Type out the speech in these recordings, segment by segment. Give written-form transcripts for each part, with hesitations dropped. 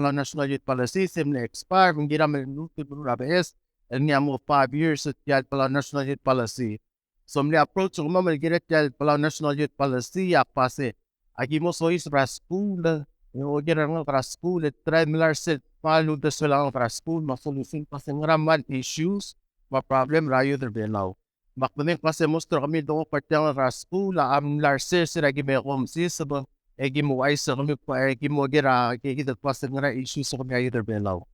Palau National Youth Policy, simple expire, kung ginaman nutod mo rabes, and nga mo 5 years at yan Palau National Youth Policy. So, mli approach ko mo, maligirat yan Palau National Youth Policy, pase, agi mo so is para school, yung gira nga para school, at try milar set, paludas mo lang para school, masolusin pa sa ngaraman issues, ma-problem, rayo der benaw. Makmanin kasi mostro kami doon partang para school, larser sila gimekom sis, egi mo ay sa kami pa egi mo gira kikita pa sa ngara issues sa kami ayder benaw.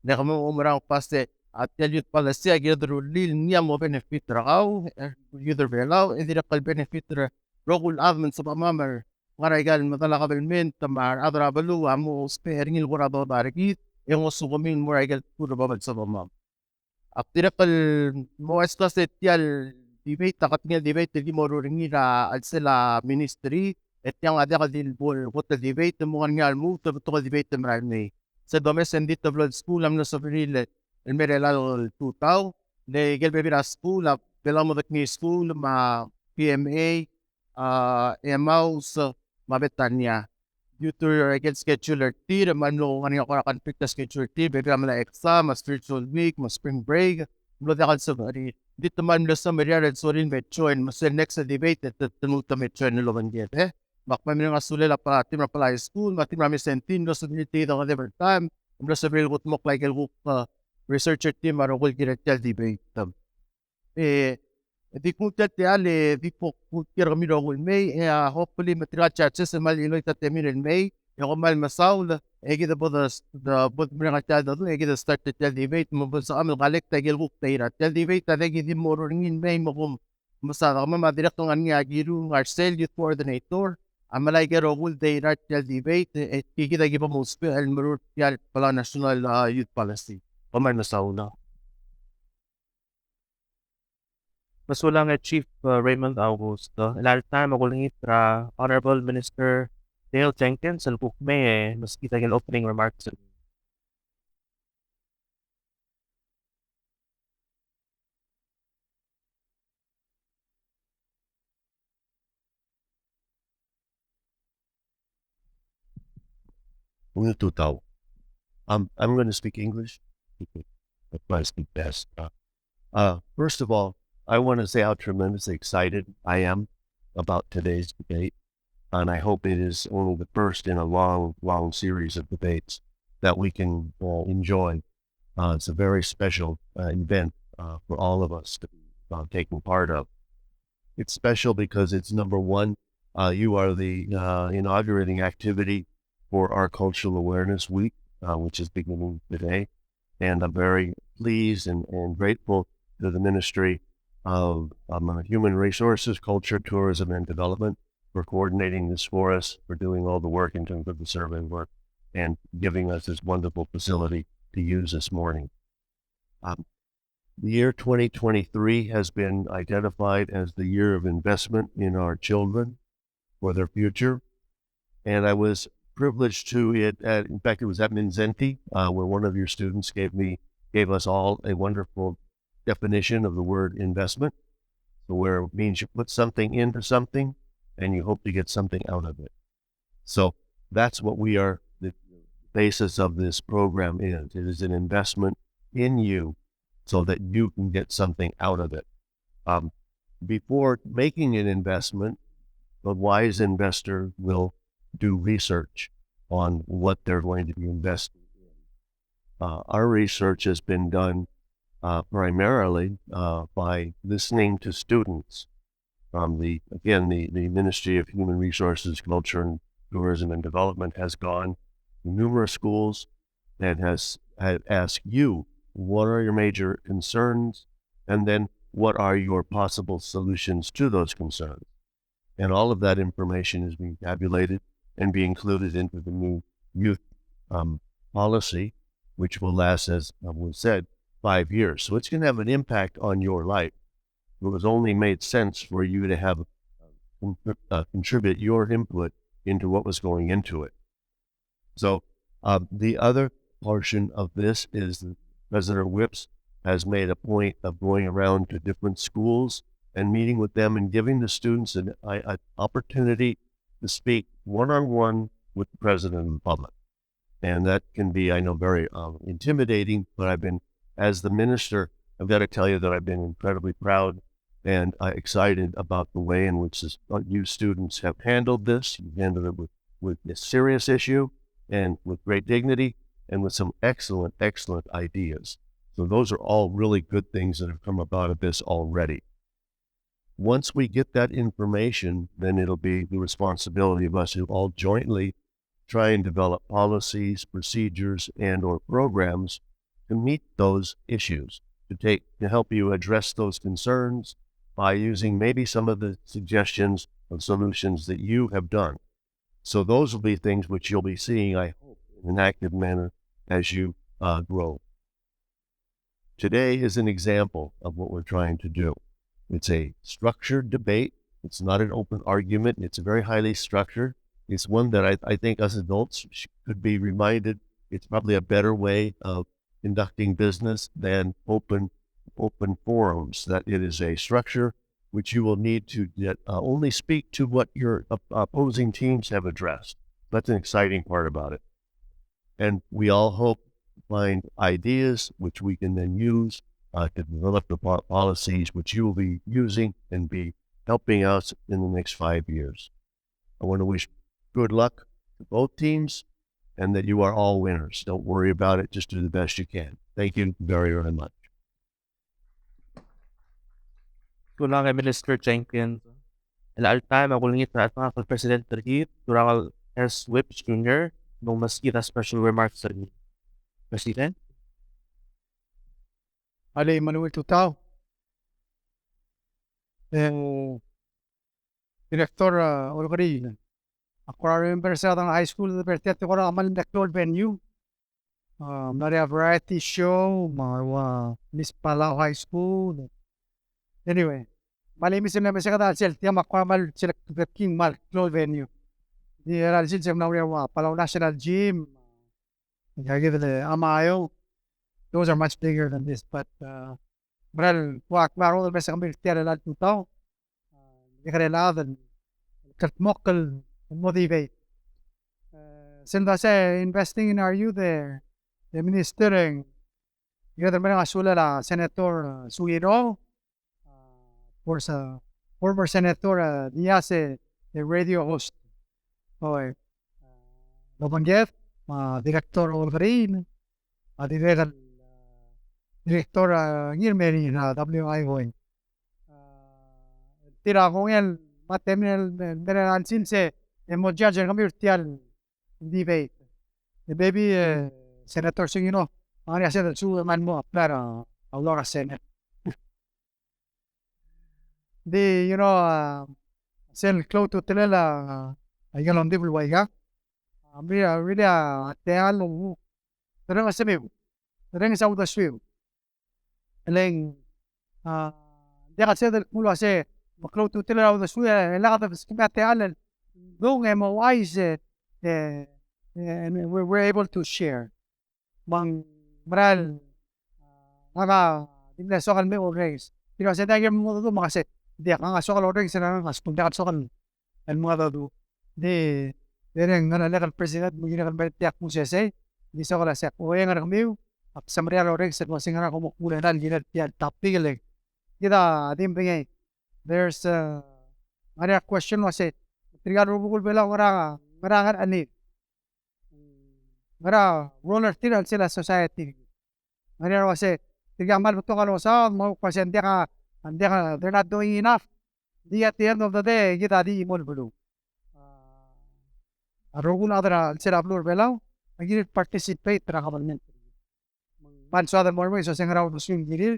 Na kami umurang paste at youth policy agi lil niya mo benefit raw either benaw hindi na kal benefit ra rogul admin sa pamamar ngara igal matala ka belmen tamar adra balu amo spare ngil gura do darikit yung usukumin mo igal puro babad sa pamam. Aktirakal mo estas etyal debate takat nga debate di mo ringi na at sila ministry et yang ada ka din bol what the debate mo nga mo to debate marami sa domes and dito blood school am na sa Bril el merelal tutaw de gel bebira school up belamo the school ma PMA emaus mabetanya due to your against scheduler T man lo nga ko conflict na scheduler T bebira mala exam mas spiritual week mas spring break lo da kan sa dito man lo sa merelal so rin join mas next debate at tumuta join lo man get Bakma mi nga sulila pa tim na pala school, matim na mi sentin do sa niti do every time. Umra sa real gut mok like el researcher team maro kul director debate. Di ko tete ale di po kira kami do kul May, hopefully matira chances sa mal ilo itatemin in May. Yung mal masaul, gida po the mi nga tada do, gida start the debate mo sa amin kalik tagil gut tayra. Debate tagi di mo ringin May mo kum masara kama madirekto nga giru Marcel youth coordinator. Amalay ka rogul day rat debate et kikita gipa mo spell merut yal pala national youth policy pamay na sauna. Mas wala nga Chief Raymond Augusto. Ilang time ako lang itra Honorable Minister Dale Jenkins sa lupok may mas kita yung opening remarks. I'm going to speak English. That's why I speak best. First of all, I want to say how tremendously excited I am about today's debate, and I hope it is only the first in a long, long series of debates that we can enjoy. It's a very special event for all of us to be taking part of. It's special because it's number one. You are the inaugurating activity for our Cultural Awareness Week, which is beginning today. And I'm very pleased and grateful to the Ministry of Human Resources, Culture, Tourism, and Development for coordinating this for us, for doing all the work in terms of the survey work, and giving us this wonderful facility to use this morning. The year 2023 has been identified as the year of investment in our children for their future. And I was privileged to in fact, it was at Mindszenty, where one of your students gave us all a wonderful definition of the word investment. So where it means you put something into something and you hope to get something out of it. So that's what the basis of this program is. It is an investment in you so that you can get something out of it. Before making an investment, the wise investor will do research on what they're going to be investing in. Our research has been done primarily by listening to students from the Ministry of Human Resources, Culture, and Tourism and Development has gone to numerous schools and has asked you, what are your major concerns? And then what are your possible solutions to those concerns? And all of that information is being tabulated and be included into the new youth policy, which will last, as was said, 5 years. So it's going to have an impact on your life. It was only made sense for you to have contribute your input into what was going into it. So the other portion of this is that President Whips has made a point of going around to different schools and meeting with them and giving the students an opportunity to speak one-on-one with the President of the public. And that can be, I know, very intimidating, but as the minister, I've got to tell you that I've been incredibly proud and excited about the way in which you students have handled this. You've handled it with this serious issue and with great dignity and with some excellent, excellent ideas. So those are all really good things that have come about of this already. Once we get that information, then it'll be the responsibility of us to all jointly try and develop policies, procedures, and or programs to meet those issues, to help you address those concerns by using maybe some of the suggestions of solutions that you have done. So those will be things which you'll be seeing, I hope, in an active manner as you grow. Today is an example of what we're trying to do. It's a structured debate. It's not an open argument. It's very highly structured. It's one that I think us adults could be reminded it's probably a better way of conducting business than open forums, that it is a structure which you will need to only speak to what your opposing teams have addressed. That's an exciting part about it. And we all hope to find ideas which we can then use to develop the policies which you will be using and be helping us in the next 5 years. I want to wish good luck to both teams and that you are all winners. Don't worry about it. Just do the best you can. Thank you very, very much. Kulang kay Minister Jenkins. All time ako langit na at mga President Terhit, durang S. Whips Jr. nung mas kita special remarks sa President. Ali Manuel Tutao. Director Olgari. Ako remember sa high school na bertet ko na amal na venue. Nari variety show, mga Miss Palau High School. Anyway, malimis na may sa sel tiya makwamal sila king mal close venue. Di ral sin sem na Palau National Gym. Gagawin the Amayo. Those are much bigger than this, but maral wak maro na sa kami tiya na tutaw. Di kanila dan katmokal motivate. Since investing in our youth there, the ministering, yung mga asula la Senator Suiro, former Senator Diaz, the radio host. Okay. Nabanggit, Director Olgarin, Director Ngirmeri na WI. Tira ko yan, matemel, meron sinse, judge kami urtial debate. The baby Senator Singino, ang niya sa su man mo para Aurora Senate. Sel close to telela ayun ang dibul waiga. Really teal mo. Terang asemiu. Terang sa udah swiu. Eleng dia kasi del kulo ase close to telela udah swiu la ka skima teal. Dong MOIs and we're able to share. Maral mga dimna sokal me always. Sa dagger mo to makase. Di ang sokal ordering sila ng punta sokal and mga do. Di dereng ngana legal president mo gina kan tiak mo sese. Di sokal sa o yang kami ap samria ordering sa mo singara ko mukula dan gina tiak tapigel. Kita dim bingay. There's a question was it. Trigado bukul bela marangan ani. Mara roller tiral sila society. Mara wase tigamal betul kalau sa mau pasien dia they're not doing enough. At the end of the day kita di imol bulu. Arogul adra sila blur belaw. Agi participate tra government. Manso ada more so sing raw swing giri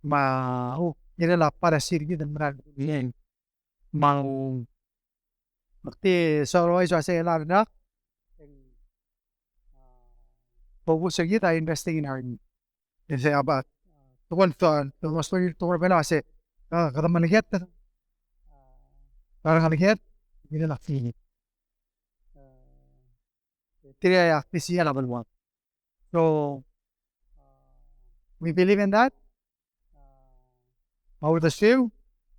ila para sirgi dan mara yen. Mang Bakti soroy so say la na focus kita investing in our and say about the one thought the most to bela say kada maniget para kaliget gina la fi tira ya pisia la balwa. So we believe in that. Our the show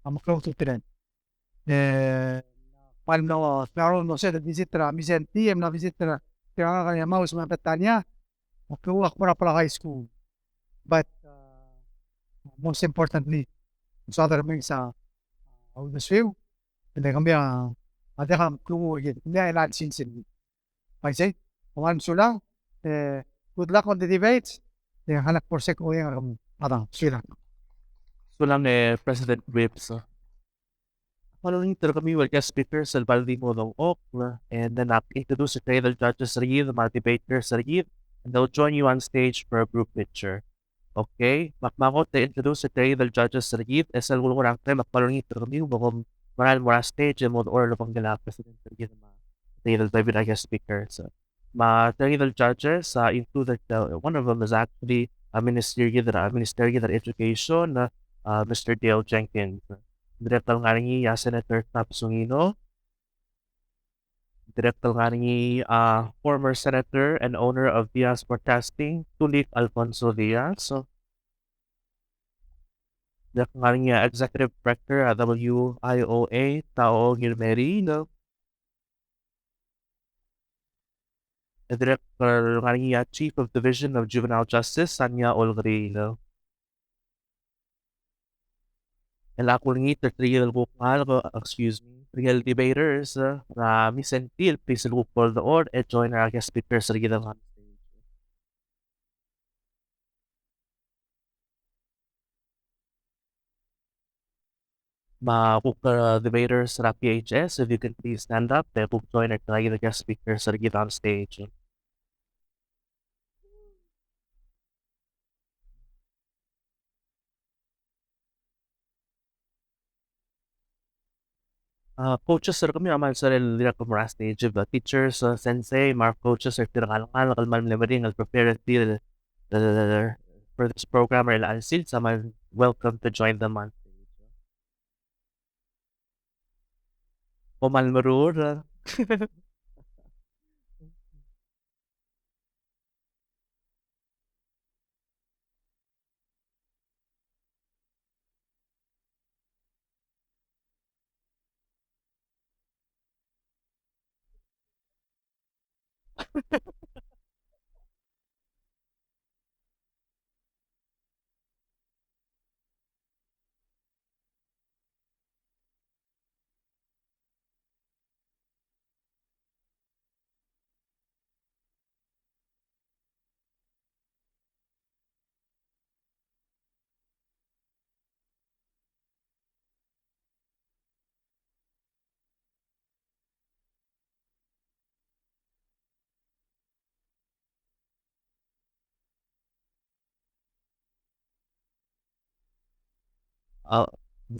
I'm close to trend. Palm no, Sparrow no said visit Mindszenty, na visit kaya nga kaya mouse mga Betania, nakuha ko na pala high school. But most importantly, sa other kami sa Audusville, hindi kami ada kami klumo again. Hindi ay lahat sinsin. I say, kuman lang, good luck on the debates. Hanak por sek o yung sila. So lang President Whips. Following through kami with guest speakers sa Baldimo ng Okla, and then introduce the trailer judges sa the mga debaters sa and they'll join you on stage for a group picture. Okay? Makmakot na introduce the trailer judges sa as well kurang tayo makpalungin through kami kung maral mo stage and mo or lapang gala President sa mga trailer by guest speakers. My trailer judges included one of them is actually a Ministerial of Education, Mr. Dale Jenkins. Direktor nga ni Senator Tapsungino. Direktor nga ni former senator and owner of Diaz Broadcasting, Tulik Alfonso Diaz. So, direktor nga ni Executive Director WIOA, Tao Gilmerino. Director nga ni Chief of Division of Juvenile Justice, Sanya Olgrino. And ako lang real real debaters na Mindszenty, please look for the order and join our guest speakers sa gitang on stage. Mga debaters sa PHS, if you can please stand up, they will join our guest speakers sa gitang on stage. Coaches sir kami aman sa nila kumara stage of teachers, sensei, mark coaches or tinakalangan kalman lemaring al prepare for this program or alsil saman welcome to join them on stage. Omal marur.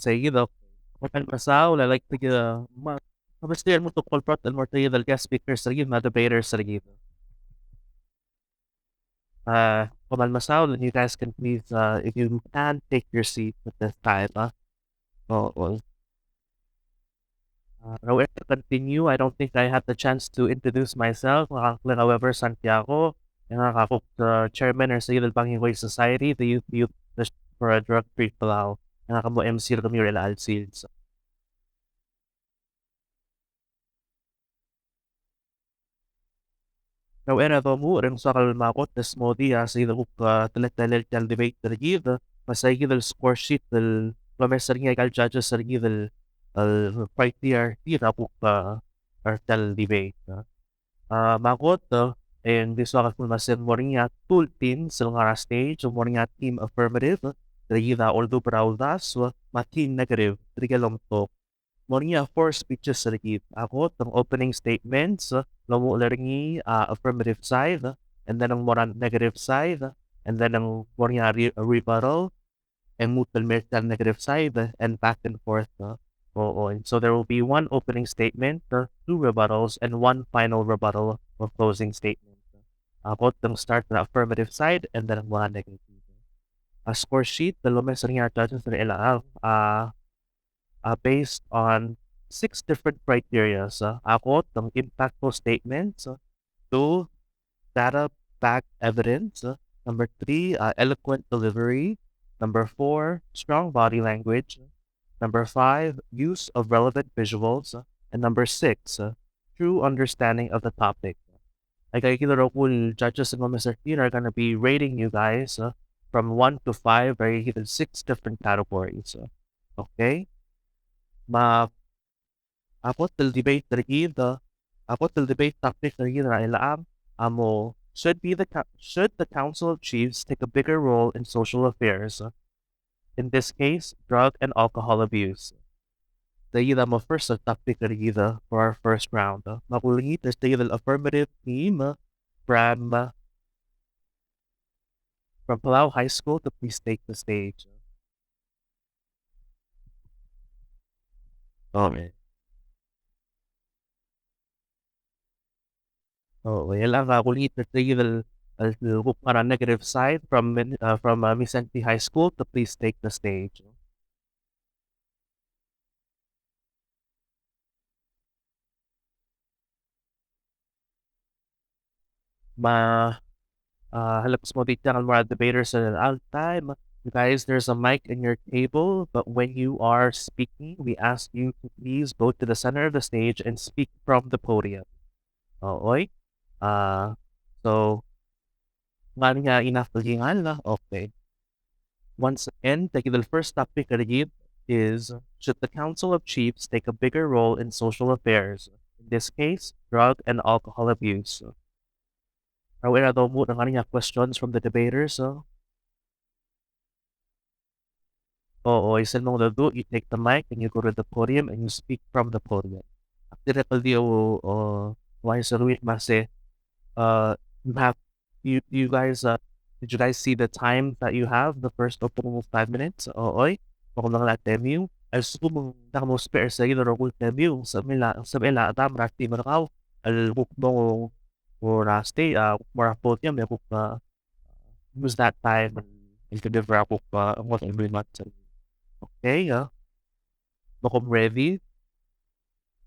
Sige daw. Makan pasaw, like to mabastir mo to corporate and more tayo guest speakers sa mga debaters sa Kamal Masaw, then you guys can please, if you can, take your seat at this time. Now, to continue, I don't think I had the chance to introduce myself. However, Santiago, chairman or sa Bangingway Society, the youth for a drug-free Palau. Nakamo MC kami real alsils. Now, era to mo rin sa kalmakot na smoothie sa ilo talit-talit ng debate na nagid, masay del score sheet del promesa nga kal judges sa nagid del criteria tira po artel debate. Makot and this was masin mo rin nga tool team sa nga stage, mo rin nga team affirmative, nagida although braudas, team negative, trigalom to. Morning four speeches sa nagid. Ako, ng opening statements, lamu laringi affirmative side, and then ang moran negative side, and then ang morning rebuttal, and mutual medical negative side, and back and forth. And so there will be one opening statement, two rebuttals, and one final rebuttal or closing statement. Ako, ng start na affirmative side, and then ang mga negative. A score sheet, dalawa sa ringa judges na ilang based on 6 different criteria. Ako, ng impactful statements. 2, data-backed evidence. Number 3, eloquent delivery. Number 4, strong body language. Number 5, use of relevant visuals. And number 6, true understanding of the topic. Like I kilo cool judges in Mr. Teen are gonna be rating you guys from 1 to 5, I hit 6 different categories. Okay? Ma Ako till debate tergida. Ako till debate topic tergida na ilaam. Amo should the Council of Chiefs take a bigger role in social affairs? In this case, drug and alcohol abuse. Tergida mo first topic tergida for our first round. Makulingi there's the affirmative team from Palau High School to please take the stage. Oh man. Oh, yan lang ako ulit the para negative side from Mindszenty High School to please take the stage. Halap mo dito ang mga debaters all time. You guys, there's a mic in your table, but when you are speaking, we ask you to please go to the center of the stage and speak from the podium. Okay? So, nga nga enough na. Okay. Once again, the first topic is should the Council of Chiefs take a bigger role in social affairs? In this case, drug and alcohol abuse. Aware daw mo ng kaniya questions from the debaters. Isan mong do, you take the mic and you go to the podium and you speak from the podium. Directly why is it mase you guys did you guys see the time that you have? The first opening of 5 minutes? Kung lang natin yung ay gusto mong nakamo spare sa ilo rogul debut sa mila atam rati marakaw al bukbong or stay more podium may book use that time and could never book what every month. Okay, bakom ready.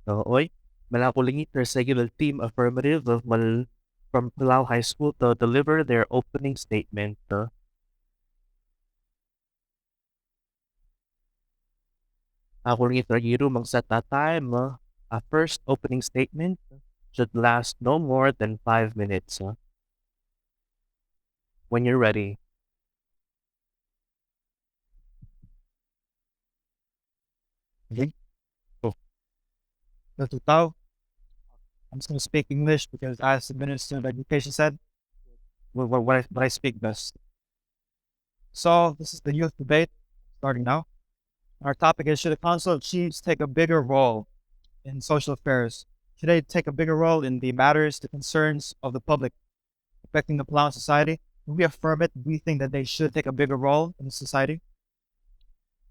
Malakulingi there's regular team affirmative of from Palau High School to deliver their opening statement. Ako rin ito magset that time. A first opening statement should last no more than 5 minutes. When you're ready. Okay. Oh. Tao. I'm just going to speak English because, as the Minister of Education said, what I speak best. So, this is the youth debate starting now. Our topic is should the Council of Chiefs take a bigger role in social affairs? Should they take a bigger role in the matters, the concerns of the public affecting the Palau society? We affirm it. We think that they should take a bigger role in the society.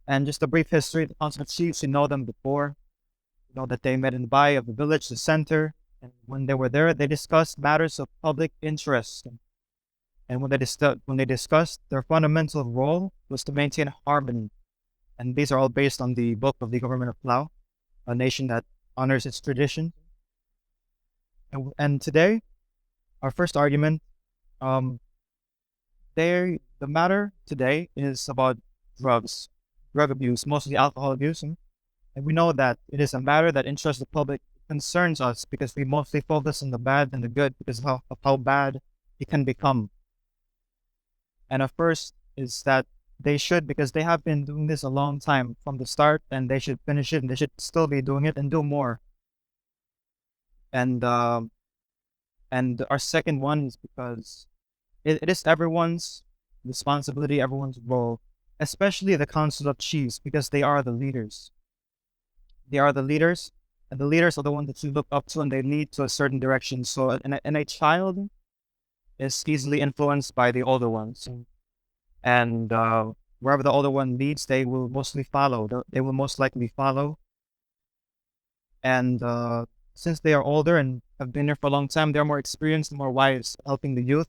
And just a brief history, the Council of Chiefs, you know them before. You know that they met in the bay of the village, the center. And when they were there, they discussed matters of public interest. And when they discussed, their fundamental role was to maintain harmony. And these are all based on the book of the government of Palau, a nation that honors its tradition. And today, our first argument, the matter today is about drug abuse, mostly alcohol abuse. And we know that it is a matter that interests the public, concerns us because we mostly focus on the bad and the good because of how bad it can become. And at first is that they should, because they have been doing this a long time from the start, and they should finish it, and they should still be doing it and do more. And our second one is because it is everyone's responsibility, everyone's role, especially the Council of Chiefs, because they are the leaders. They are the leaders, and the leaders are the ones that you look up to, and they lead to a certain direction. So, and a child is easily influenced by the older ones. And wherever the older one leads, they will mostly follow. They will most likely follow. And since they are older and have been here for a long time, they're more experienced, more wise, helping the youth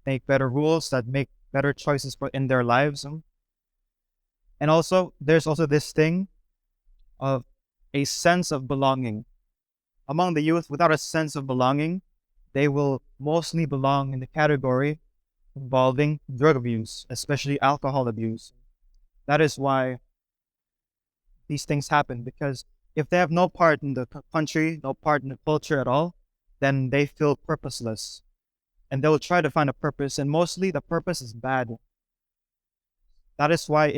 make better rules that make better choices in their lives. And also, there's also this thing of a sense of belonging. Among the youth, without a sense of belonging, they will mostly belong in the category involving drug abuse, especially alcohol abuse. That is why these things happen, because if they have no part in the country, no part in the culture at all, then they feel purposeless. And they will try to find a purpose, and mostly the purpose is bad. That's why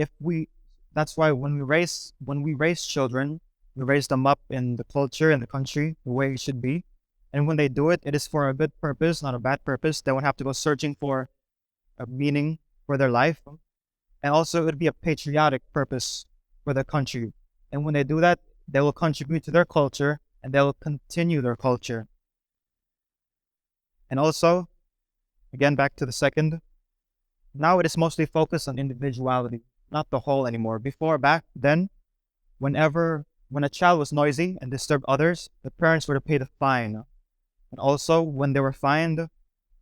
when we raise children, we raise them up in the culture and the country the way it should be. And when they do it, it is for a good purpose, not a bad purpose. They won't have to go searching for a meaning for their life. And also it would be a patriotic purpose for their country. And when they do that, they will contribute to their culture and they will continue their culture. And also, again, back to the second, now it is mostly focused on individuality, not the whole anymore. Back then, when a child was noisy and disturbed others, the parents were to pay the fine. And also, when they were fined,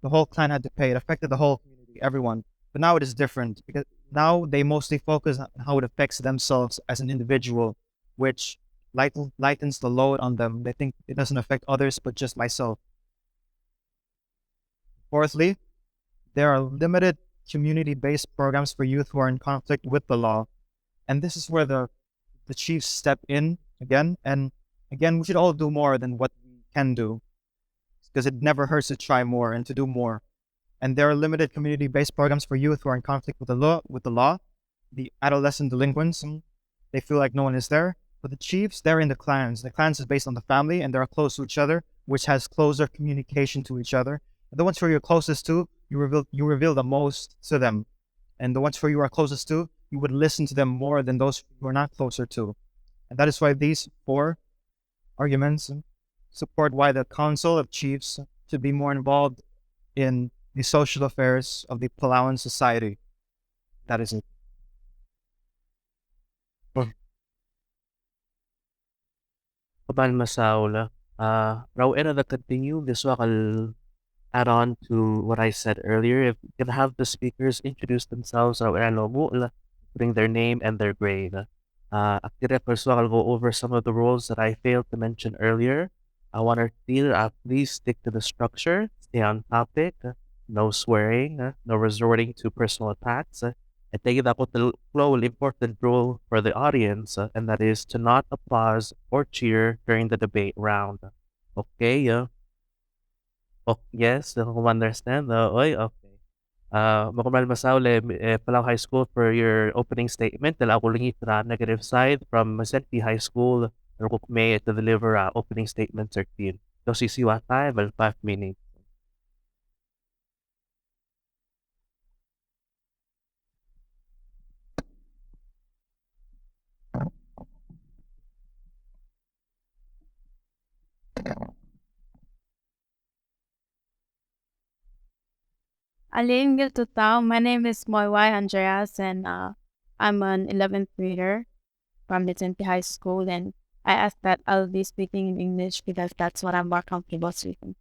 the whole clan had to pay. It affected the whole community, everyone. But now it is different because now they mostly focus on how it affects themselves as an individual, which lightens the load on them. They think it doesn't affect others, but just myself. Fourthly, there are limited community-based programs for youth who are in conflict with the law. And this is where the chiefs step in again. And again, we should all do more than what we can do, because it never hurts to try more and to do more. And there are limited community-based programs for youth who are in conflict with the law, the adolescent delinquents. They feel like no one is there. But the chiefs, they're in the clans. The clans is based on the family, and they're close to each other, which has closer communication to each other. And the ones who you're closest to, you reveal the most to them. And the ones who you are closest to, you would listen to them more than those who are not closer to. And that is why these 4 arguments support why the Council of Chiefs should be more involved in the social affairs of the Palauan society. That is it. Kaban masaula. Raw the continue, this will add on to what I said earlier. If you can have the speakers introduce themselves, putting their name and their grade. Akira first I'll go over some of the rules that I failed to mention earlier. I want to please stick to the structure, stay on topic, no swearing, no resorting to personal attacks. I think that the important rule for the audience, and that is to not applause or cheer during the debate round. Okay, oh, yes, who understand? Okay. Makumal masaule, Palau High School for your opening statement. Dala ako lingit na negative side from Mindszenty High School. May to deliver opening statement 13. So, sisiwa tayo, 5 minutes. Aling Giltutao, my name is Moywai Andreas, and I'm an 11th grader from Mindszenty High School, and I ask that I'll be speaking in English because that's what I'm more comfortable speaking.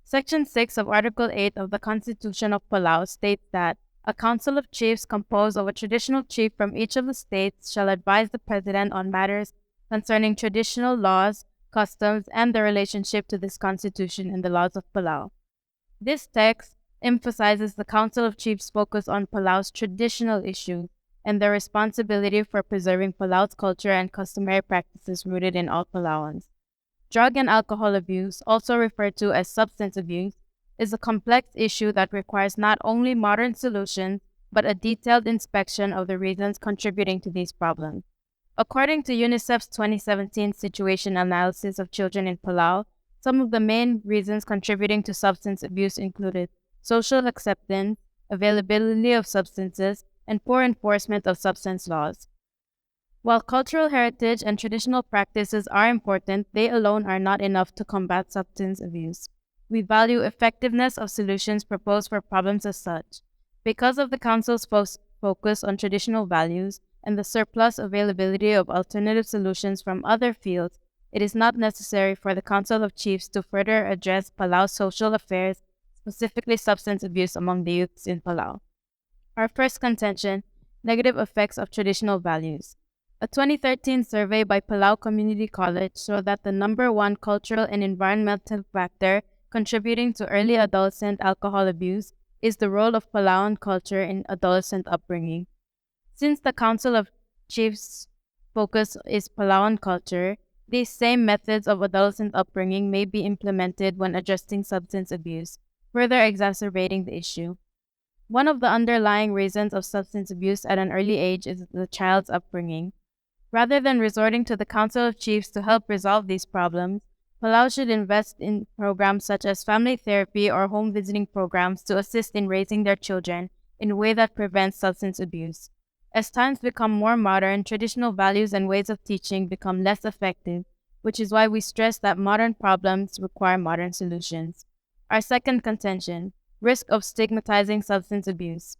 Section 6 of Article 8 of the Constitution of Palau states that a council of chiefs composed of a traditional chief from each of the states shall advise the president on matters concerning traditional laws, customs, and their relationship to this constitution and the laws of Palau. This text emphasizes the Council of Chiefs' focus on Palau's traditional issues and their responsibility for preserving Palau's culture and customary practices rooted in all Palauans. Drug and alcohol abuse, also referred to as substance abuse, is a complex issue that requires not only modern solutions, but a detailed inspection of the reasons contributing to these problems. According to UNICEF's 2017 Situation Analysis of Children in Palau, some of the main reasons contributing to substance abuse included social acceptance, availability of substances, and poor enforcement of substance laws. While cultural heritage and traditional practices are important, they alone are not enough to combat substance abuse. We value effectiveness of solutions proposed for problems as such. Because of the Council's focus on traditional values and the surplus availability of alternative solutions from other fields, it is not necessary for the Council of Chiefs to further address Palau's social affairs, specifically substance abuse among the youths in Palau. Our first contention, negative effects of traditional values. A 2013 survey by Palau Community College showed that the number 1 cultural and environmental factor contributing to early adolescent alcohol abuse is the role of Palauan culture in adolescent upbringing. Since the Council of Chiefs' focus is Palauan culture, These same methods of adolescent upbringing may be implemented when addressing substance abuse, further exacerbating the issue. One of the underlying reasons of substance abuse at an early age is the child's upbringing. Rather than resorting to the Council of Chiefs to help resolve these problems, Palau should invest in programs such as family therapy or home visiting programs to assist in raising their children in a way that prevents substance abuse. As times become more modern, traditional values and ways of teaching become less effective, which is why we stress that modern problems require modern solutions. Our second contention: risk of stigmatizing substance abuse.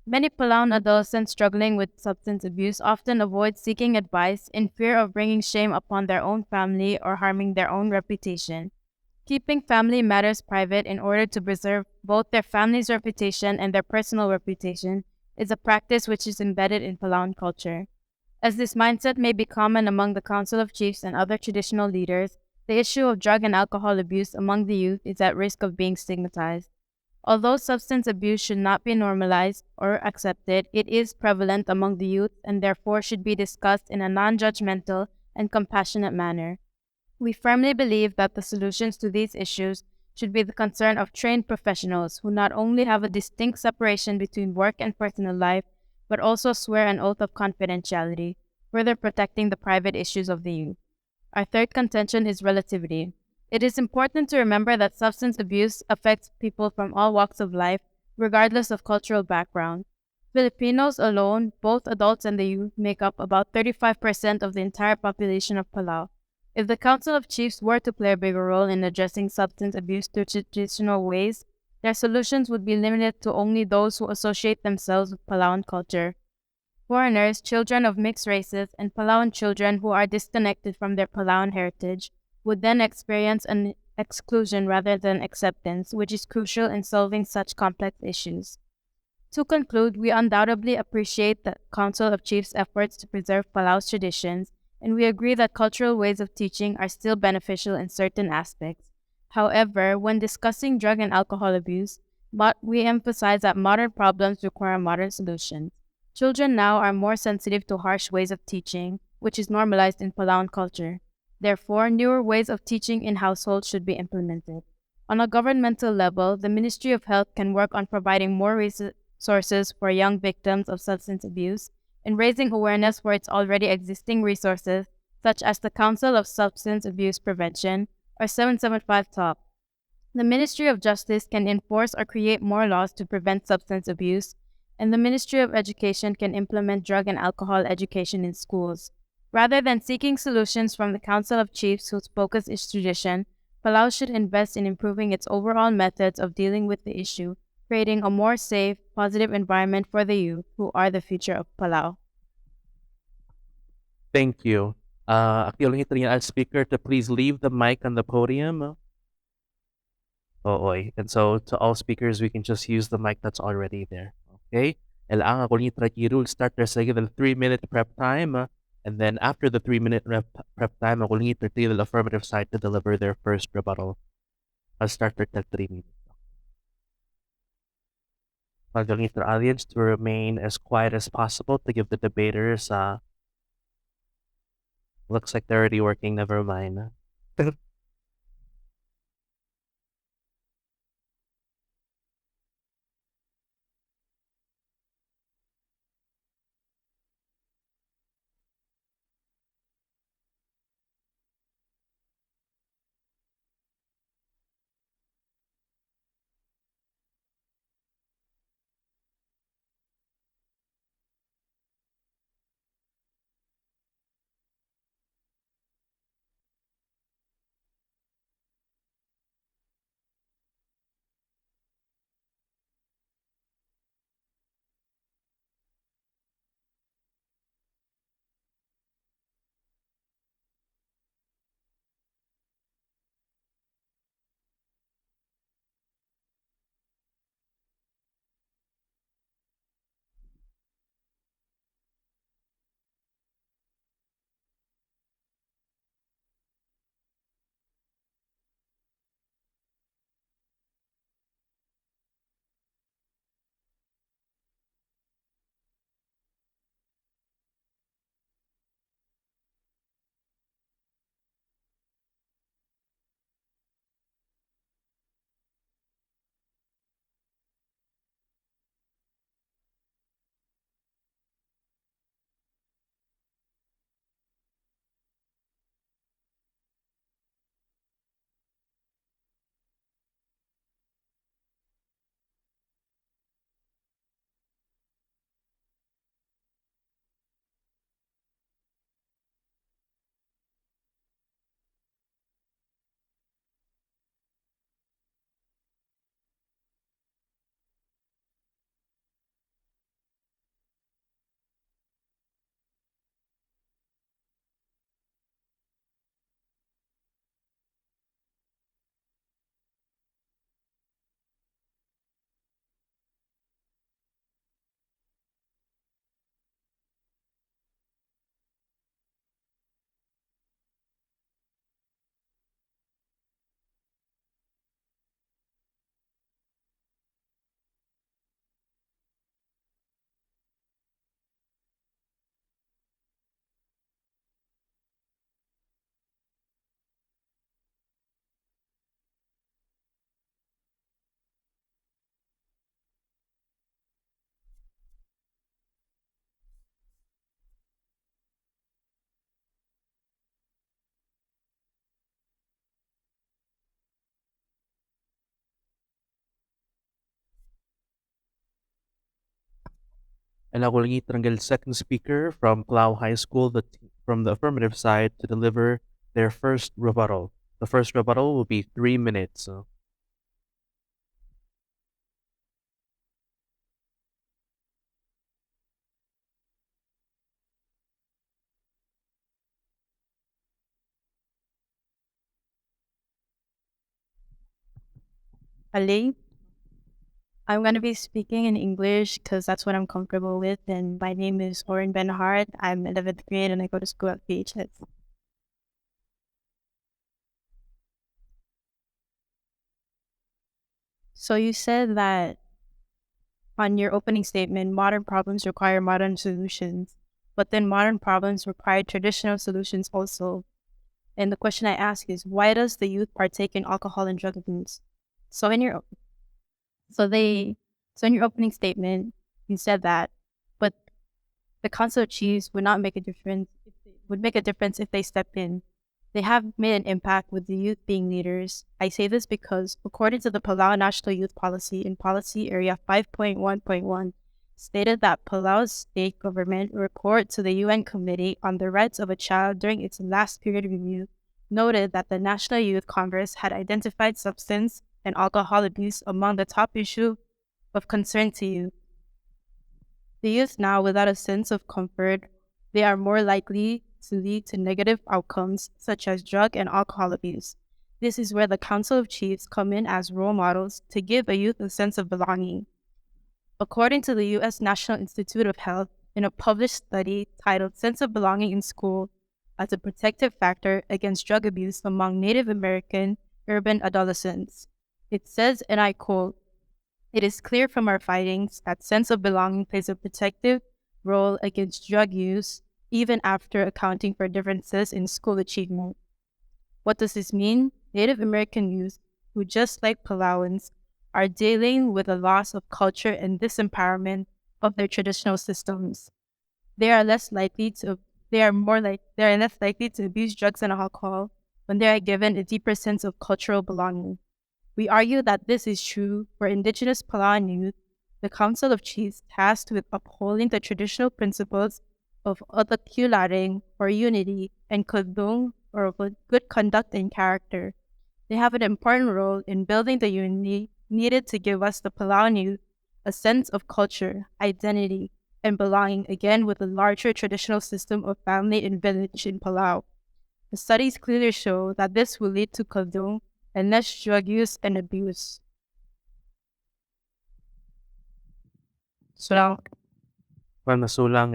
Many Palauan adolescents struggling with substance abuse often avoid seeking advice in fear of bringing shame upon their own family or harming their own reputation. Keeping family matters private in order to preserve both their family's reputation and their personal reputation is a practice which is embedded in Palauan culture. As this mindset may be common among the Council of Chiefs and other traditional leaders, the issue of drug and alcohol abuse among the youth is at risk of being stigmatized. Although substance abuse should not be normalized or accepted, it is prevalent among the youth and therefore should be discussed in a non-judgmental and compassionate manner. We firmly believe that the solutions to these issues should be the concern of trained professionals who not only have a distinct separation between work and personal life, but also swear an oath of confidentiality, further protecting the private issues of the youth. Our third contention is relativity. It is important to remember that substance abuse affects people from all walks of life, regardless of cultural background. Filipinos alone, both adults and the youth, make up about 35% of the entire population of Palau. If the Council of Chiefs were to play a bigger role in addressing substance abuse through traditional ways, their solutions would be limited to only those who associate themselves with Palauan culture. Foreigners, children of mixed races, and Palauan children who are disconnected from their Palauan heritage would then experience an exclusion rather than acceptance, which is crucial in solving such complex issues. To conclude, we undoubtedly appreciate the Council of Chiefs' efforts to preserve Palau's traditions, and we agree that cultural ways of teaching are still beneficial in certain aspects. However, when discussing drug and alcohol abuse, we emphasize that modern problems require modern solutions. Children now are more sensitive to harsh ways of teaching, which is normalized in Palauan culture. Therefore, newer ways of teaching in households should be implemented. On a governmental level, the Ministry of Health can work on providing more resources for young victims of substance abuse and raising awareness for its already existing resources, such as the Council of Substance Abuse Prevention, or 775 Talk. The Ministry of Justice can enforce or create more laws to prevent substance abuse, and the Ministry of Education can implement drug and alcohol education in schools. Rather than seeking solutions from the Council of Chiefs whose focus is tradition, Palau should invest in improving its overall methods of dealing with the issue, creating a more safe, positive environment for the youth who are the future of Palau. Thank you. Aqui ulit rin ang speaker to please leave the mic on the podium. Oy. And so to all speakers, we can just use the mic that's already there. Okay? Ang ako ulit will start their second 3-minute prep time. And then after the 3-minute prep time, ako ulit the affirmative side to deliver their first rebuttal. I'll start their 3 minutes. I'll need the audience to remain as quiet as possible to give the debaters looks like they're already working, never mind. And ako lang itanggal second speaker from Palau High School from the affirmative side to deliver their first rebuttal. The first rebuttal will be 3 minutes. So. Ali, I'm going to be speaking in English because that's what I'm comfortable with. And my name is Oren Ben-Hart. I'm 11th grade and I go to school at PHS. So you said that on your opening statement, modern problems require modern solutions, but then modern problems require traditional solutions also. And the question I ask is, why does the youth partake in alcohol and drug abuse? So in your opening statement, you said that, but the Council of Chiefs would not make a difference. Would make a difference if they step in. They have made an impact with the youth being leaders. I say this because, according to the Palau National Youth Policy in Policy Area 5.1.1, stated that Palau's state government report to the UN Committee on the Rights of a Child during its last period review noted that the National Youth Congress had identified substance and alcohol abuse among the top issue of concern to youth. The youth now, without a sense of comfort, they are more likely to lead to negative outcomes such as drug and alcohol abuse. This is where the Council of Chiefs come in as role models to give a youth a sense of belonging. According to the U.S. National Institute of Health, in a published study titled Sense of Belonging in School as a Protective Factor Against Drug Abuse Among Native American Urban Adolescents, it says, and I quote, "It is clear from our findings that sense of belonging plays a protective role against drug use, even after accounting for differences in school achievement." What does this mean? Native American youth, who just like Palauans, are dealing with a loss of culture and disempowerment of their traditional systems. They are less likely to abuse drugs and alcohol when they are given a deeper sense of cultural belonging. We argue that this is true for indigenous Palauan youth. The Council of Chiefs tasked with upholding the traditional principles of otakularing or unity and kudung or good conduct and character. They have an important role in building the unity needed to give us, the Palauan youth, a sense of culture, identity, and belonging again with a larger traditional system of family and village in Palau. The studies clearly show that this will lead to kudung and less drug use and abuse. So Well, masulang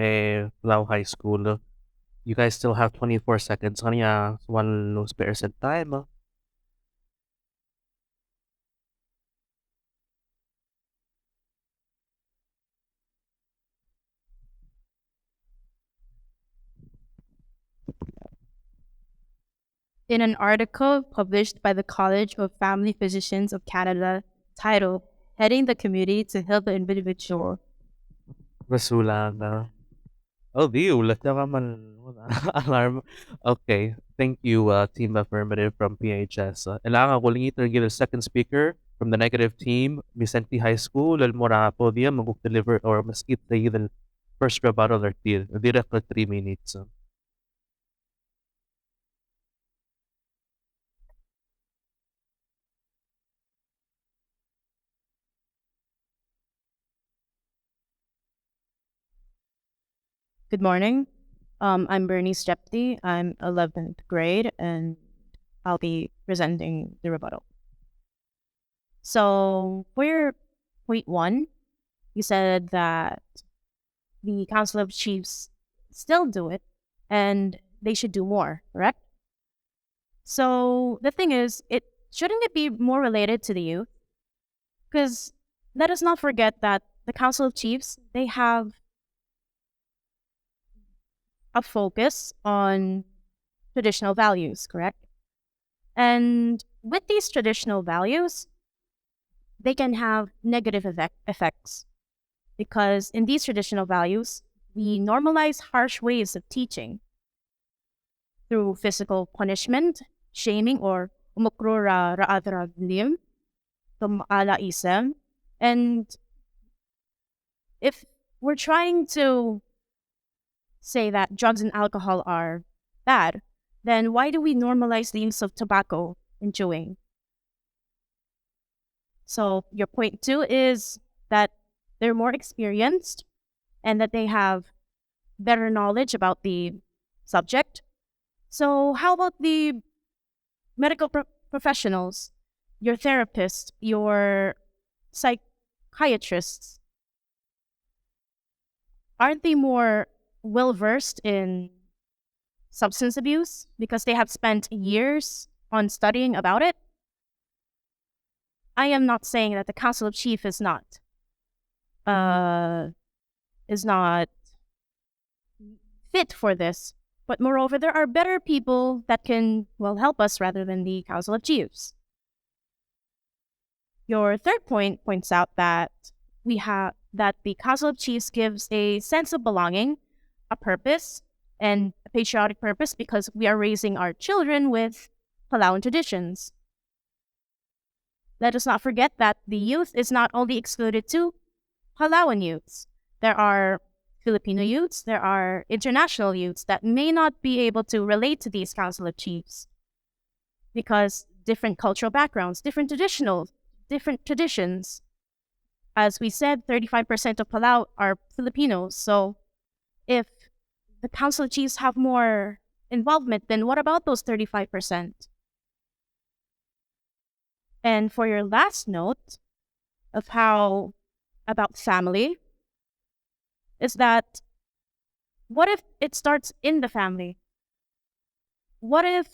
Palau High School. You guys still have 24 seconds. Kanya, one no spare set time. in an article published by the College of Family Physicians of Canada titled Heading the Community to Heal the Individual. Masulang. Oh, view. Let's have alarm. Okay. Thank you, Team Affirmative from PHS. Kailangan ko lang ito give a second speaker from the negative team, Mindszenty High School, mura podium, mag-deliver or maskit sa the first rebuttal or direct for 3 minutes. Good morning. I'm Bernice Jepti. I'm 11th grade and I'll be presenting the rebuttal. So for your point one, you said that the Council of Chiefs still do it and they should do more, correct? So the thing is, shouldn't it be more related to the youth? Because let us not forget that the Council of Chiefs, they have a focus on traditional values, correct? And with these traditional values, they can have negative effects because in these traditional values, we normalize harsh ways of teaching through physical punishment, shaming, or umukrura ra'adravlim, tumala isem. And if we're trying to say that drugs and alcohol are bad, then why do we normalize the use of tobacco in chewing? So your point 2 is that they're more experienced and that they have better knowledge about the subject. So how about the medical professionals, your therapists, your psychiatrists? Aren't they more well-versed in substance abuse because they have spent years on studying about it? I am not saying that the Council of Chief is not fit for this, but moreover, there are better people that can, well, help us rather than the Council of Chiefs. Your third point points out that the Council of Chiefs gives a sense of belonging, a purpose, and a patriotic purpose because we are raising our children with Palauan traditions. Let us not forget that the youth is not only excluded to Palauan youths. There are Filipino youths, there are international youths that may not be able to relate to these Council of Chiefs because different cultural backgrounds, different traditions. As we said, 35% of Palau are Filipinos. So if the Council of Chiefs have more involvement, then what about those 35%? And for your last note of how about family, is that what if it starts in the family? What if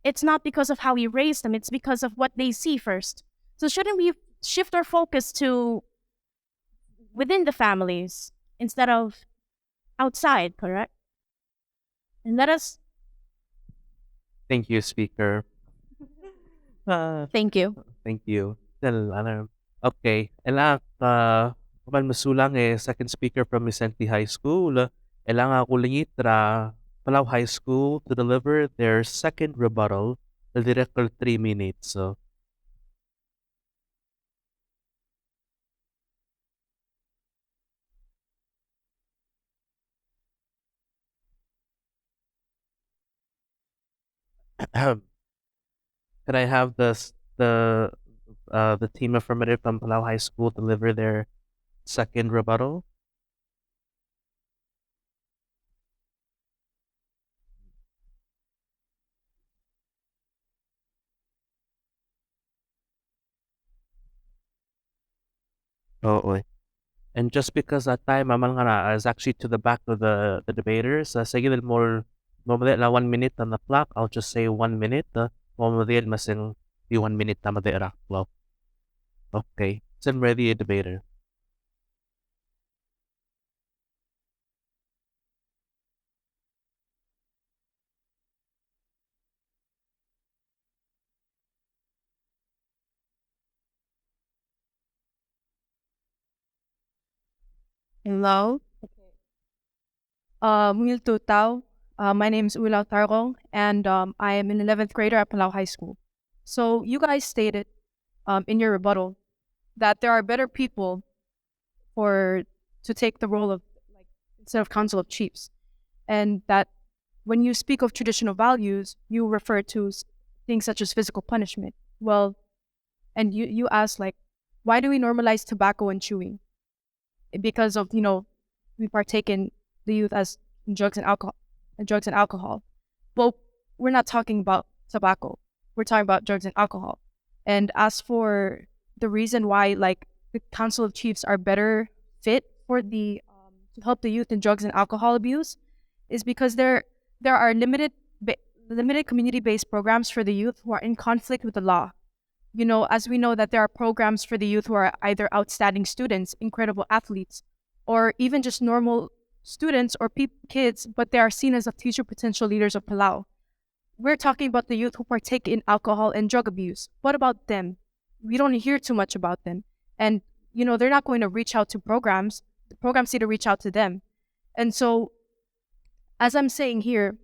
it's not because of how we raise them, it's because of what they see first? So shouldn't we shift our focus to within the families instead of outside, correct? And let us... Thank you, Speaker. Thank you. Thank you. Okay. Kaman masulang second speaker from Mindszenty High School. Elang ako lingit Palau High School to deliver their second rebuttal. The director 3 minutes. So. Can I have the team affirmative from Palau High School deliver their second rebuttal? Oh, and just because that time Mamal nga is actually to the back of the debaters, sige more normally 1 minute on the clock. I'll just say 1 minute. Normally masing di 1 minute na madera. Well, okay. So I'm ready a debater. Hello. Mil Tutao. My name is Ulau Targong, and I am an 11th grader at Palau High School. So you guys stated in your rebuttal that there are better people to take the role of instead of Council of Chiefs, and that when you speak of traditional values, you refer to things such as physical punishment. Well, and you ask why do we normalize tobacco and chewing? Because of we partake in the youth as drugs and alcohol. Well, we're not talking about tobacco. We're talking about drugs and alcohol. And as for the reason why the Council of Chiefs are better fit for to help the youth in drugs and alcohol abuse is because there are limited community-based programs for the youth who are in conflict with the law. As we know that there are programs for the youth who are either outstanding students, incredible athletes, or even just normal students or kids, but they are seen as future potential leaders of Palau. We're talking about the youth who partake in alcohol and drug abuse. What about them? We don't hear too much about them. And, they're not going to reach out to programs. The programs need to reach out to them. And so, as I'm saying here,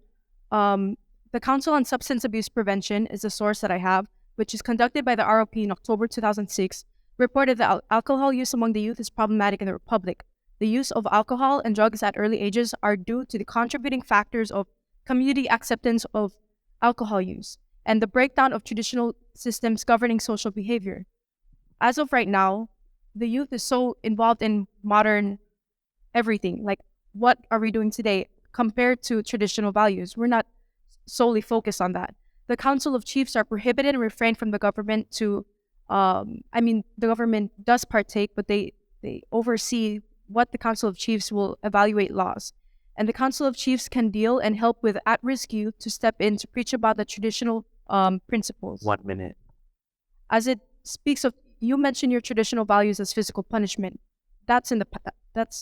the Council on Substance Abuse Prevention is a source that I have, which is conducted by the ROP in October 2006, reported that alcohol use among the youth is problematic in the Republic. The use of alcohol and drugs at early ages are due to the contributing factors of community acceptance of alcohol use and the breakdown of traditional systems governing social behavior. As of right now, the youth is so involved in modern everything. Like, what are we doing today compared to traditional values? We're not solely focused on that. The Council of Chiefs are prohibited and refrained from the government to, the government does partake, but they oversee what the Council of Chiefs will evaluate laws. And the Council of Chiefs can deal and help with at-risk youth to step in to preach about the traditional principles. 1 minute. As it speaks of, you mentioned your traditional values as physical punishment. That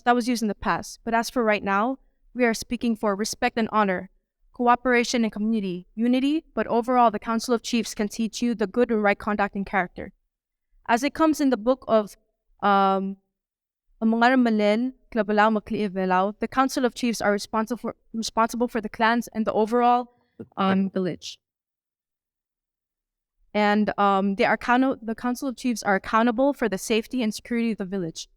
was used in the past. But as for right now, we are speaking for respect and honor, cooperation and community, unity, but overall, the Council of Chiefs can teach you the good and right conduct and character. As it comes in the book of the Council of Chiefs are responsible for the clans and the overall village. And the Council of Chiefs are accountable for the safety and security of the village.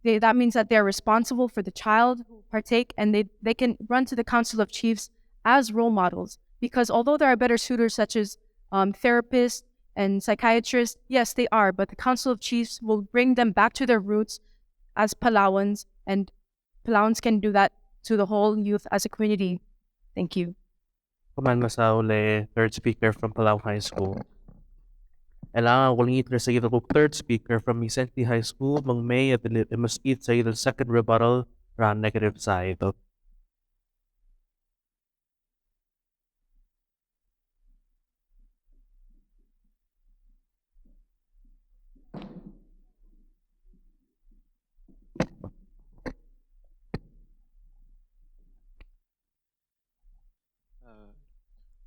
That means that they're responsible for the child who partake, and they can run to the Council of Chiefs as role models. Because although there are better suitors such as therapists and psychiatrists, yes, they are, but the Council of Chiefs will bring them back to their roots as Palauans, and Palauans can do that to the whole youth as a community. Thank you. Kuman Masaule, third speaker from Palau High School. Kailangan ko lang i-translate ako third speaker from Mindszenty High School, Mang May at the Mosquito say the second rebuttal around negative side.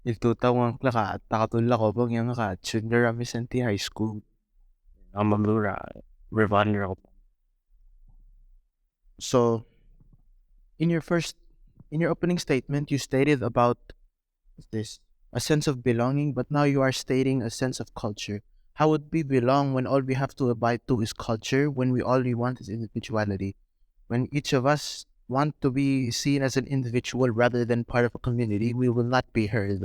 Iltutawang klaka at takatulak ko bang yung ka junior Mindszenty High School. Amamura, Rivander. So, in your opening statement, you stated about this, a sense of belonging, but now you are stating a sense of culture. How would we belong when all we have to abide to is culture, when all we want is individuality? When each of us want to be seen as an individual rather than part of a community, we will not be heard.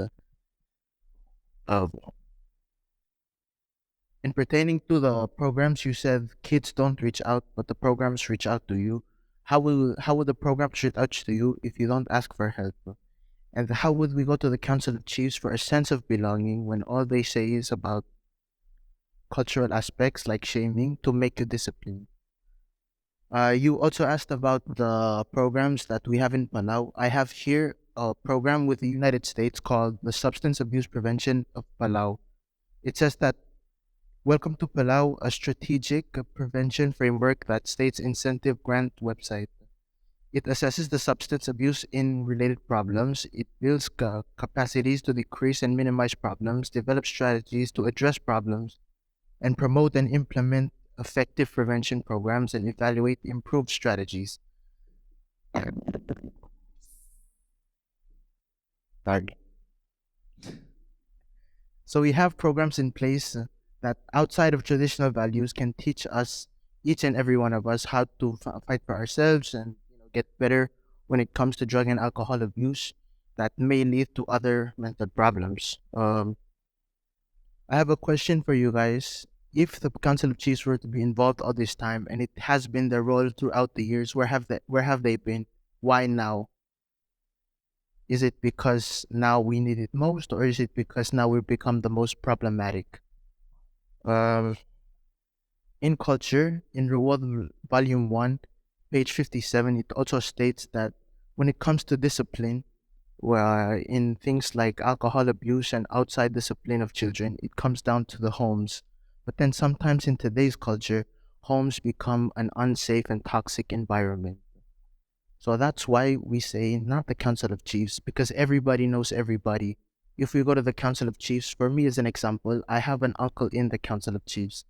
In pertaining to the programs, you said kids don't reach out, but the programs reach out to you. How would the programs reach out to you if you don't ask for help? And how would we go to the Council of Chiefs for a sense of belonging when all they say is about cultural aspects like shaming to make you disciplined? You also asked about the programs that we have in Palau. I have here a program with the United States called the Substance Abuse Prevention of Palau. It says that, welcome to Palau, a strategic prevention framework that states incentive grant website. It assesses the substance abuse in related problems. It builds capacities to decrease and minimize problems, develops strategies to address problems, and promote and implement effective prevention programs and evaluate improved strategies. So we have programs in place that outside of traditional values can teach us, each and every one of us, how to fight for ourselves and get better when it comes to drug and alcohol abuse that may lead to other mental problems. I have a question for you guys. If the Council of Chiefs were to be involved all this time, and it has been their role throughout the years, where have they been? Why now? Is it because now we need it most, or is it because now we've become the most problematic? In Culture, in Reward Volume 1, page 57, it also states that when it comes to discipline, in things like alcohol abuse and outside discipline of children, it comes down to the homes. But then sometimes in today's culture, homes become an unsafe and toxic environment. So that's why we say not the Council of Chiefs, because everybody knows everybody. If we go to the Council of Chiefs, for me as an example, I have an uncle in the Council of Chiefs.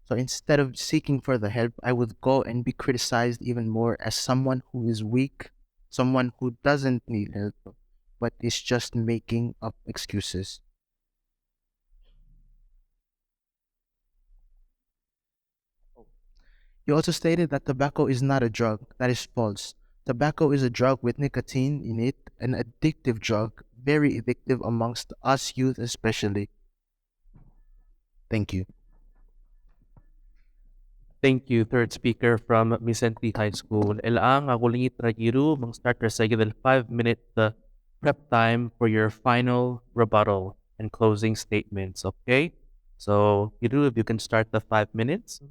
So instead of seeking further help, I would go and be criticized even more as someone who is weak, someone who doesn't need help, but is just making up excuses. You also stated that tobacco is not a drug. That is false. Tobacco is a drug with nicotine in it, an addictive drug, very addictive amongst us youth especially. Thank you. Thank you, third speaker from Mindszenty High School. Ilaang ako lingit ragiru mang start sa 5-minute prep time for your final rebuttal and closing statements, okay? So, Giru, if you can start the 5 minutes.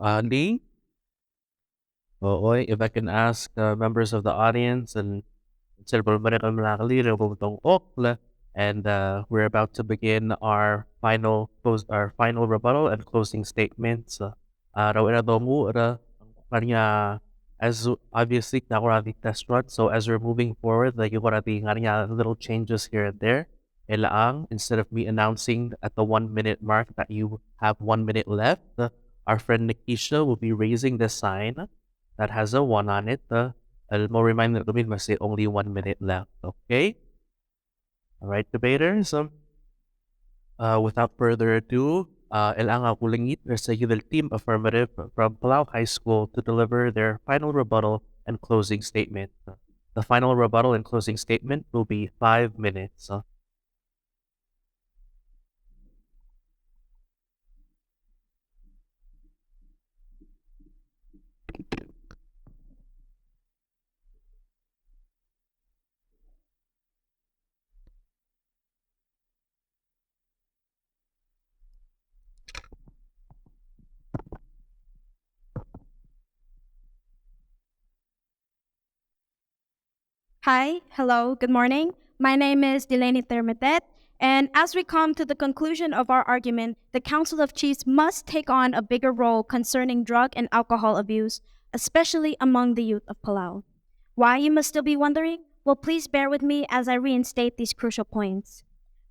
Lee? Oo, if I can ask members of the audience and and we're about to begin our final rebuttal and closing statements. As obviously nakurati test run, so as we're moving forward, like yung little changes here and there. Instead of me announcing at the 1 minute mark that you have 1 minute left, our friend Nikisha will be raising the sign that has a 1 on it. I'll remind that we must say only 1 minute left. Okay? All right, debaters. Without further ado, Elanga Kulingit, Residual Team Affirmative from Palau High School to deliver their final rebuttal and closing statement. The final rebuttal and closing statement will be 5 minutes. Hi, hello, good morning. My name is Delaney Thermadet, and as we come to the conclusion of our argument, the Council of Chiefs must take on a bigger role concerning drug and alcohol abuse, especially among the youth of Palau. Why, you must still be wondering? Well, please bear with me as I reinstate these crucial points.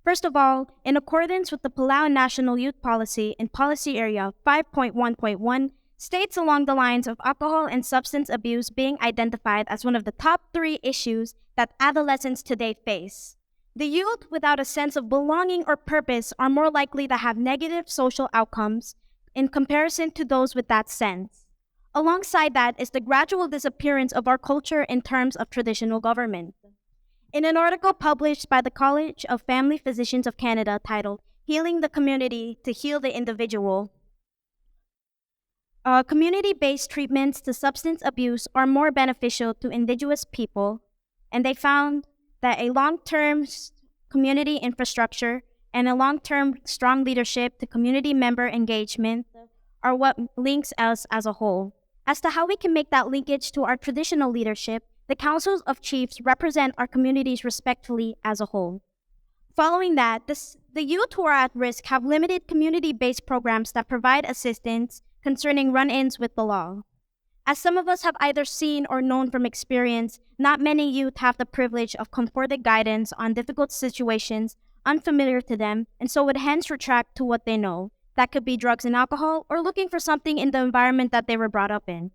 First of all, in accordance with the Palau National Youth Policy in Policy Area 5.1.1, states along the lines of alcohol and substance abuse being identified as one of the top 3 issues that adolescents today face. The youth without a sense of belonging or purpose are more likely to have negative social outcomes in comparison to those with that sense. Alongside that is the gradual disappearance of our culture in terms of traditional government. In an article published by the College of Family Physicians of Canada titled Healing the Community to Heal the Individual, community-based treatments to substance abuse are more beneficial to indigenous people, and they found that a long-term community infrastructure and a long-term strong leadership to community member engagement are what links us as a whole. As to how we can make that linkage to our traditional leadership, the Councils of Chiefs represent our communities respectfully as a whole. Following that, the youth who are at risk have limited community-based programs that provide assistance concerning run-ins with the law. As some of us have either seen or known from experience, not many youth have the privilege of comforted guidance on difficult situations unfamiliar to them, and so would hence retract to what they know. That could be drugs and alcohol, or looking for something in the environment that they were brought up in.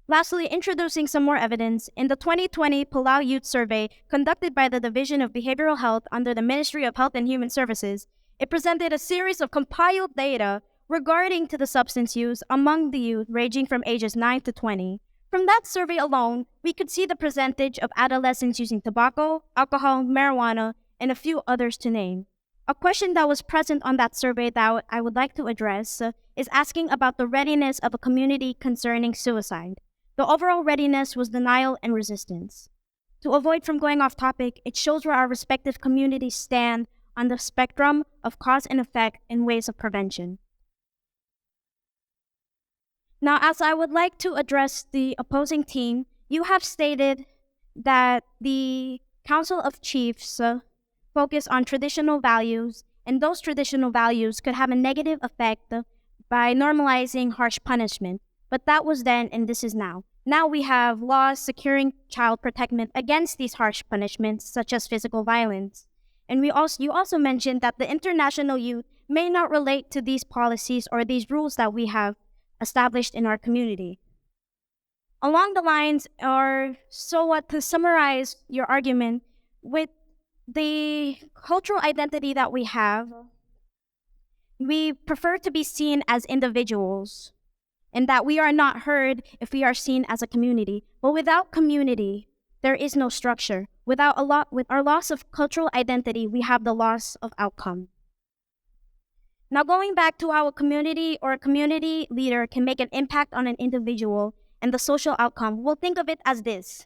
Lastly, introducing some more evidence, in the 2020 Palau Youth Survey conducted by the Division of Behavioral Health under the Ministry of Health and Human Services, it presented a series of compiled data regarding to the substance use among the youth ranging from ages 9 to 20. From that survey alone, we could see the percentage of adolescents using tobacco, alcohol, marijuana, and a few others to name. A question that was present on that survey that I would like to address is asking about the readiness of a community concerning suicide. The overall readiness was denial and resistance. To avoid from going off topic, it shows where our respective communities stand on the spectrum of cause and effect and ways of prevention. Now, as I would like to address the opposing team, you have stated that the Council of Chiefs focus on traditional values, and those traditional values could have a negative effect by normalizing harsh punishment. But that was then, and this is now. Now we have laws securing child protection against these harsh punishments, such as physical violence. And you also mentioned that the international youth may not relate to these policies or these rules that we have established in our community. Along the lines, or so what, to summarize your argument, with the cultural identity that we have, we prefer to be seen as individuals, and that we are not heard if we are seen as a community. But without community, there is no structure. With our loss of cultural identity, we have the loss of outcome. Now, going back to how a community or a community leader can make an impact on an individual and the social outcome, we'll think of it as this.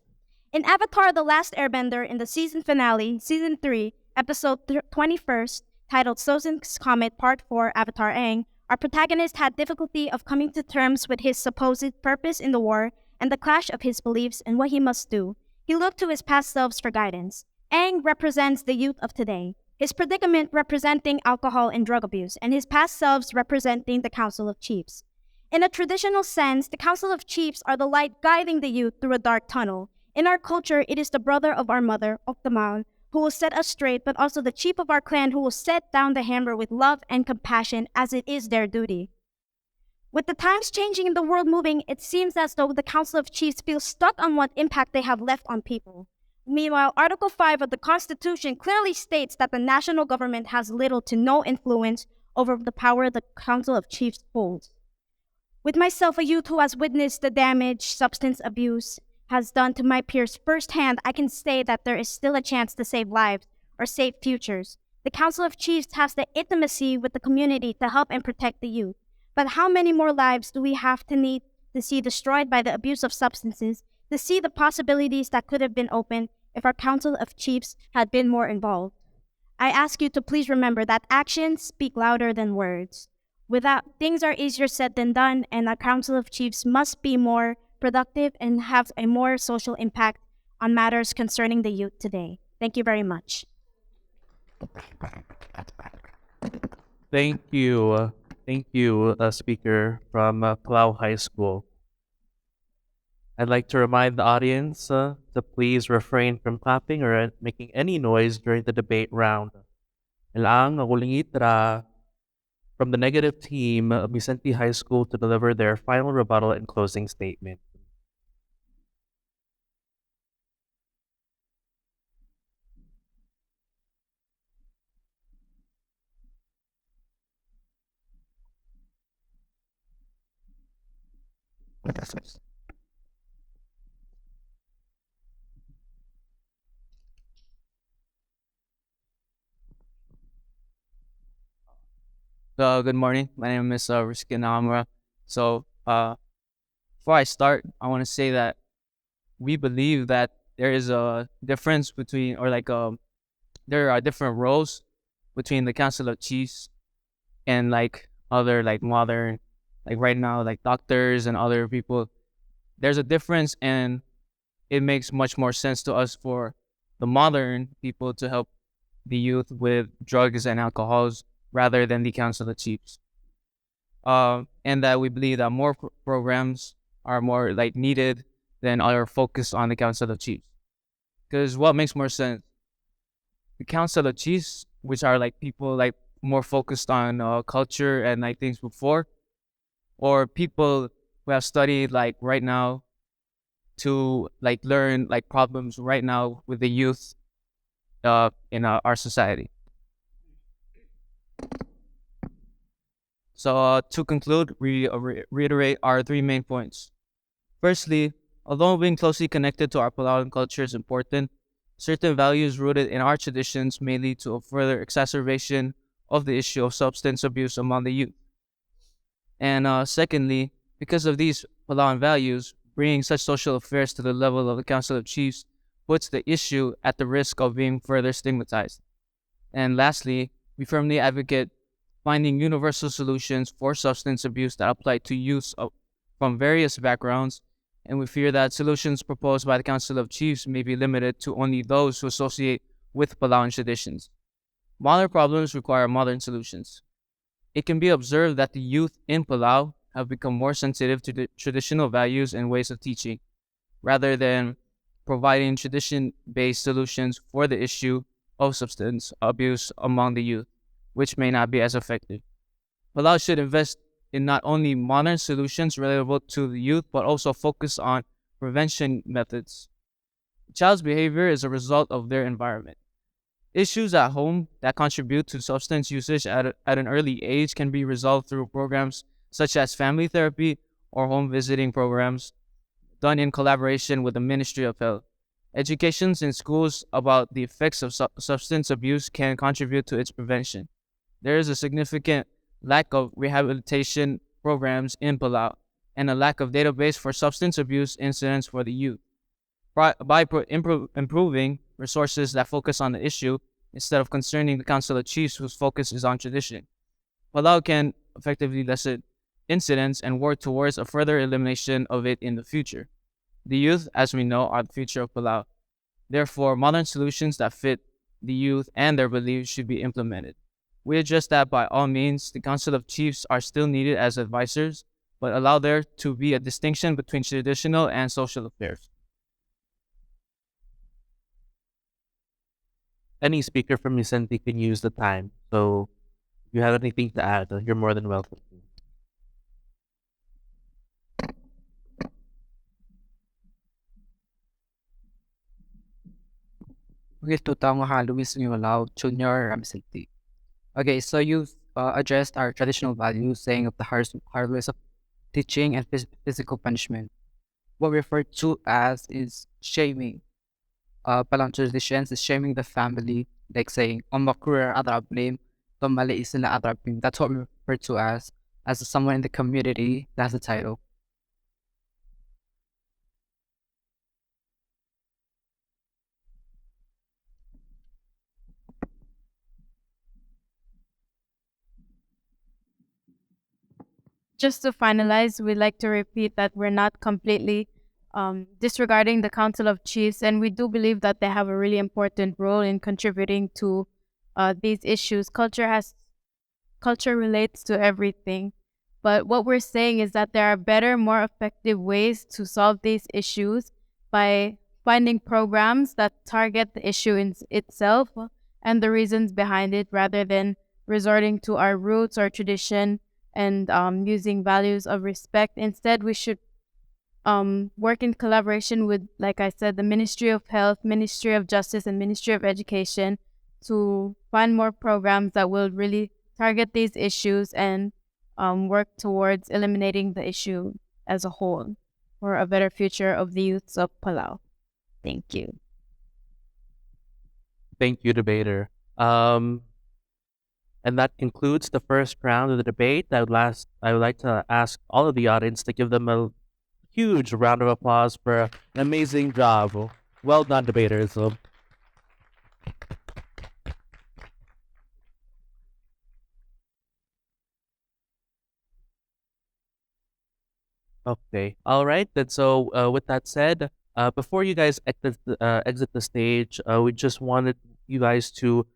In Avatar: The Last Airbender, in the season finale, season 3, episode 21st, titled Sozin's Comet Part 4, Avatar Aang, Our protagonist had difficulty of coming to terms with his supposed purpose in the war and the clash of his beliefs and what he must do. He looked to his past selves for guidance. Aang represents the youth of today, his predicament representing alcohol and drug abuse, and his past selves representing the Council of Chiefs. In a traditional sense, the Council of Chiefs are the light guiding the youth through a dark tunnel. In our culture, it is the brother of our mother, Oktaman, who will set us straight, but also the chief of our clan who will set down the hammer with love and compassion as it is their duty. With the times changing and the world moving, it seems as though the Council of Chiefs feels stuck on what impact they have left on people. Meanwhile, Article 5 of the Constitution clearly states that the national government has little to no influence over the power the Council of Chiefs holds. With myself, a youth who has witnessed the damage substance abuse has done to my peers firsthand, I can say that there is still a chance to save lives or save futures. The Council of Chiefs has the intimacy with the community to help and protect the youth. But how many more lives do we have to need to see destroyed by the abuse of substances, to see the possibilities that could have been opened if our Council of Chiefs had been more involved? I ask you to please remember that actions speak louder than words. Without things are easier said than done, and our Council of Chiefs must be more productive and have a more social impact on matters concerning the youth today. Thank you very much. Thank you. Thank you, speaker from Palau High School. I'd like to remind the audience to please refrain from clapping or making any noise during the debate round. Ilang ngulingit from the negative team of Mindszenty High School to deliver their final rebuttal and closing statement. Good morning. My name is Rizky Nakamura. So, before I start, I want to say that we believe that there is a difference between, there are different roles between the Council of Chiefs and other modern, right now, doctors and other people. There's a difference, and it makes much more sense to us for the modern people to help the youth with drugs and alcohols rather than the Council of Chiefs. And that we believe that more programs are more needed than are focused on the Council of Chiefs. Because what makes more sense? The Council of Chiefs, which are people more focused on culture and things before, or people who have studied right now to learn problems right now with the youth in our society. So to conclude, we reiterate our three main points. Firstly, although being closely connected to our Palauan culture is important, certain values rooted in our traditions may lead to a further exacerbation of the issue of substance abuse among the youth. And secondly, because of these Palauan values, bringing such social affairs to the level of the Council of Chiefs puts the issue at the risk of being further stigmatized. And lastly, we firmly advocate finding universal solutions for substance abuse that apply to youths from various backgrounds, and we fear that solutions proposed by the Council of Chiefs may be limited to only those who associate with Palauan traditions. Modern problems require modern solutions. It can be observed that the youth in Palau have become more sensitive to the traditional values and ways of teaching, rather than providing tradition-based solutions for the issue of substance abuse among the youth, which may not be as effective. Palau should invest in not only modern solutions relatable to the youth, but also focus on prevention methods. A child's behavior is a result of their environment. Issues at home that contribute to substance usage at an early age can be resolved through programs such as family therapy or home visiting programs done in collaboration with the Ministry of Health. Educations in schools about the effects of substance abuse can contribute to its prevention. There is a significant lack of rehabilitation programs in Palau and a lack of database for substance abuse incidents for the youth. By improving resources that focus on the issue instead of concerning the Council of Chiefs whose focus is on tradition, Palau can effectively lessen incidents and work towards a further elimination of it in the future. The youth, as we know, are the future of Palau. Therefore, modern solutions that fit the youth and their beliefs should be implemented. We address that by all means. The Council of Chiefs are still needed as advisors, but allow there to be a distinction between traditional and social affairs. Any speaker from Mindszenty can use the time. So if you have anything to add, you're more than welcome. Okay, tutang Luis Palau, Junior Ramsey. Okay, so you addressed our traditional values, saying of the hard ways of teaching and physical punishment. What we refer to as is shaming. Palang traditions is shaming the family, like saying, "Omakur adrablim, tomali isina adrablim." That's what we refer to as someone in the community. That's the title. Just to finalize, we'd like to repeat that we're not completely disregarding the Council of Chiefs, and we do believe that they have a really important role in contributing to these issues. Culture relates to everything, but what we're saying is that there are better, more effective ways to solve these issues by finding programs that target the issue in itself and the reasons behind it, rather than resorting to our roots or tradition and using values of respect. Instead, we should work in collaboration with, like I said, the Ministry of Health, Ministry of Justice, and Ministry of Education to find more programs that will really target these issues and work towards eliminating the issue as a whole for a better future of the youths of Palau. Thank you. Thank you, debater. And that concludes the first round of the debate. I would like to ask all of the audience to give them a huge round of applause for an amazing job. Well done, debaters. Okay. All right. Then so with that said, before you guys exit the stage, we just wanted you guys to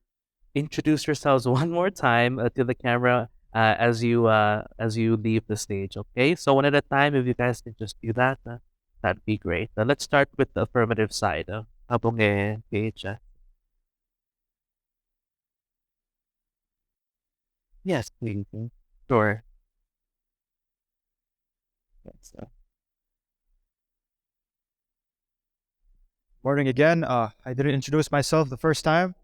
introduce yourselves one more time to the camera as you leave the stage. Okay. So one at a time. If you guys can just do that, that'd be great. Let's start with the affirmative side. Habang PHS. Yes, please. Sure. Yes, Morning again. I didn't introduce myself the first time.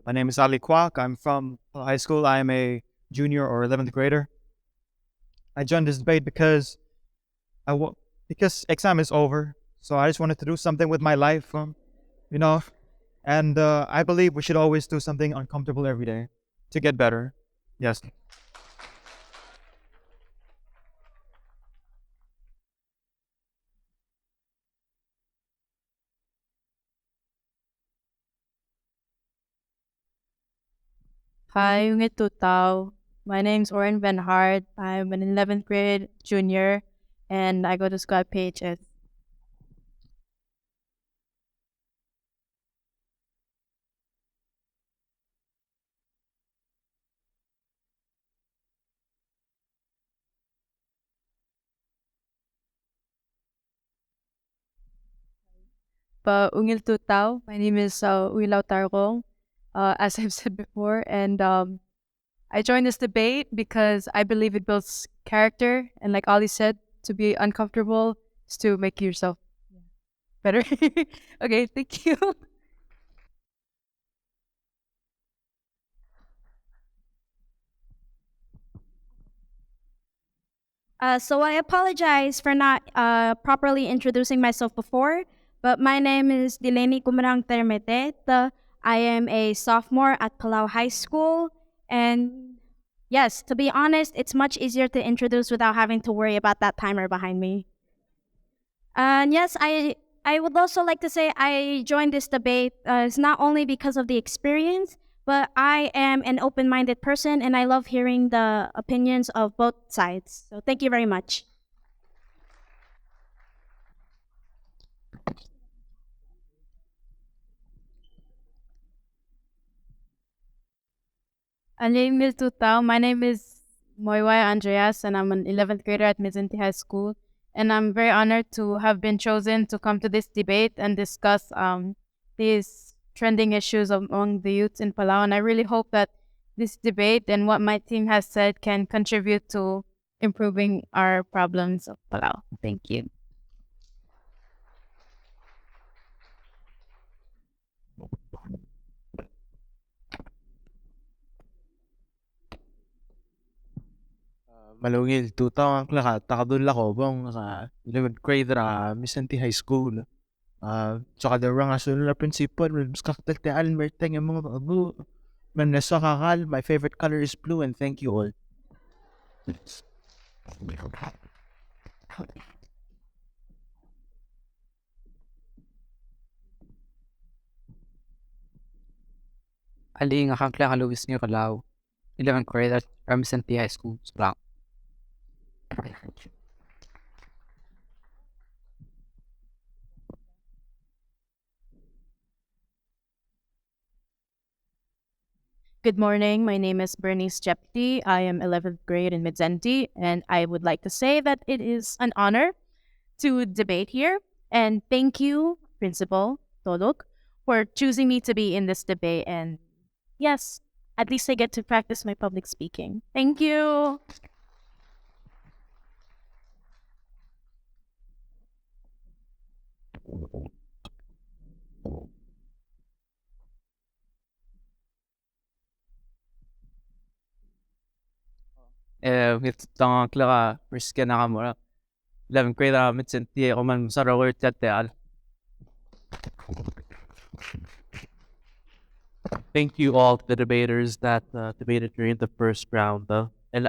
My name is Ali Kwak. I'm from high school. I am a junior or 11th grader. I joined this debate because because exam is over. So I just wanted to do something with my life, and I believe we should always do something uncomfortable every day to get better. Yes. Hi, Ungit Tutao. My name's Oren Van Hart. I'm an 11th grade junior, and I go to school at PHS. Ungil Tutao. My name is Uilaw Targong, as I've said before, and I joined this debate because I believe it builds character, and like Ali said, to be uncomfortable is to make yourself better. Okay, thank you. So I apologize for not properly introducing myself before, but my name is Delaney Kumarang Termete. I am a sophomore at Palau High School, and yes, to be honest, it's much easier to introduce without having to worry about that timer behind me. And yes, I would also like to say I joined this debate it's not only because of the experience, But I am an open-minded person and I love hearing the opinions of both sides. So thank you very much. My name is Moiwai Andreas, and I'm an 11th grader at Mindszenty High School. And I'm very honored to have been chosen to come to this debate and discuss these trending issues among the youths in Palau. And I really hope that this debate and what my team has said can contribute to improving our problems of Palau. Thank you. Malungil tutong ang takadul ako bang sa 11th grade Mindszenty High School. Tsaka darang asunod na principal, mas kakatagtaan merteng yung mga babu. Man nasa kakal, my favorite color is blue and thank you all. Aling akang klang Luis niyo Palau. 11th grade at Mindszenty High School. Lang. Good morning. My name is Bernice Jepti. I am 11th grade in Mindszenty, and I would like to say that it is an honor to debate here. And thank you, Principal Tolok, for choosing me to be in this debate. And yes, at least I get to practice my public speaking. Thank you. It's tang klaka riske na kamura. 11th grade Mindszenty ako man sa rower chat. Thank you all to the debaters that debated during the first round. And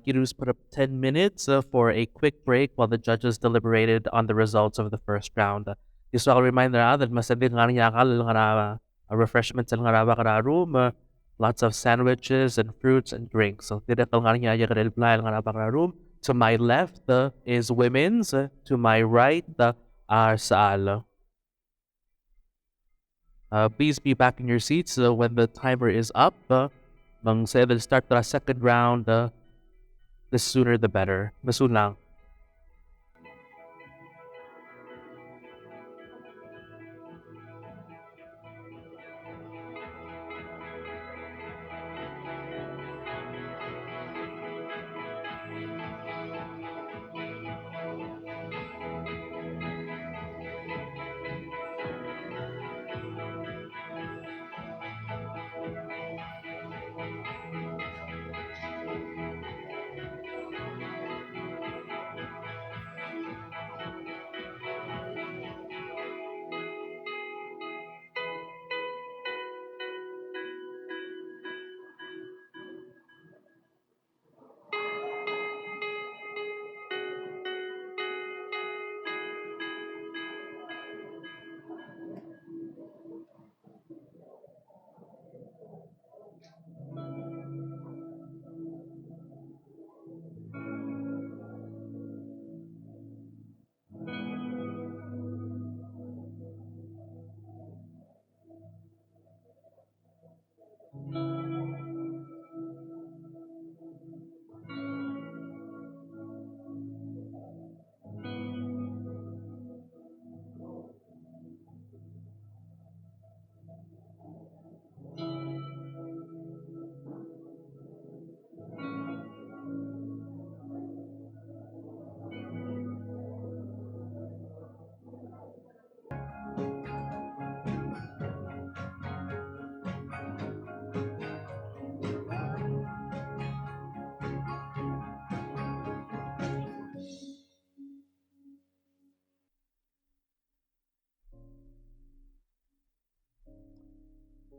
Kirus put up 10 minutes for a quick break while the judges deliberated on the results of the first round. Just a reminder that masabit nga niya refreshments and nga room. Lots of sandwiches and fruits and drinks. So tidak nga niya room. To my left is women's. To my right are Saal. Please be back in your seats when the timer is up. Nang say they'll start the second round, the sooner the better. Masun lang.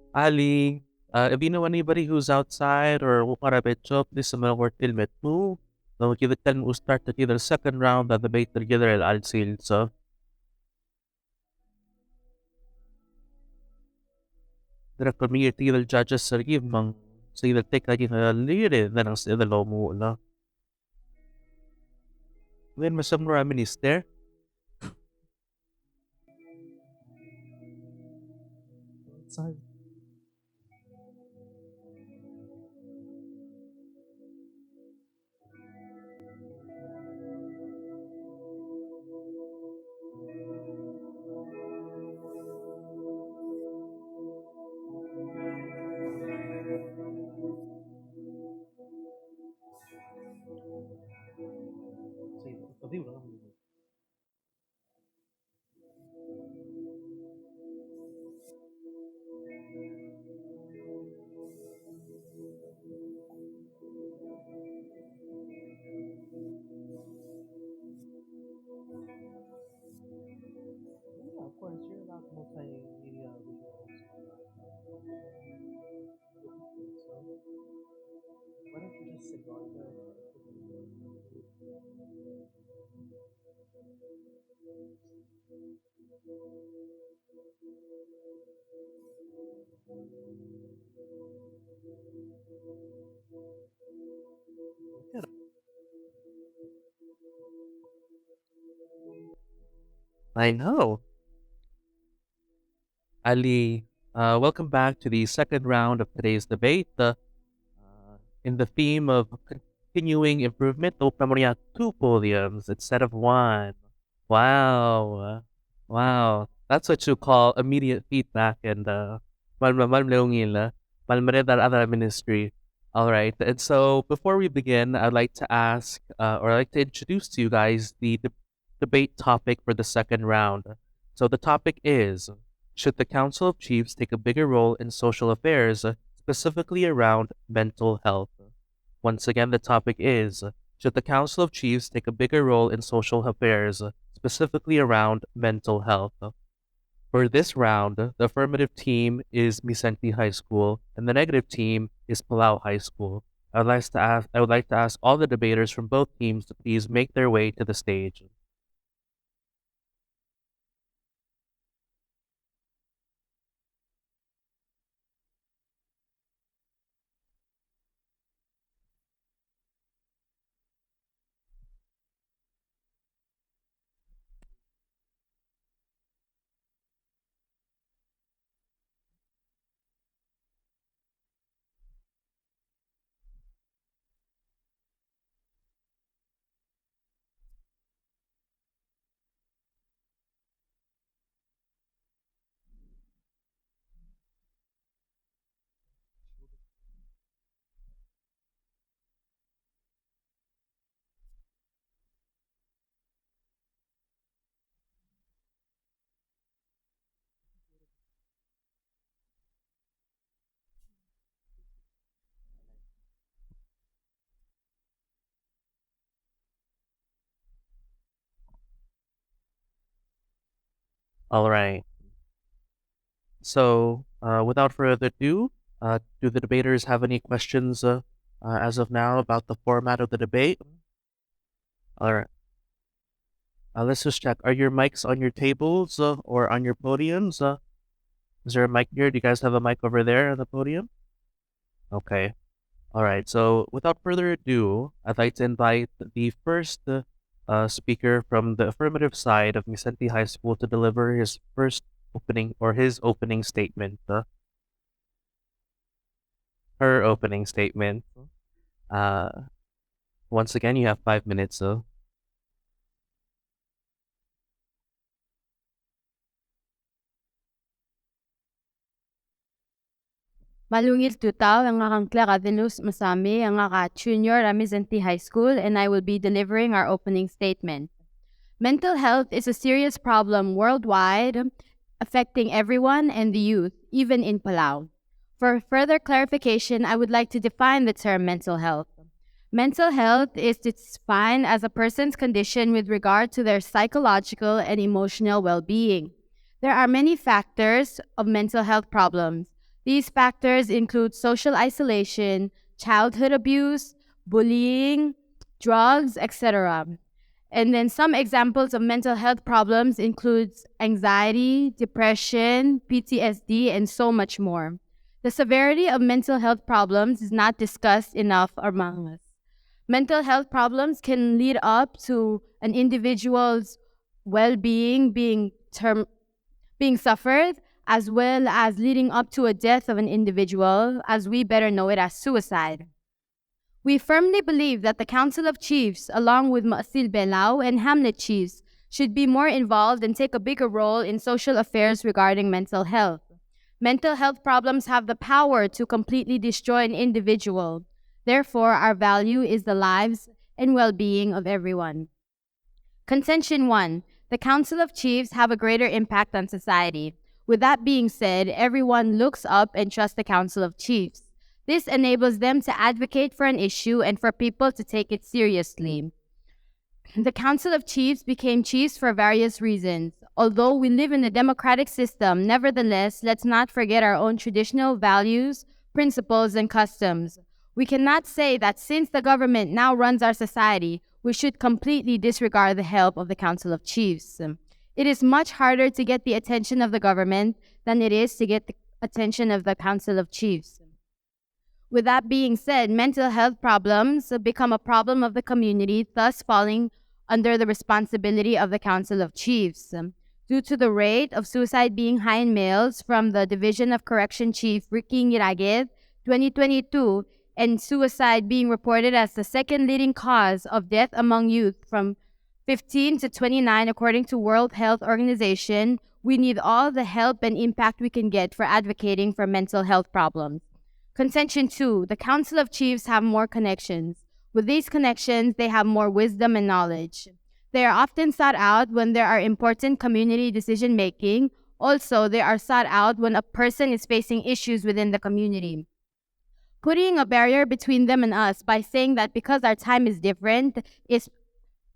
Ali, if you know anybody who's outside or Wukarabetcho, please sumal or tilmet mo. So kita can start the second round of the debate together at Alcil. So Dira community del judges sergi mang sila tek lagi na lire na nang sila lomo na. Then masam ra minister. Sorry. Yeah, of course, you're allowed multimedia visuals. So, why don't you just sit on there? I know. Ali, welcome back to the second round of today's debate. In the theme of continuing improvement, open mo niya 2 podiums instead of 1. Wow. Wow. That's what you call immediate feedback and other ministry. All right. And so before we begin, I'd like to ask or I'd like to introduce to you guys the debate topic for the second round. So the topic is, should the Council of Chiefs take a bigger role in social affairs, specifically around mental health? Once again, the topic is, should the Council of Chiefs take a bigger role in social affairs, specifically around mental health? For this round, the affirmative team is Mindszenty High School, and the negative team is Palau High School. I would like to ask all the debaters from both teams to please make their way to the stage. All right. So, without further ado, do the debaters have any questions as of now about the format of the debate? All right. Let's just check. Are your mics on your tables or on your podiums? Is there a mic here? Do you guys have a mic over there on the podium? Okay. All right. So, without further ado, I'd like to invite the first speaker from the affirmative side of Mindszenty High School to deliver his opening statement. Her opening statement. Once again, you have 5 minutes. Malungil tutaw ang akang Avenus Masami ang aka junior at Mindszenty High School, and I will be delivering our opening statement. Mental health is a serious problem worldwide, affecting everyone and the youth, even in Palau. For further clarification, I would like to define the term mental health. Mental health is defined as a person's condition with regard to their psychological and emotional well-being. There are many factors of mental health problems. These factors include social isolation, childhood abuse, bullying, drugs, etc. And then some examples of mental health problems include anxiety, depression, PTSD, and so much more. The severity of mental health problems is not discussed enough among us. Mental health problems can lead up to an individual's well-being being suffered, as well as leading up to a death of an individual, as we better know it as suicide. We firmly believe that the Council of Chiefs, along with Maasil Belao and Hamlet Chiefs, should be more involved and take a bigger role in social affairs regarding mental health. Mental health problems have the power to completely destroy an individual. Therefore, our value is the lives and well-being of everyone. Contention 1. The Council of Chiefs have a greater impact on society. With that being said, everyone looks up and trusts the Council of Chiefs. This enables them to advocate for an issue and for people to take it seriously. The Council of Chiefs became chiefs for various reasons. Although we live in a democratic system, nevertheless, let's not forget our own traditional values, principles, and customs. We cannot say that since the government now runs our society, we should completely disregard the help of the Council of Chiefs. It is much harder to get the attention of the government than it is to get the attention of the Council of Chiefs. With that being said, mental health problems become a problem of the community, thus falling under the responsibility of the Council of Chiefs. Due to the rate of suicide being high in males from the Division of Correction Chief Ricky Ngiraguez, 2022, and suicide being reported as the second leading cause of death among youth from 15 to 29 according to World Health Organization, we need all the help and impact we can get for advocating for mental health problems. Contention 2. The Council of Chiefs have more connections. With these connections, they have more wisdom and knowledge. They are often sought out when there are important community decision-making. Also, they are sought out when a person is facing issues within the community. Putting a barrier between them and us by saying that because our time is different is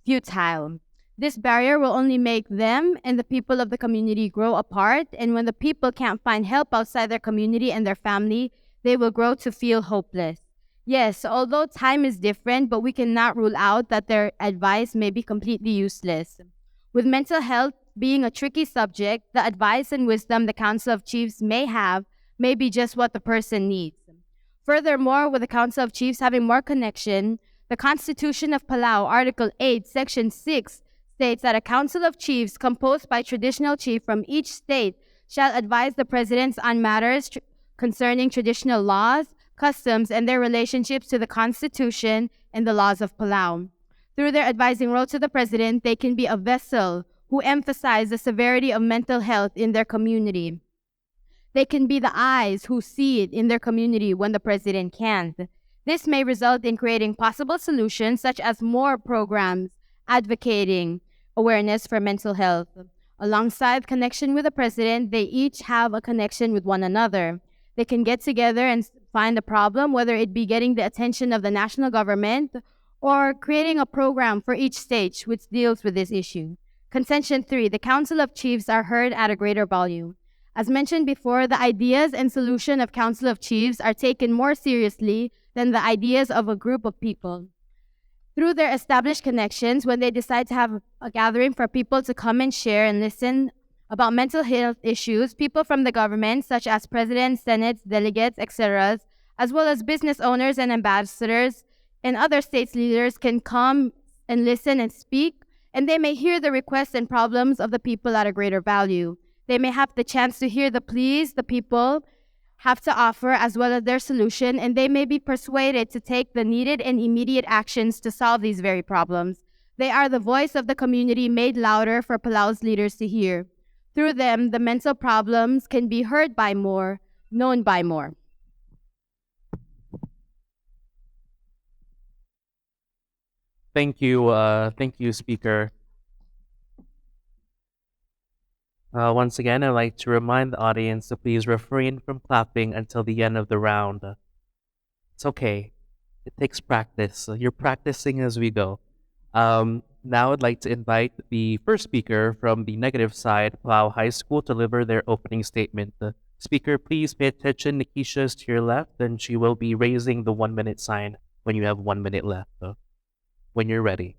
futile. This barrier will only make them and the people of the community grow apart, and when the people can't find help outside their community and their family, they will grow to feel hopeless. Yes, although time is different, but we cannot rule out that their advice may be completely useless. With mental health being a tricky subject, the advice and wisdom the Council of Chiefs may have may be just what the person needs. Furthermore, with the Council of Chiefs having more connection, the Constitution of Palau, Article 8, Section 6, states that a Council of Chiefs composed by traditional chief from each state shall advise the presidents on matters concerning traditional laws, customs, and their relationships to the Constitution and the laws of Palau. Through their advising role to the president, they can be a vessel who emphasize the severity of mental health in their community. They can be the eyes who see it in their community when the president can't. This may result in creating possible solutions such as more programs advocating awareness for mental health. Alongside connection with the president, they each have a connection with one another. They can get together and find a problem, whether it be getting the attention of the national government or creating a program for each state which deals with this issue. Contention 3, the Council of Chiefs are heard at a greater volume. As mentioned before, the ideas and solution of Council of Chiefs are taken more seriously than the ideas of a group of people. Through their established connections, when they decide to have a gathering for people to come and share and listen about mental health issues, people from the government, such as presidents, senates, delegates, etc., as well as business owners and ambassadors and other states' leaders can come and listen and speak, and they may hear the requests and problems of the people at a greater value. They may have the chance to hear the pleas the people have to offer as well as their solution, and they may be persuaded to take the needed and immediate actions to solve these very problems. They are the voice of the community made louder for Palau's leaders to hear. Through them, the mental problems can be heard by more, known by more. Thank you, Speaker. Once again, I'd like to remind the audience to please refrain from clapping until the end of the round. It's okay. It takes practice. You're practicing as we go. Now I'd like to invite the first speaker from the negative side, Palau High School, to deliver their opening statement. Speaker, please pay attention. Nikisha's to your left, and she will be raising the 1-minute sign when you have 1 minute left. When you're ready.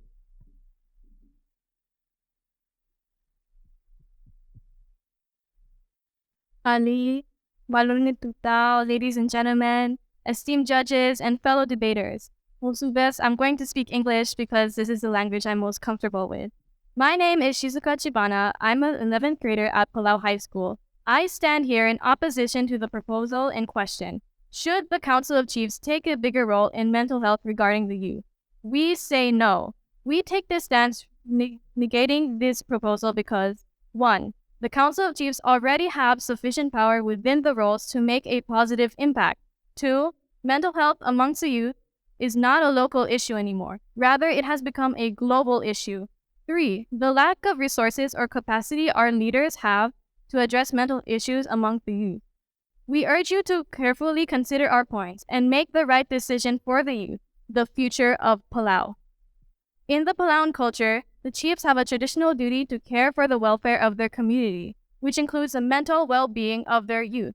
Ali Malunit Tutao, ladies and gentlemen, esteemed judges, and fellow debaters. Musubes, I'm going to speak English because this is the language I'm most comfortable with. My name is Shizuka Chibana. I'm an 11th grader at Palau High School. I stand here in opposition to the proposal in question. Should the Council of Chiefs take a bigger role in mental health regarding the youth? We say no. We take this stance negating this proposal because 1. The Council of Chiefs already have sufficient power within the roles to make a positive impact. 2. Mental health amongst the youth is not a local issue anymore. Rather, it has become a global issue. 3. The lack of resources or capacity our leaders have to address mental issues among the youth. We urge you to carefully consider our points and make the right decision for the youth, the future of Palau. In the Palauan culture, the chiefs have a traditional duty to care for the welfare of their community, which includes the mental well-being of their youth.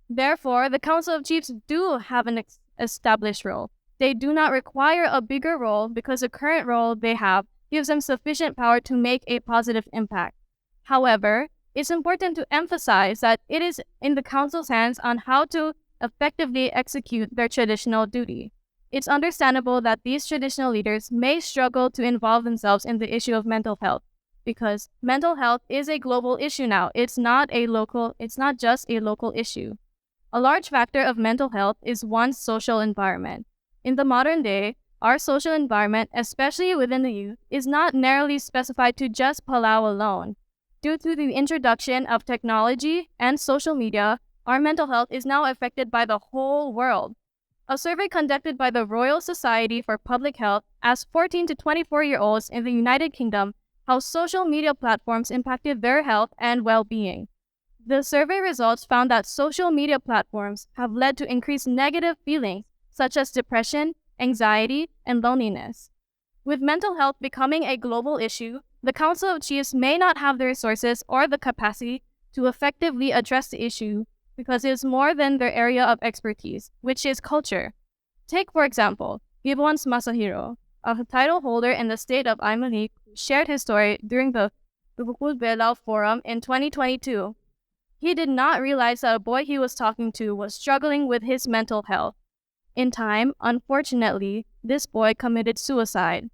Therefore, the Council of Chiefs do have an established role. They do not require a bigger role because the current role they have gives them sufficient power to make a positive impact. However, it's important to emphasize that it is in the Council's hands on how to effectively execute their traditional duty. It's understandable that these traditional leaders may struggle to involve themselves in the issue of mental health because mental health is a global issue now. It's not just a local issue. A large factor of mental health is one's social environment. In the modern day, our social environment, especially within the youth, is not narrowly specified to just Palau alone. Due to the introduction of technology and social media, our mental health is now affected by the whole world. A survey conducted by the Royal Society for Public Health asked 14 to 24-year-olds in the United Kingdom how social media platforms impacted their health and well-being. The survey results found that social media platforms have led to increased negative feelings such as depression, anxiety, and loneliness. With mental health becoming a global issue, the Council of Chiefs may not have the resources or the capacity to effectively address the issue because it is more than their area of expertise, which is culture. Take, for example, Gibbons Masahiro, a title holder in the state of Aimalik, who shared his story during the Bukul Palau Forum in 2022. He did not realize that a boy he was talking to was struggling with his mental health. In time, unfortunately, this boy committed suicide.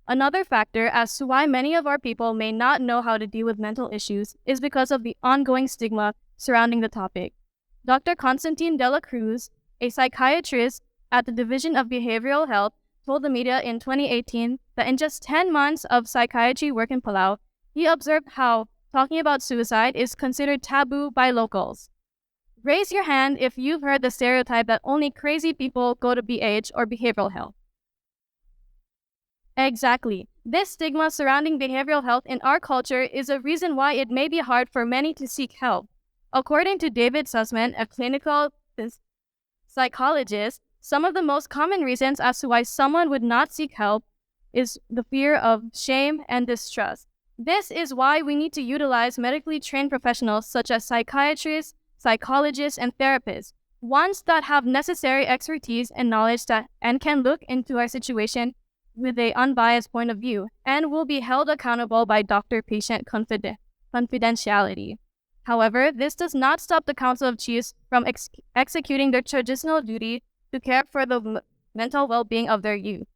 Another factor as to why many of our people may not know how to deal with mental issues is because of the ongoing stigma surrounding the topic. Dr. Constantine de la Cruz, a psychiatrist at the Division of Behavioral Health, told the media in 2018 that in just 10 months of psychiatry work in Palau, he observed how talking about suicide is considered taboo by locals. Raise your hand if you've heard the stereotype that only crazy people go to BH or behavioral health. Exactly. This stigma surrounding behavioral health in our culture is a reason why it may be hard for many to seek help. According to David Sussman, a clinical psychologist, some of the most common reasons as to why someone would not seek help is the fear of shame and distrust. This is why we need to utilize medically trained professionals such as psychiatrists, psychologists, and therapists, ones that have necessary expertise and knowledge and can look into our situation with an unbiased point of view and will be held accountable by doctor-patient confidentiality. However, this does not stop the Council of Chiefs from executing their traditional duty to care for the mental well-being of their youth.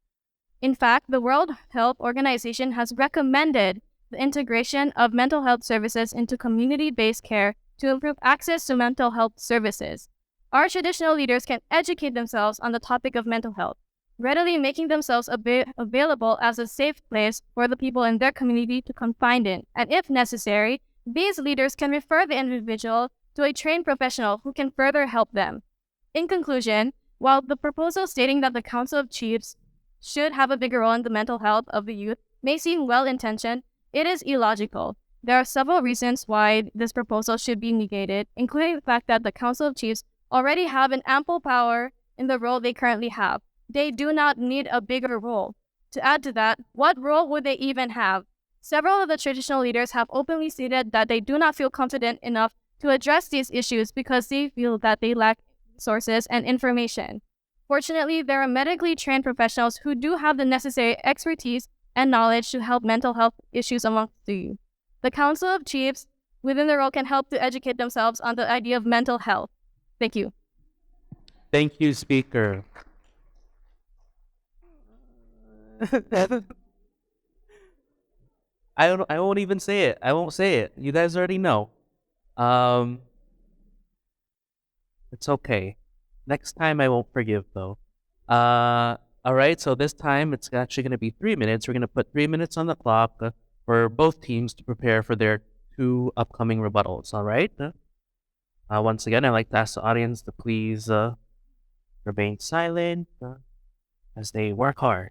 In fact, the World Health Organization has recommended the integration of mental health services into community-based care to improve access to mental health services. Our traditional leaders can educate themselves on the topic of mental health, readily making themselves available as a safe place for the people in their community to confide in, and if necessary, these leaders can refer the individual to a trained professional who can further help them. In conclusion, while the proposal stating that the Council of Chiefs should have a bigger role in the mental health of the youth may seem well-intentioned, it is illogical. There are several reasons why this proposal should be negated, including the fact that the Council of Chiefs already have an ample power in the role they currently have. They do not need a bigger role. To add to that, what role would they even have? Several of the traditional leaders have openly stated that they do not feel confident enough to address these issues because they feel that they lack resources and information. Fortunately, there are medically trained professionals who do have the necessary expertise and knowledge to help mental health issues amongst the youth. The Council of Chiefs within their role can help to educate themselves on the idea of mental health. Thank you. Thank you, speaker. I won't even say it. I won't say it. You guys already know. It's okay. Next time I won't forgive though. All right. So this time it's actually going to be 3 minutes. We're going to put 3 minutes on the clock for both teams to prepare for their 2 upcoming rebuttals. All right. Once again, I'd like to ask the audience to please remain silent as they work hard.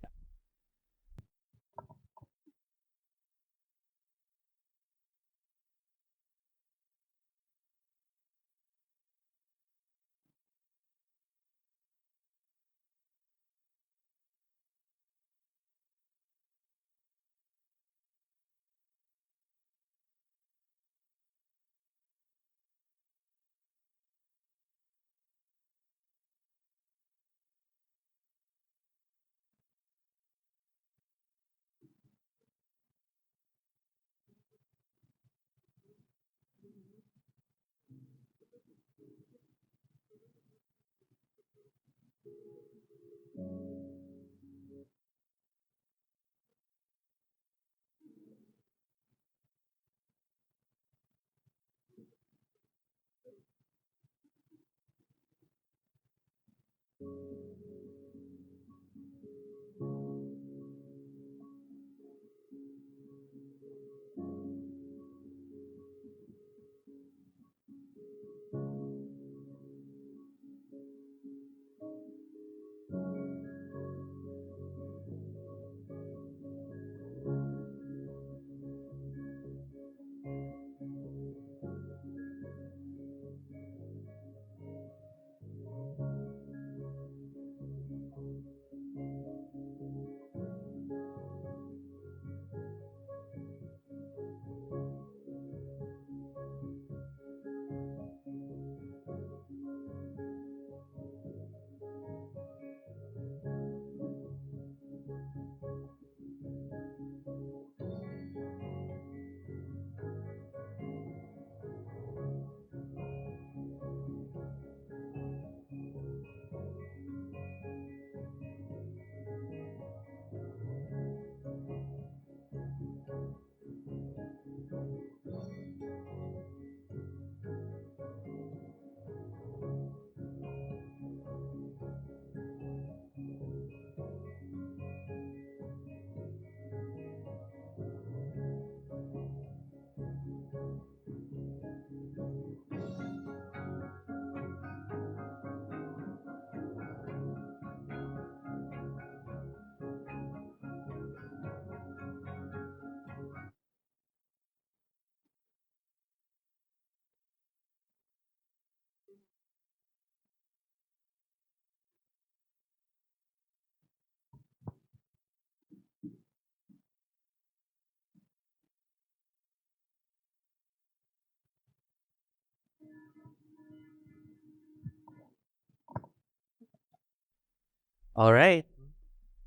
All right.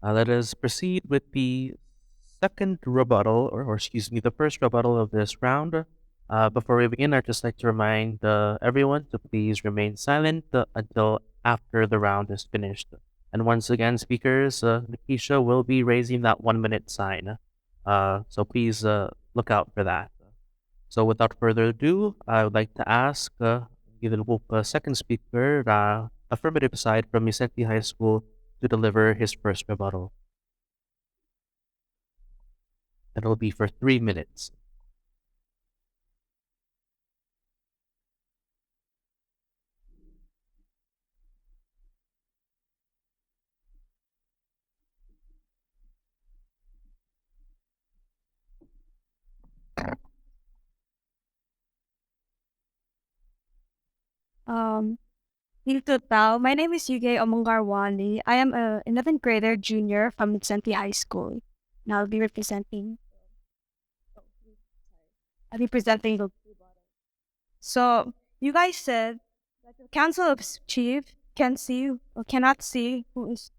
Let us proceed with the second rebuttal, or excuse me, the first rebuttal of this round. Before we begin, I'd just like to remind everyone to please remain silent until after the round is finished. And once again, speakers, Nikisha will be raising that 1 minute sign. So please look out for that. So without further ado, I would like to ask the second speaker, affirmative side from Mindszenty High School, to deliver his first rebuttal. It'll be for 3 minutes. Dito Tao. My name is Yuge Omongarwani. I am a 11th grader junior from Mindszenty High School. And I'll be presenting the. So you guys said that the Council of Chief can see or cannot see who is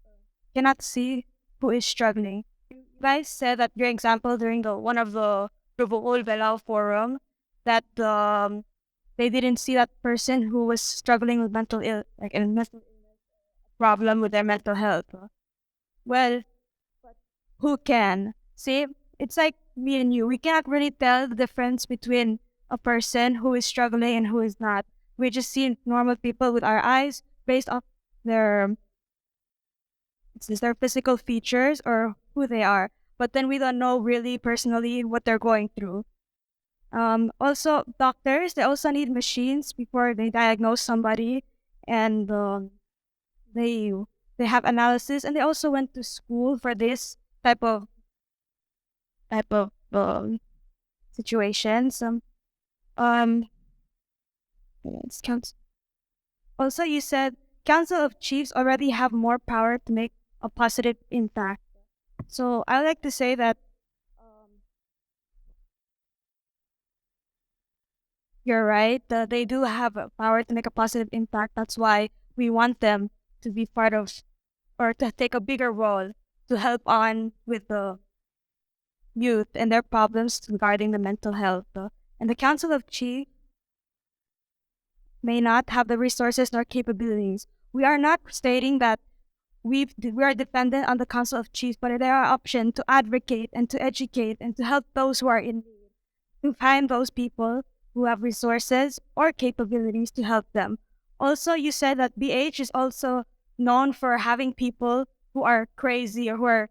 struggling. You guys said that your example during one of the Palau forum that they didn't see that person who was struggling with mental ill, like a mental illness problem with their mental health. Well, but who can? See, it's like me and you. We can't really tell the difference between a person who is struggling and who is not. We just see normal people with our eyes based off their their physical features or who they are. But then we don't know really personally what they're going through. Also, doctors, they also need machines before they diagnose somebody, and they they have analysis, and they also went to school for this type of situations. It counts. Also, you said Council of Chiefs already have more power to make a positive impact. So I like to say that you're right. They do have a power to make a positive impact. That's why we want them to be part of or to take a bigger role to help on with the youth and their problems regarding the mental health. And the Council of Chiefs may not have the resources nor capabilities. We are not stating that we are dependent on the Council of Chiefs, but there are options to advocate and to educate and to help those who are in need, to find those people who have resources or capabilities to help them. Also, you said that BH is also known for having people who are crazy or who are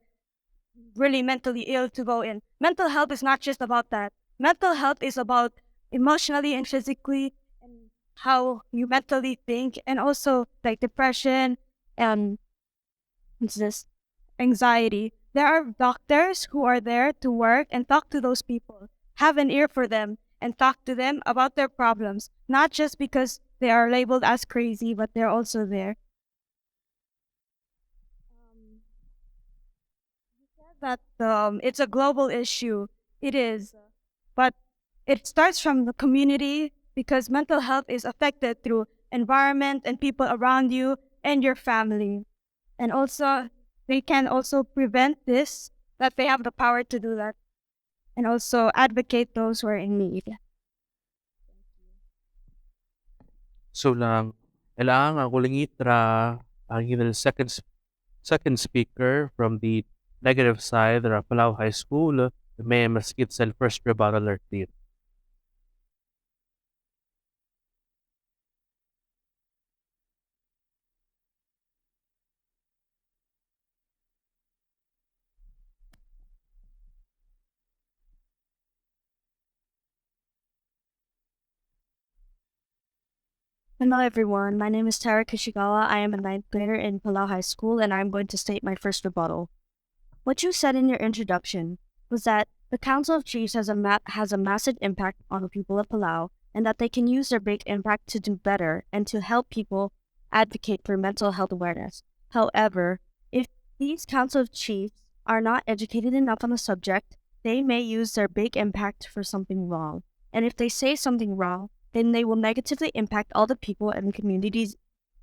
really mentally ill to go in. Mental health is not just about that. Mental health is about emotionally and physically and how you mentally think, and also like depression and anxiety. There are doctors who are there to work and talk to those people, have an ear for them, and talk to them about their problems, not just because they are labeled as crazy, but they're also there. You said that it's a global issue. It is, but it starts from the community because mental health is affected through environment and people around you and your family. And also, they can also prevent this, that they have the power to do that, and also advocate those who are in need. So lang, kailangan ang kulingit ra ang second speaker from the negative side ra Palau High School, may maskit sa first rebuttal alert. Hello everyone, my name is Tara Kishigawa. I am a 9th grader in Palau High School, and I'm going to state my first rebuttal. What you said in your introduction was that the Council of Chiefs has a massive impact on the people of Palau, and that they can use their big impact to do better and to help people advocate for mental health awareness. However, if these Council of Chiefs are not educated enough on the subject, they may use their big impact for something wrong. And if they say something wrong, then they will negatively impact all the people and communities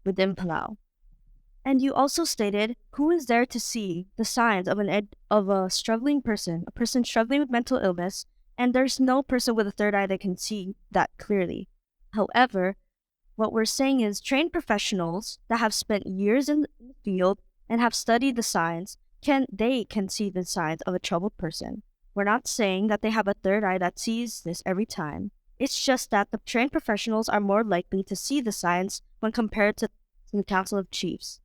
within Palau. And you also stated, who is there to see the signs of a struggling person, a person struggling with mental illness, and there's no person with a third eye that can see that clearly. However, what we're saying is trained professionals that have spent years in the field and have studied the signs, can see the signs of a troubled person. We're not saying that they have a third eye that sees this every time. It's just that the trained professionals are more likely to see the signs when compared to the Council of Chiefs.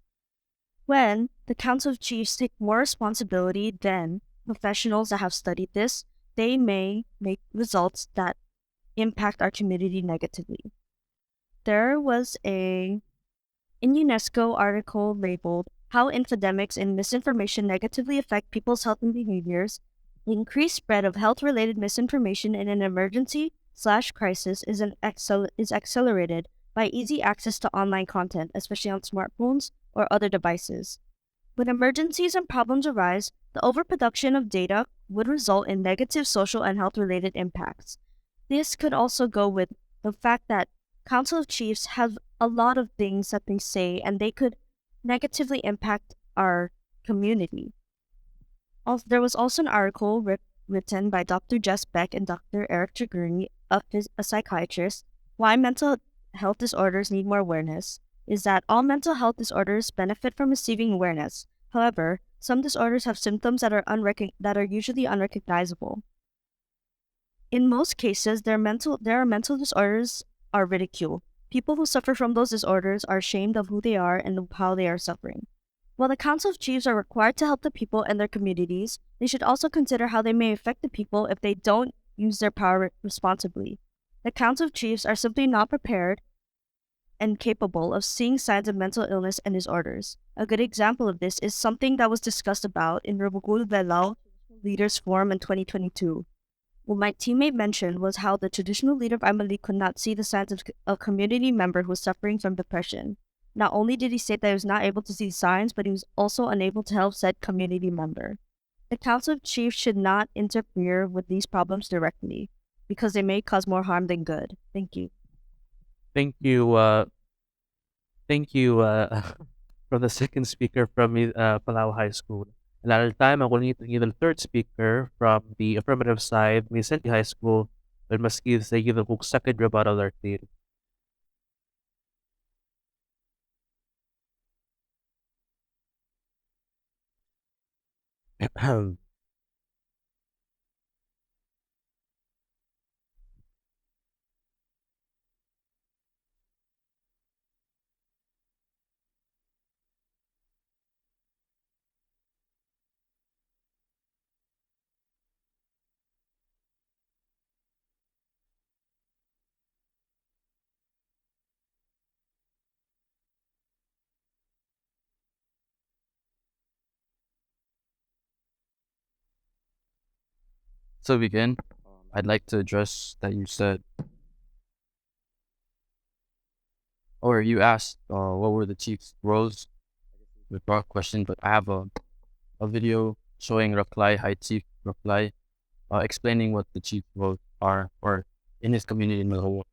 When the Council of Chiefs take more responsibility than professionals that have studied this, they may make results that impact our community negatively. There was in UNESCO article labeled How Infodemics and Misinformation Negatively Affect People's Health and Behaviors. The increased spread of health-related misinformation in an emergency/crisis is accelerated by easy access to online content, especially on smartphones or other devices. When emergencies and problems arise, the overproduction of data would result in negative social and health-related impacts. This could also go with the fact that Council of Chiefs have a lot of things that they say, and they could negatively impact our community. There was also an article written by Dr. Jess Beck and Dr. Eric Chagrini, a psychiatrist, Why Mental Health Disorders Need More Awareness, is that all mental health disorders benefit from receiving awareness. However, some disorders have symptoms that are usually unrecognizable. In most cases, their mental disorders are ridiculed. People who suffer from those disorders are ashamed of who they are and of how they are suffering. While the Council of Chiefs are required to help the people and their communities, they should also consider how they may affect the people if they don't use their power responsibly. The Council of Chiefs are simply not prepared and capable of seeing signs of mental illness and disorders. A good example of this is something that was discussed about in Rubugul Palau Leaders Forum in 2022. What my teammate mentioned was how the traditional leader of Amali could not see the signs of a community member who was suffering from depression. Not only did he state that he was not able to see signs, but he was also unable to help said community member. The Council of Chiefs should not interfere with these problems directly, because they may cause more harm than good. Thank you. Thank you, from the second speaker from Palau High School. Another time, ako lang the third speaker from the affirmative side, Mindszenty High School, but maski sa the kung second rebuttal article. So begin, I'd like to address that you said, or you asked, what were the chief's roles? The broad question, but I have a video showing Raklai, High Chief Raklai, explaining what the chief's roles are, or in his community in Malhoa.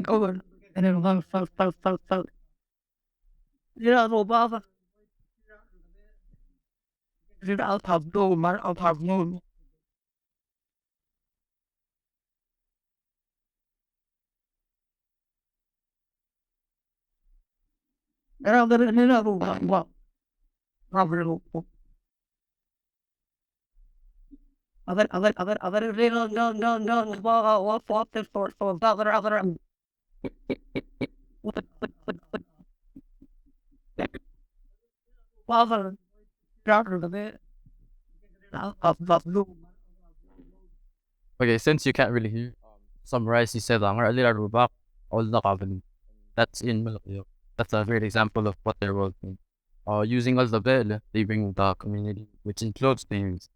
Over. And then fall. Yeah, no, Baba. I'll have no, man. I'll have no. And I'll get it in another one. Well, probably no. Other, no, what this for, other, Father, daughter of it. Okay, since you can't really hear, summarize, he said, ang alira rubak, all the covenant. That's in Malayo. That's a great example of what they're working. Using all the bell, they bring the community, which includes things.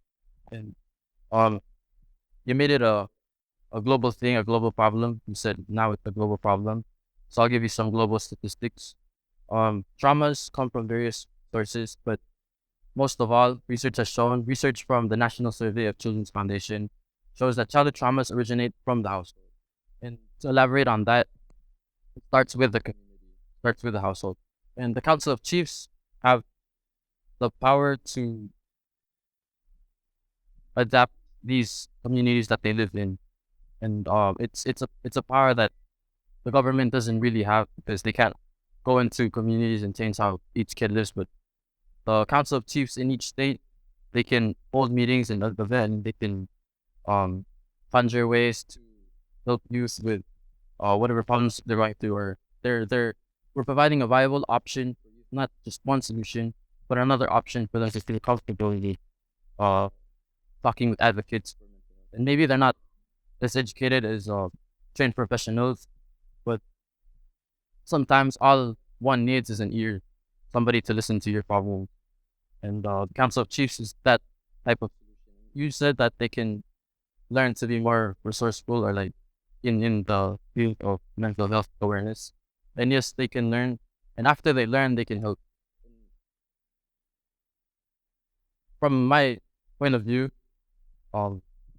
And you made it a global thing, a global problem. You said now it's a global problem. So I'll give you some global statistics. Traumas come from various sources, but most of all, research from the National Survey of Children's Foundation shows that childhood traumas originate from the household. And to elaborate on that, it starts with the community, starts with the household. And the Council of Chiefs have the power to adapt these communities that they live in. And it's a power that the government doesn't really have, because they can't go into communities and change how each kid lives. But the Council of Chiefs in each state, they can hold meetings and event. They can conjure ways to help youth with whatever problems they're going through, or we're providing a viable option, not just one solution, but another option for them to feel comfortable with talking with advocates. And maybe they're not as educated as trained professionals, but sometimes all one needs is an ear, somebody to listen to your problem. And the Council of Chiefs is that type of solution. You said that they can learn to be more resourceful, or like in the field of mental health awareness. And yes, they can learn, and after they learn, they can help. From my point of view,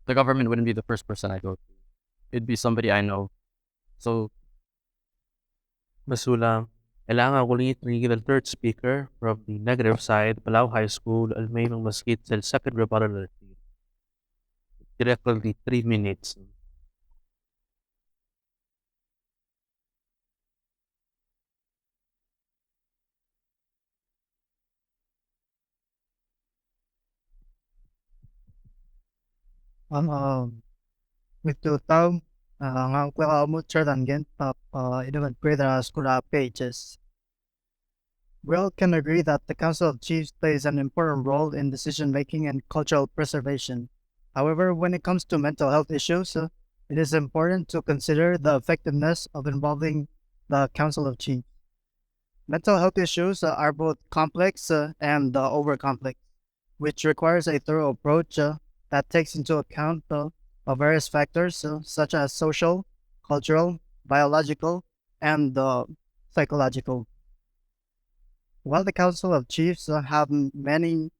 the government wouldn't be the first person I go to. It'd be somebody I know. So Masulang, kailangan ulit rin the third speaker from the negative side, Palau High School, almaynong maskit sa second rebuttal. Directly 3 minutes. With the town, ang kuya mo certain gen top, 11th grader school pages. We all can agree that the Council of Chiefs plays an important role in decision making and cultural preservation. However, when it comes to mental health issues, it is important to consider the effectiveness of involving the Council of Chiefs. Mental health issues are both complex and over complex, which requires a thorough approach that takes into account various factors such as social, cultural, biological, and psychological. While the Council of Chiefs have many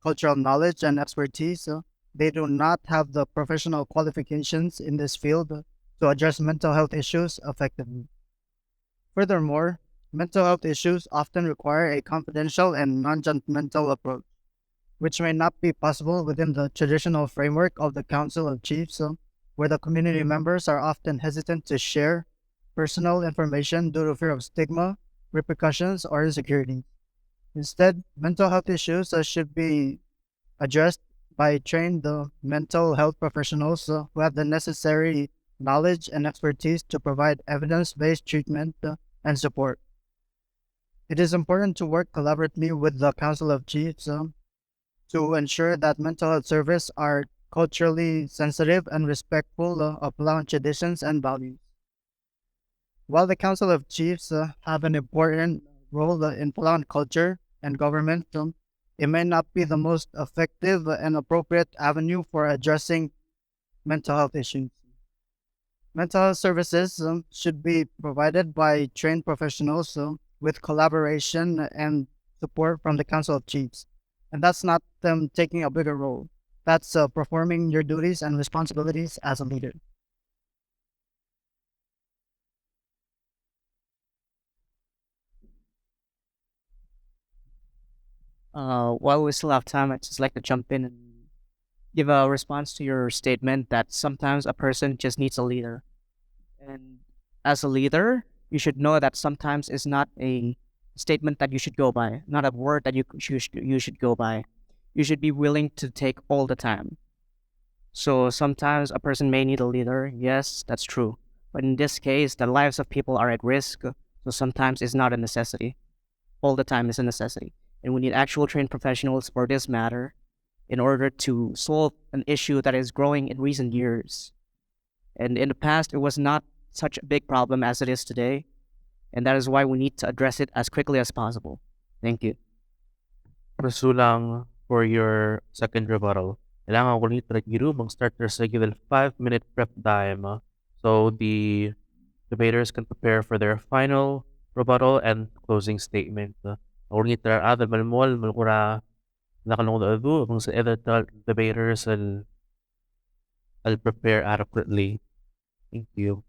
cultural knowledge and expertise, they do not have the professional qualifications in this field to address mental health issues effectively. Furthermore, mental health issues often require a confidential and non-judgmental approach, which may not be possible within the traditional framework of the Council of Chiefs, where the community members are often hesitant to share personal information due to fear of stigma, repercussions, or insecurity. Instead, mental health issues should be addressed by trained mental health professionals who have the necessary knowledge and expertise to provide evidence-based treatment and support. It is important to work collaboratively with the Council of Chiefs to ensure that mental health services are culturally sensitive and respectful of Palauan traditions and values. While the Council of Chiefs have an important role in Palauan culture and government, it may not be the most effective and appropriate avenue for addressing mental health issues. Mental health services should be provided by trained professionals with collaboration and support from the Council of Chiefs. And that's not them taking a bigger role. That's performing your duties and responsibilities as a leader. while we still have time, I'd just like to jump in and give a response to your statement that sometimes a person just needs a leader. And as a leader, you should know that sometimes is not a statement that you should go by, not a word that you should go by. You should be willing to take all the time. So sometimes a person may need a leader. Yes, that's true. But in this case, the lives of people are at risk. So sometimes it's not a necessity. All the time is a necessity. And we need actual trained professionals for this matter in order to solve an issue that is growing in recent years. And in the past, it was not such a big problem as it is today. And that is why we need to address it as quickly as possible. Thank you. Masulang, for your second rebuttal, kailangan ulit review mag-start sa given 5-minute prep time. So the debaters can prepare for their final rebuttal and closing statement. Ulit other malmol malkura nakalong adu kung sa other debaters will prepare adequately. Thank you.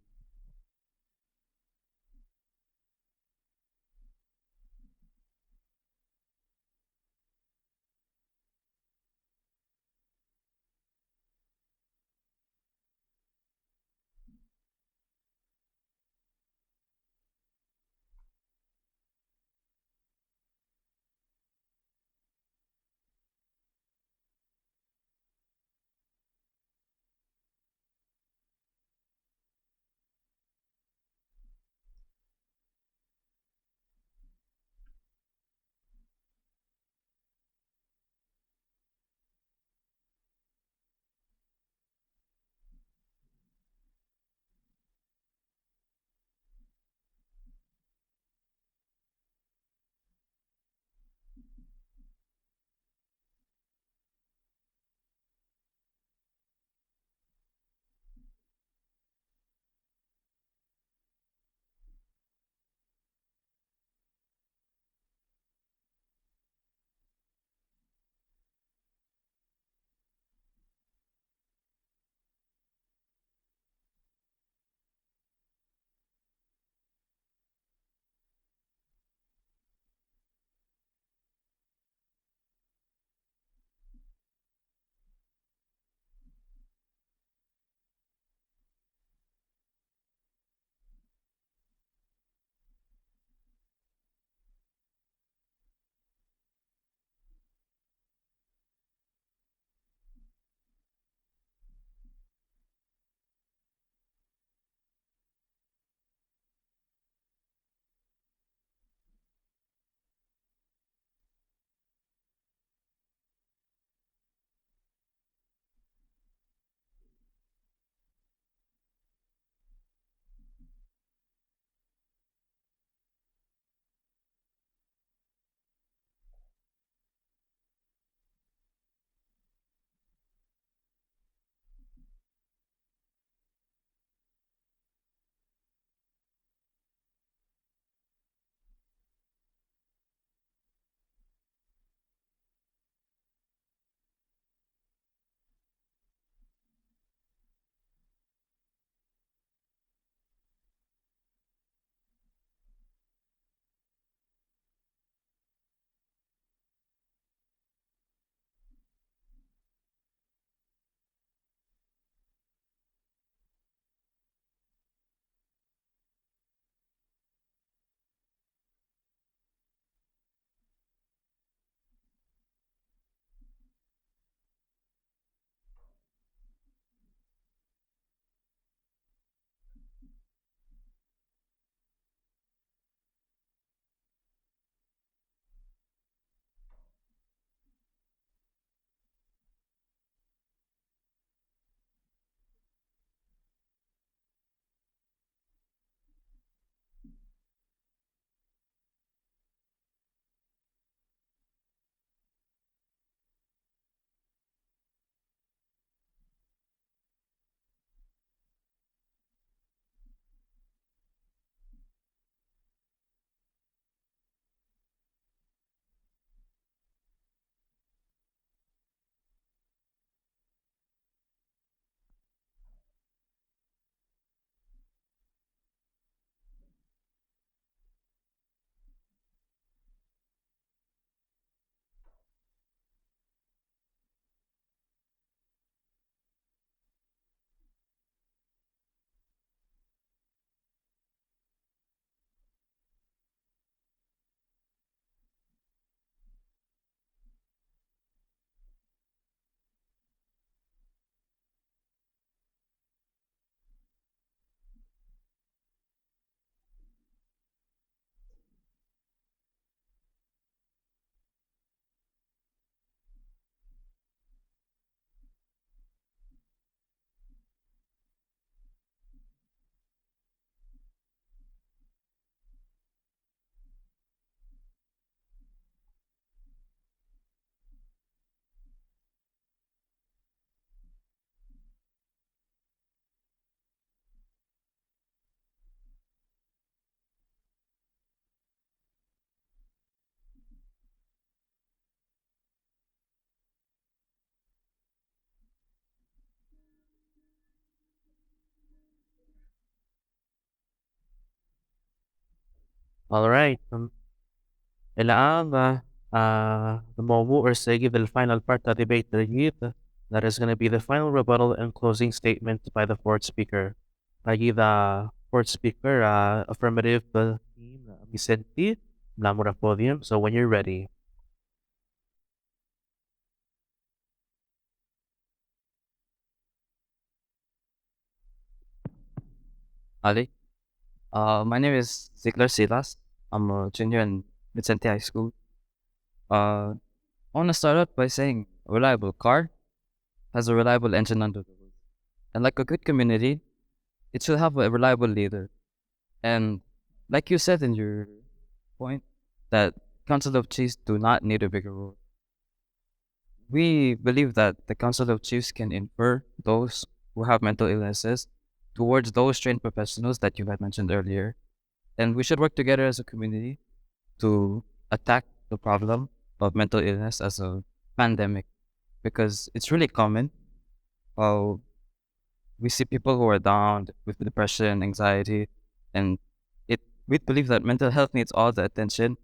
All right. الآن the موضوع السيد the final part of the debate that is going to be the final rebuttal and closing statement by the fourth speaker. Lagi the fourth speaker, affirmative team, Mindszenty, mula podium. So when you're ready. Ali. My name is Ziegler Silas. I'm a junior in Mindszenty High School. I want to start out by saying a reliable car has a reliable engine under the hood. And like a good community, it should have a reliable leader. And like you said in your point, that Council of Chiefs do not need a bigger role. We believe that the Council of Chiefs can infer those who have mental illnesses towards those trained professionals that you had mentioned earlier. And we should work together as a community to attack the problem of mental illness as a pandemic, because it's really common. We see people who are down with depression, anxiety, and we believe that mental health needs all the attention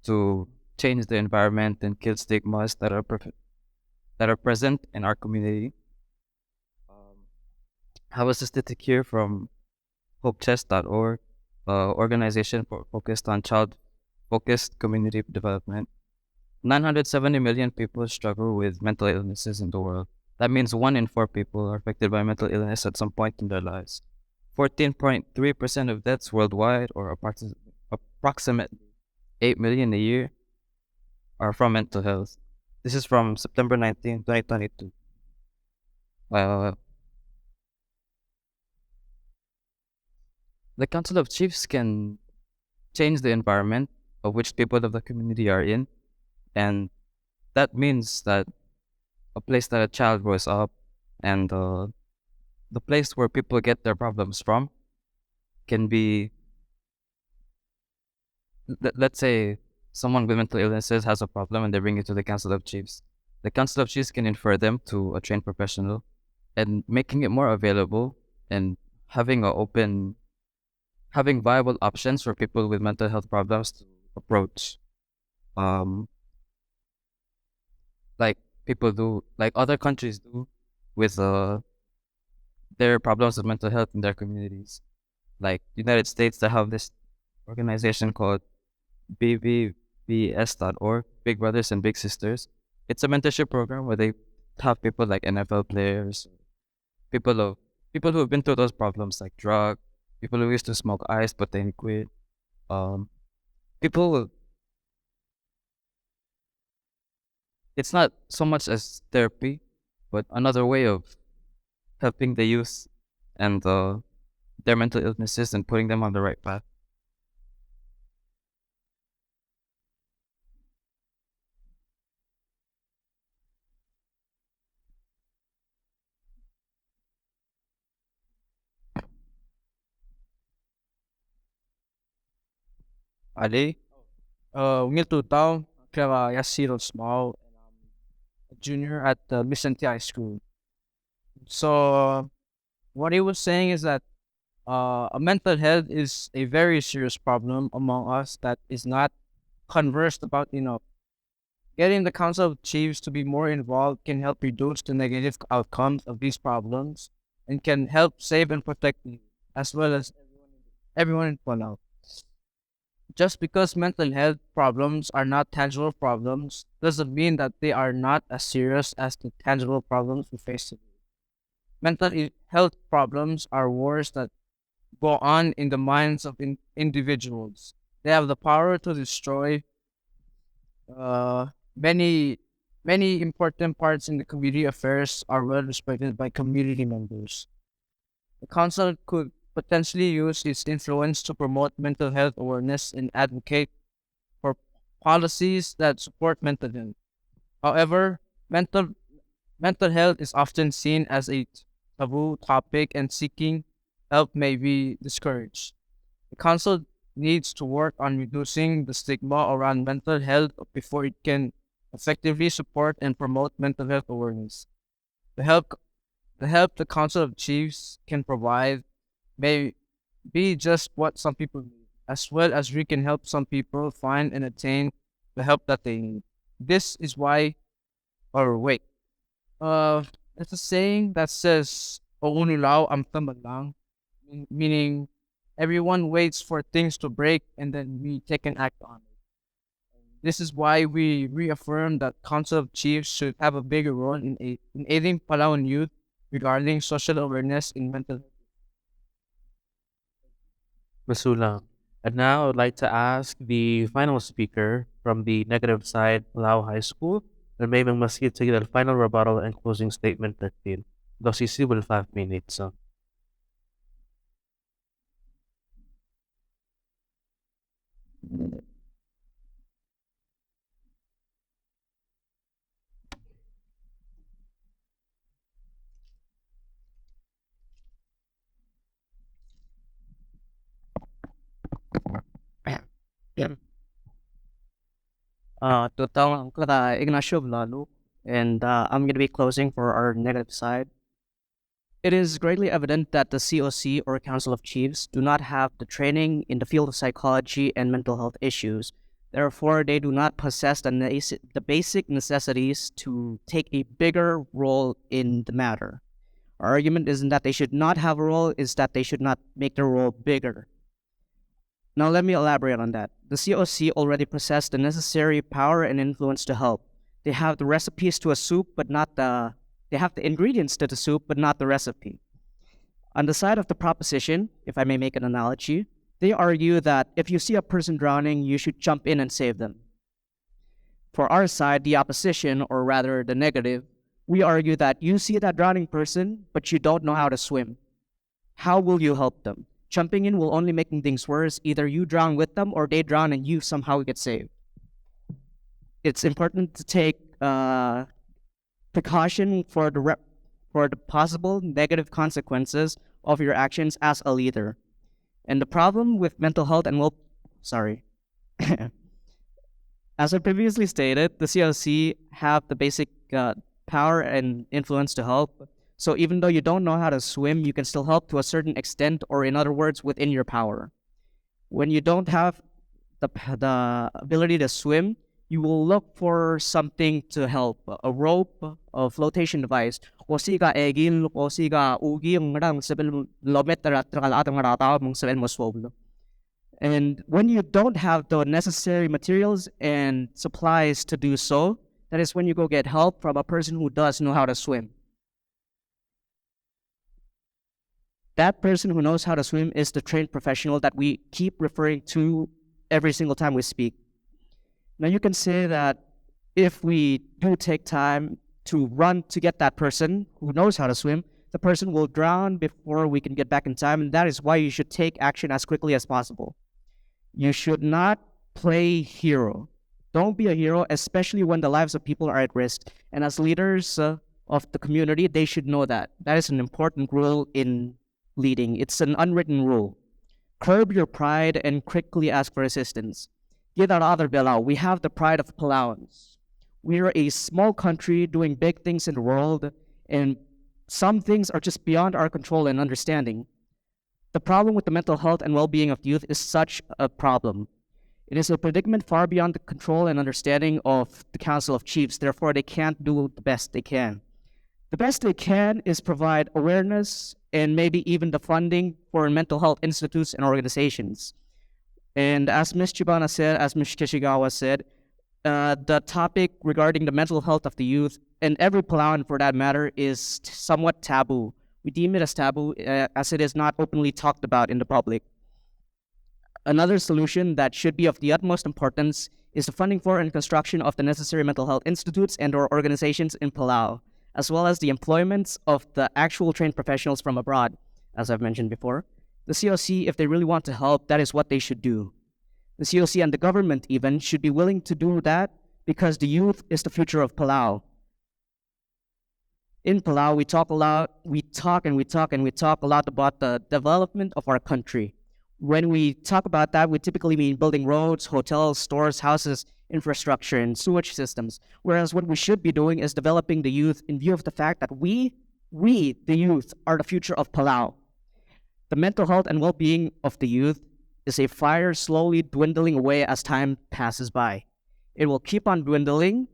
to change the environment and kill stigmas that are present in our community. I was assisted here from hopechest.org, organization focused on child-focused community development. 970 million people struggle with mental illnesses in the world. That means 1 in 4 people are affected by mental illness at some point in their lives. 14.3% of deaths worldwide, or approximately 8 million a year, are from mental health. This is from September 19, 2022. The Council of Chiefs can change the environment of which people of the community are in, and that means that a place that a child grows up and the place where people get their problems from can be, let's say someone with mental illnesses has a problem and they bring it to the Council of Chiefs. The Council of Chiefs can refer them to a trained professional, and making it more available and having viable options for people with mental health problems to approach. Like people do, like other countries do, with their problems of mental health in their communities. Like United States, they have this organization called BBBS.org, Big Brothers and Big Sisters. It's a mentorship program where they have people like NFL players, people who have been through those problems like drug, people who used to smoke ice but then quit. It's not so much as therapy, but another way of helping the youth and their mental illnesses and putting them on the right path. Ali. Ngil Tutao, kaya Yasiro Small, and I'm a junior at the Mindszenty High School. So, what he was saying is that a mental health is a very serious problem among us that is not conversed about enough. Getting the Council of Chiefs to be more involved can help reduce the negative outcomes of these problems and can help save and protect you, as well as everyone in Palau. Just because mental health problems are not tangible problems doesn't mean that they are not as serious as the tangible problems we face today. Mental health problems are wars that go on in the minds of individuals. They have the power to destroy many important parts in the community affairs are well respected by community members. The council could potentially use its influence to promote mental health awareness and advocate for policies that support mental health. However, mental health is often seen as a taboo topic, and seeking help may be discouraged. The council needs to work on reducing the stigma around mental health before it can effectively support and promote mental health awareness. The help the Council of Chiefs can provide may be just what some people need, as well as we can help some people find and attain the help that they need. This is why, or wait, it's a saying that says, "Ounulaw ang tamalang," meaning everyone waits for things to break and then we take an act on it. This is why we reaffirm that Council of Chiefs should have a bigger role in aiding Palawan youth regarding social awareness in mental health. Masulang. And now I would like to ask the final speaker from the negative side, Palau High School, and maybe Maski to give a final rebuttal and closing statement 13. Those is 5 minutes. So. Total Ignacio Vlalu, and I'm going to be closing for our negative side. It is greatly evident that the COC or Council of Chiefs do not have the training in the field of psychology and mental health issues. Therefore, they do not possess the basic necessities to take a bigger role in the matter. Our argument isn't that they should not have a role, is that they should not make their role bigger. Now let me elaborate on that. The COC already possess the necessary power and influence to help. They have the recipes to a soup, but not they have the ingredients to the soup, but not the recipe. On the side of the proposition, if I may make an analogy, they argue that if you see a person drowning, you should jump in and save them. For our side, the opposition, or rather the negative, we argue that you see that drowning person, but you don't know how to swim. How will you help them? Jumping in will only make things worse. Either you drown with them or they drown and you somehow get saved. It's important to take precaution for the possible negative consequences of your actions as a leader. And the problem with mental health and as I previously stated, the CLC have the basic power and influence to help. So even though you don't know how to swim, you can still help to a certain extent, or in other words, within your power. When you don't have the ability to swim, you will look for something to help, a rope, a flotation device. And when you don't have the necessary materials and supplies to do so, that is when you go get help from a person who does know how to swim. That person who knows how to swim is the trained professional that we keep referring to every single time we speak. Now you can say that if we do take time to run to get that person who knows how to swim, the person will drown before we can get back in time, and that is why you should take action as quickly as possible. You should not play hero. Don't be a hero, especially when the lives of people are at risk. And as leaders of the community, they should know that. That is an important rule in leading. It's an unwritten rule. Curb your pride and quickly ask for assistance. We have the pride of Palauans. We are a small country doing big things in the world, and some things are just beyond our control and understanding. The problem with the mental health and well-being of youth is such a problem. It is a predicament far beyond the control and understanding of the Council of Chiefs. Therefore, they can't do the best they can. The best they can is provide awareness and maybe even the funding for mental health institutes and organizations. And as Ms. Chibana said, as Ms. Kishigawa said, the topic regarding the mental health of the youth, and every Palauan for that matter, is somewhat taboo. We deem it as taboo as it is not openly talked about in the public. Another solution that should be of the utmost importance is the funding for and construction of the necessary mental health institutes and or organizations in Palau, as well as the employments of the actual trained professionals from abroad, as I've mentioned before. The COC, if they really want to help, that is what they should do. The COC and the government even should be willing to do that because the youth is the future of Palau. In Palau, we talk a lot about the development of our country. When we talk about that, we typically mean building roads, hotels, stores, houses, infrastructure, and sewage systems. Whereas what we should be doing is developing the youth in view of the fact that we, the youth, are the future of Palau. The mental health and well-being of the youth is a fire slowly dwindling away as time passes by. It will keep on dwindling,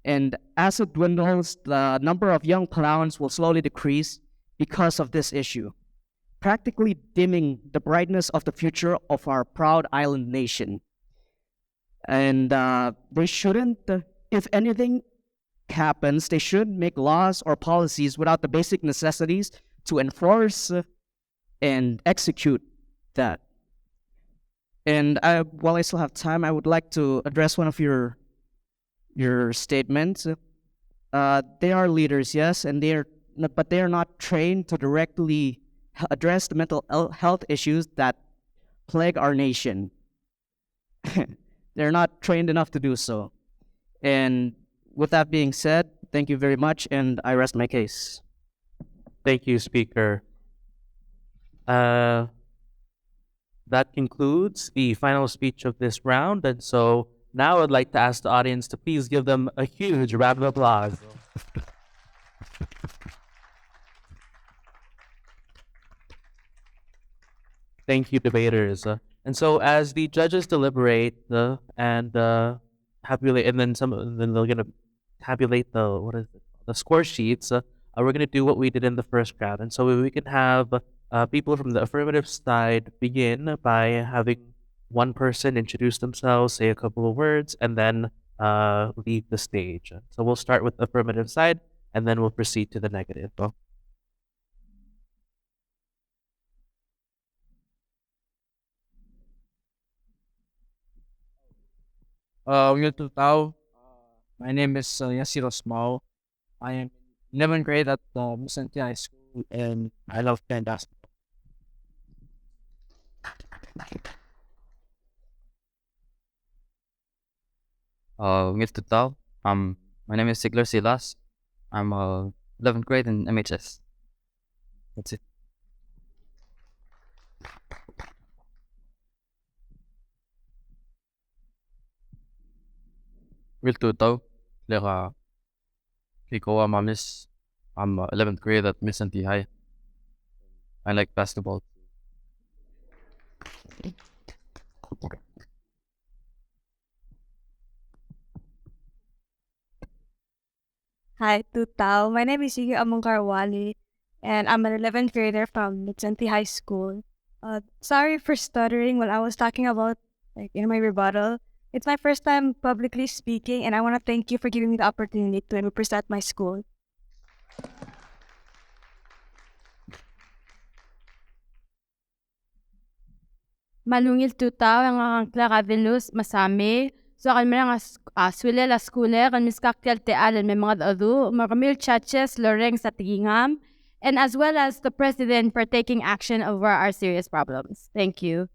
and as it dwindles, the number of young Palauans will slowly decrease because of this issue, practically dimming the brightness of the future of our proud island nation. And they shouldn't, if anything happens, they should make laws or policies without the basic necessities to enforce and execute that. And while I still have time, I would like to address one of your statements. They are leaders, yes, and but they are not trained to directly address the mental health issues that plague our nation. They're not trained enough to do so. And with that being said, thank you very much, and I rest my case. Thank you, Speaker. That concludes the final speech of this round, and so now I'd like to ask the audience to please give them a huge round of applause. Thank you, debaters. And so, as the judges deliberate and tabulate, and then then they're gonna tabulate the score sheets. We're gonna do what we did in the first round, and so we can have people from the affirmative side begin by having one person introduce themselves, say a couple of words, and then leave the stage. So we'll start with the affirmative side, and then we'll proceed to the negative. Good tao. My name is Yasir Osmao. I am in 11th grade at Mindszenty High School, and I love playing basketball. Good tao. My name is Sigler Silas. I'm 11th grade in MHS. That's it. Will tao. Leka Kiko Mamis. I'm 11th grade at Mindszenty High. I like basketball. Hi, Tutao. My name is Yuki Amungkarwali, and I'm an 11th grader from Mindszenty High School. Sorry for stuttering while I was talking about, in my rebuttal. It's my first time publicly speaking, and I want to thank you for giving me the opportunity to represent my school. Malungil Tutao ang angkla Ravenus Masami. So kami lang aswile la skule kan miskaktial tealen may mga adu maramil churches loreng sa tingam, and as well as the president for taking action over our serious problems. Thank you.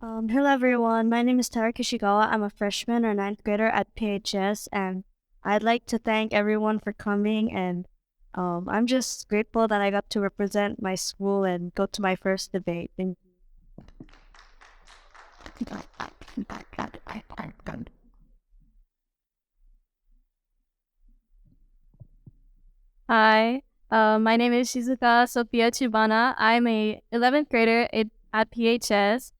Hello everyone, my name is Tara Kishigawa. I'm a freshman or 9th grader at PHS, and I'd like to thank everyone for coming, and I'm just grateful that I got to represent my school and go to my first debate. Thank you. Hi, my name is Shizuka Sophia Chibana. I'm a 11th grader at PHS.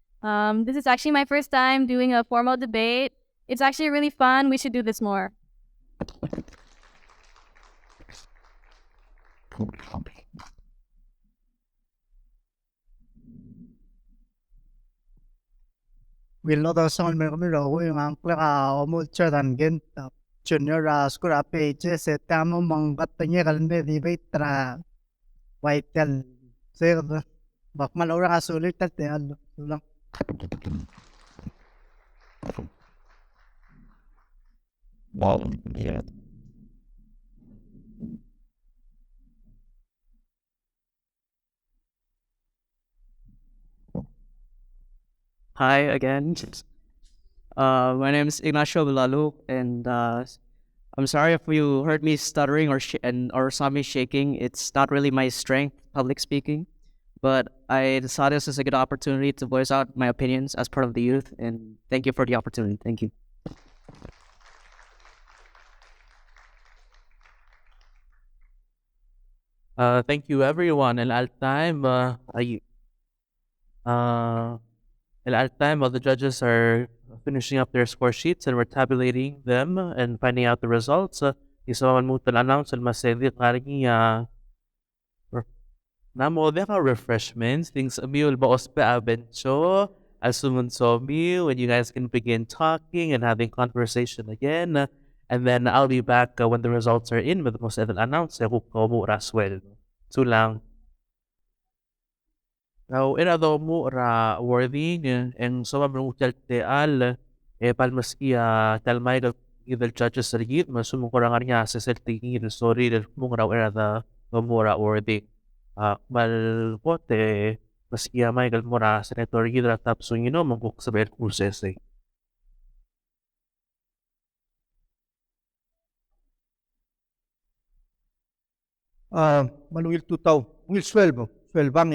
This is actually my first time doing a formal debate. It's actually really fun. We should do this more. Will not also make me know yung ang plaka omulcha dan gen junior school PHS set tamo manggat tanya kalme debate tra vital sir bak man ora kasulit tat yan lang. Wow, yeah. Hi again. My name is Ignacio Bilalu, and I'm sorry if you heard me stuttering or saw me shaking. It's not really my strength, public speaking, but I saw this as a good opportunity to voice out my opinions as part of the youth, and thank you for the opportunity. Thank you. Thank you everyone. And al time, while the judges are finishing up their score sheets and we're tabulating them and finding out the results, isa man mo announce and masaydi kari namo there refreshments, things meal baos pa abencho, as soon so meal, and you guys can begin talking and having conversation again. And then I'll be back when the results are in, but most it'll announce ko as well. So lang. Now, ina daw mo ra worthy and so mabang utal teal palmaski talmay da either judges rigid masumong ko nga niya sa selting sorry del mo raw ina da mo ra worthy. Mal pote maski Michael Mora senator rigid ra tap sungino mong sa bel kurses. Manungil tutaw, ngil swelbo, swelbang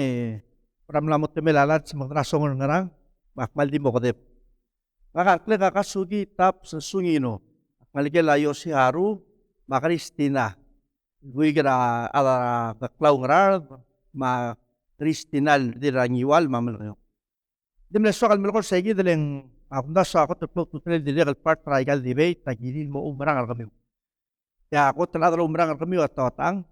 ramlamot temelalat sa mga rasong ngarang, makmal di mo kadep. Kakakle kakasugi tap sa sungino, maligelayo si Haru, makaristina. Guigra ala kaklaw ngarar, ma Kristinal di rangiwal mamalayo. Dimle sokal melokor segi dileng akunda so ako teplo tutel di legal part trial debate tagilil mo umarang kami. Ya ako taladro umarang kami at tawatang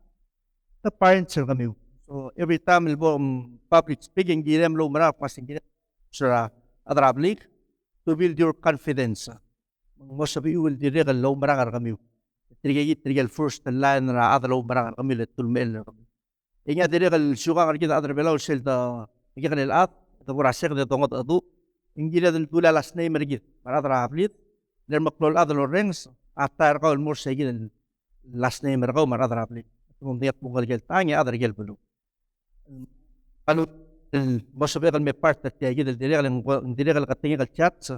the parents are kami. So every time ilbo public speaking gilem lo umarang pasing gilem sa adrablik to build your confidence. Most of you will di legal lo umarang kami. Trigal first line na adlo umarang kami letulmel kami. Inya di legal suka kita adrabelaw sel da ikan at Rasek de tongot adu ingila del tula las name rigid para adrablit der maklol adlo rings atar ka almor segil last name ergo mara adrablit tum diat bungal gel tanya adar gel bulu anu mosabe kan me part ta gid del diregal katinga kal chat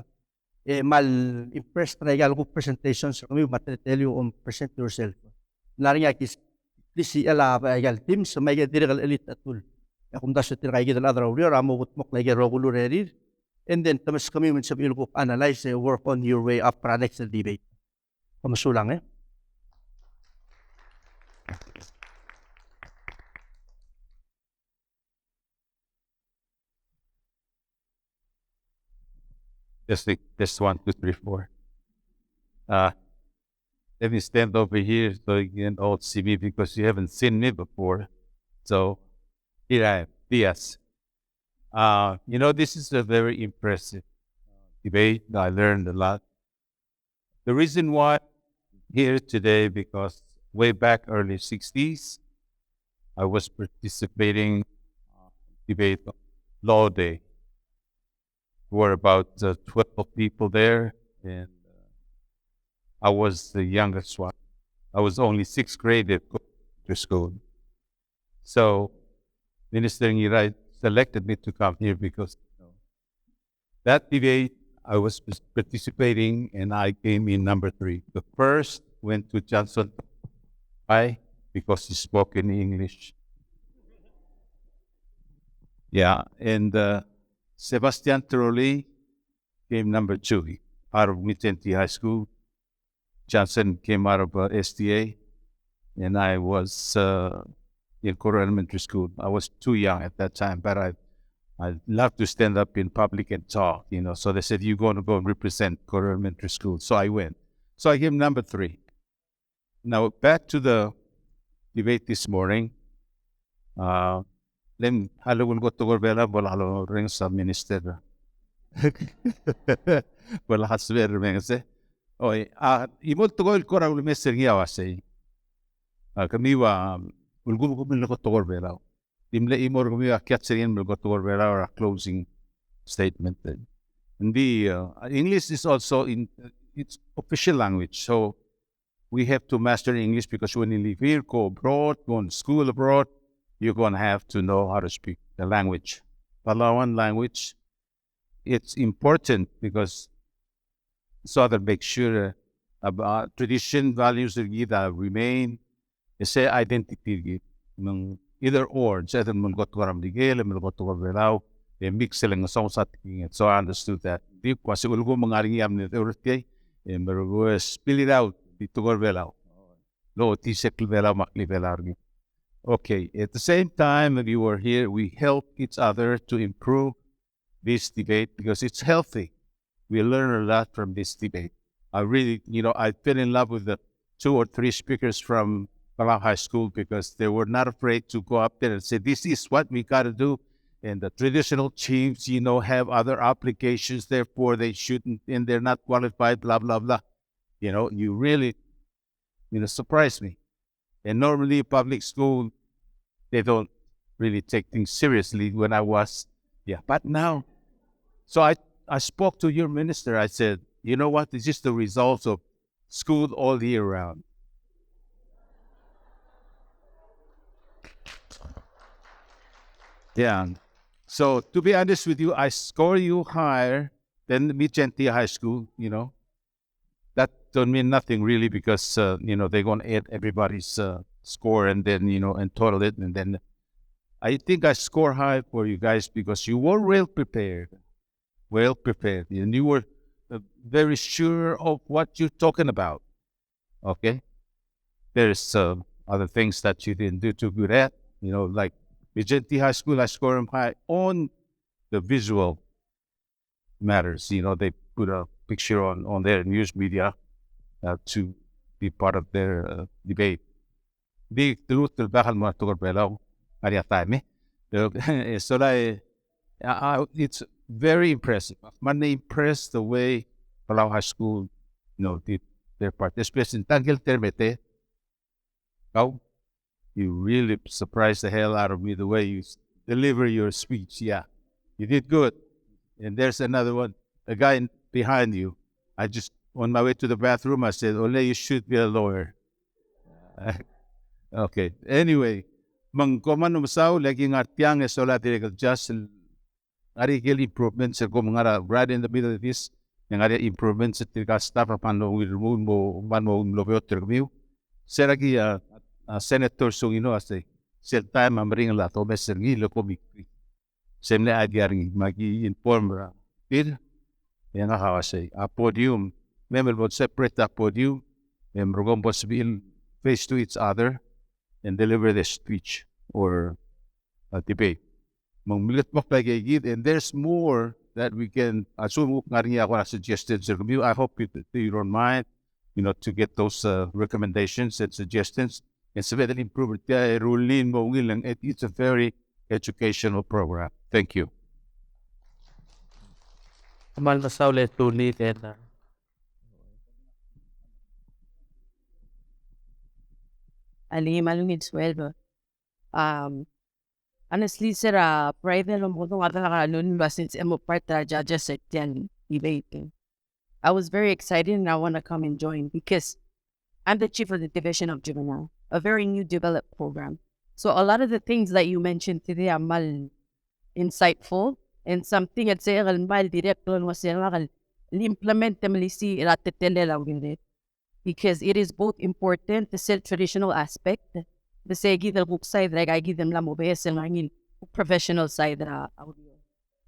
mal impressed regal go presentations kami tell you on present yourself larinya kis lisi ala gal team so may diregal elite atul kung dapat terkait dengan adra urior, amo utmok lagi regular ready, and then tamas kami mensabi ko analyze work on your way up para next debate. Pamasulang Just 1, 2, 3, 4. Let me stand over here so you can all see me because you haven't seen me before. So here I am. Yes. This is a very impressive debate. I learned a lot. The reason why I'm here today, because way back early 60s, I was participating debate on Law Day. There were about 12 people there, and I was the youngest one. I was only 6th grade at school. So Minister Ngirai selected me to come here because that debate I was participating and I came in number 3. The first went to Johnson. Why? Because he spoke in English. Yeah, and Sebastian Trolli came number 2 out of Mindszenty High School. Johnson came out of STA, and I was in Koro Elementary School. I was too young at that time, but I love to stand up in public and talk, So they said, you're going to go and represent Koro Elementary School. So I went. So I came number 3. Now, back to the debate this morning. Lem halawul ko to gorbela bola halo ring sa minister. Bola hasber mengse. Oy, imol to gol kora ul minister ngia wasay. Kami wa ulgum ko min ko to gorbela. Dimle imor kami akyat serien mil ko to gorbela or a closing statement. And the English is also in its official language. So we have to master English because when you live here, go abroad, go to school abroad, you're going to have to know how to speak the language. Palauan language, it's important because so that make sure about tradition, values that remain. It's a identity either or. So they mix silang song sa tingin. So I understood that. Di kasi ulgo mangaring yam ni Thursday, and spill it out. Dito ko velaw. Lo tisek velaw makli velaw. Okay, at the same time when we were here, we helped each other to improve this debate because it's healthy. We learn a lot from this debate. I really, I fell in love with the 2 or 3 speakers from Palau High School because they were not afraid to go up there and say, this is what we got to do. And the traditional chiefs, have other applications, therefore they shouldn't, and they're not qualified, blah, blah, blah. You really, surprised me. And normally public school, they don't really take things seriously when I was, but now. So I spoke to your minister. I said, you know what? This is the result of school all year round. Yeah. So to be honest with you, I score you higher than Mindszenty High School, That don't mean nothing really because, they're going to add everybody's score and then, and total it. And then I think I score high for you guys because you were well prepared. And you were very sure of what you're talking about. Okay? There's other things that you didn't do too good at, like Mindszenty High School, I score them high on the visual matters. They put a picture on their news media to be part of their debate. Di truth bakal mo tukar pelaw ari time. So it's very impressive. Man impressed the way Palau High School, did their part. Especially in Tanggil Termete. You really surprised the hell out of me the way you deliver your speech. Yeah, you did good. And there's another one, a guy behind you. I just, on my way to the bathroom, I said, Ole, you should be a lawyer. Okay. Anyway, mangkoman umasaw, lagi ngartiang esola direct just arigil improvements ko mga right in the middle of this, yung improvements at tika staff apan mo man mo lobyo termiu. Seragi senator sung ase sel time amring la to beser ngilo ko mikri. Semle agyarng magi-inform did yan nakakasay. A podium, member would separate the podium and we're going to be face to each other and deliver the speech or a debate. Mangmilit mo pagigid, and there's more that we can assume nga rin ako na suggested sa review. I hope you don't mind, to get those recommendations and suggestions and so that improve it. Rulin mo ngilang, it's a very educational program. Thank you. Amal masaw le tulit and Ali malungit sweldo. Honestly, sir, private lang po itong atalakanon ba since I'm a part of judges at yan debating. I was very excited and I want to come and join because I'm the chief of the division of juvenile, a very new developed program. So a lot of the things that you mentioned today are mal insightful and something at say mal directo was implement them si ratetele lang with it. Because it is both important to sell traditional aspect, the say give the book side like I give them lamobes and I mean professional side audio.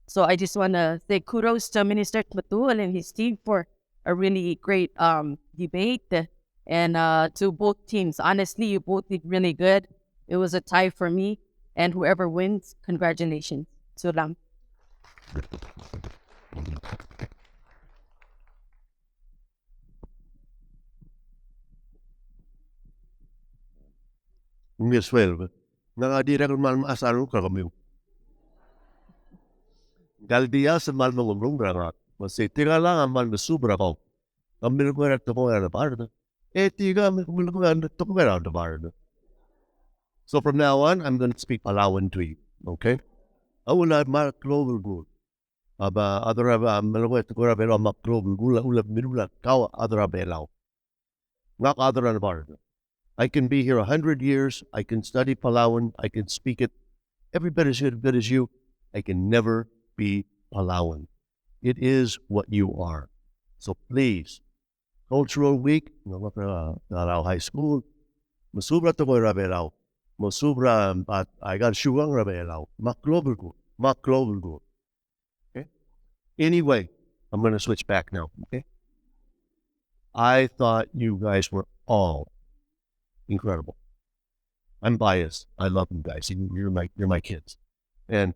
So I just wanna say kudos to Minister Matul and his team for a really great debate and to both teams. Honestly, you both did really good. It was a tie for me and whoever wins, congratulations. Sulam. Miss Welve, nangadira kung malmaasaro ka kami. Galdiya sa malmangumrong rarat, masitira lang ang malmasubra ko. Kami ko na ito ko na parda. Tiga kami ko na ito ko na parda. So from now on, I'm going to speak Palauan to you, okay? I will have Mark Global Good. Aba, other malawet ko na pero Mark Global Good, ulap minula, kawa, other abelaw. Ngak other na parda. I can be here 100 years. I can study Palauan. I can speak it every bit as good as you. I can never be Palauan. It is what you are. So please, Cultural Week, Palau High School, masubra to ko rabelaw. Masubra at I got shuang rabelaw. Maklobel go. Okay. Anyway, I'm going to switch back now. Okay. I thought you guys were all incredible. I'm biased. I love you guys. You're my kids, and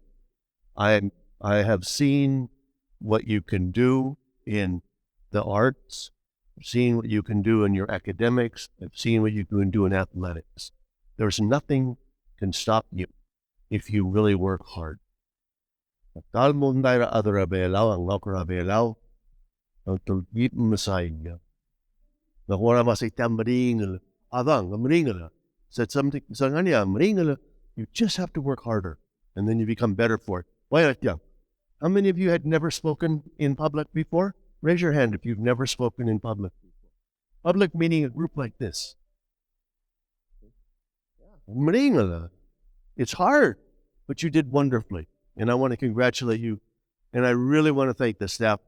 I have seen what you can do in the arts. I've seen what you can do in your academics. I've seen what you can do in athletics. There's nothing can stop you if you really work hard. Talmundayra adrabelaw ang lakrabelaw ang tulgit masayga. Nakuha masay tamringel adang amringel. Said something sanganya amringel. You just have to work harder, and then you become better for it. Why not young? How many of you had never spoken in public before? Raise your hand if you've never spoken in public before. Public meaning a group like this. It's hard, but you did wonderfully. And I want to congratulate you. And I really want to thank the staff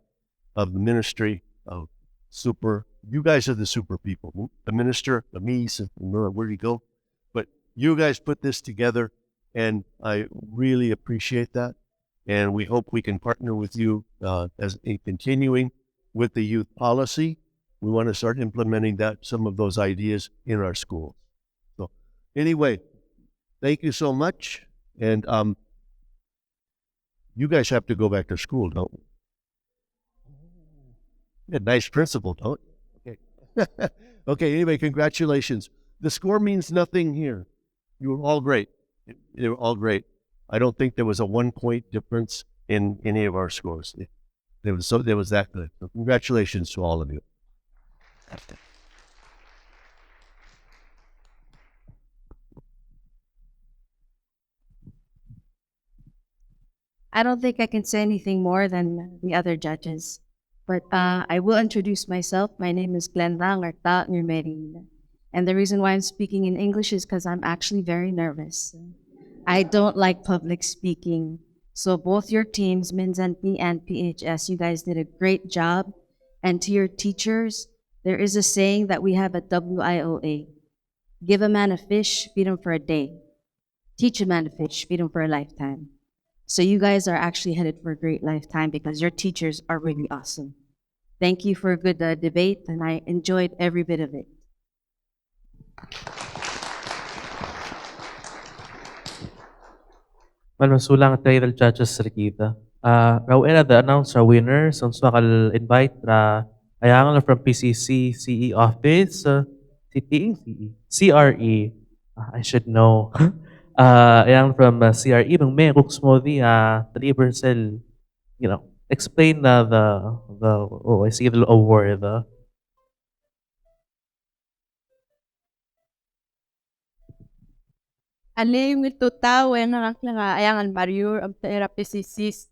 of the ministry of super. You guys are the super people. The minister, the Mies, where do you go? But you guys put this together, and I really appreciate that. And we hope we can partner with you as in continuing with the youth policy. We want to start implementing some of those ideas in our schools. So anyway, thank you so much. And you guys have to go back to school, don't you? Yeah, nice principal, don't you? Okay. Okay, anyway, congratulations. The score means nothing here. You were all great. You were all great. I don't think there was a 1 point difference in any of our scores. There was that good. So congratulations to all of you. I don't think I can say anything more than the other judges, but I will introduce myself. My name is Glenda Ngarta Ngumerin, and the reason why I'm speaking in English is because I'm actually very nervous. I don't like public speaking. So both your teams, Mindszenty and PHS, you guys did a great job. And to your teachers, there is a saying that we have at WIOA. Give a man a fish, feed him for a day. Teach a man to fish, feed him for a lifetime. So you guys are actually headed for a great lifetime because your teachers are really awesome. Thank you for a good debate, and I enjoyed every bit of it. Malmasulang title judges Rikita. Raw era the announcer winner som swakal invite ayangan from PCC CE office CRE. I should know. Ayangan from CRE bang may smoothie deliver cell, explain I see the award. Alim ito tao nga ayangan barrier of the PCC's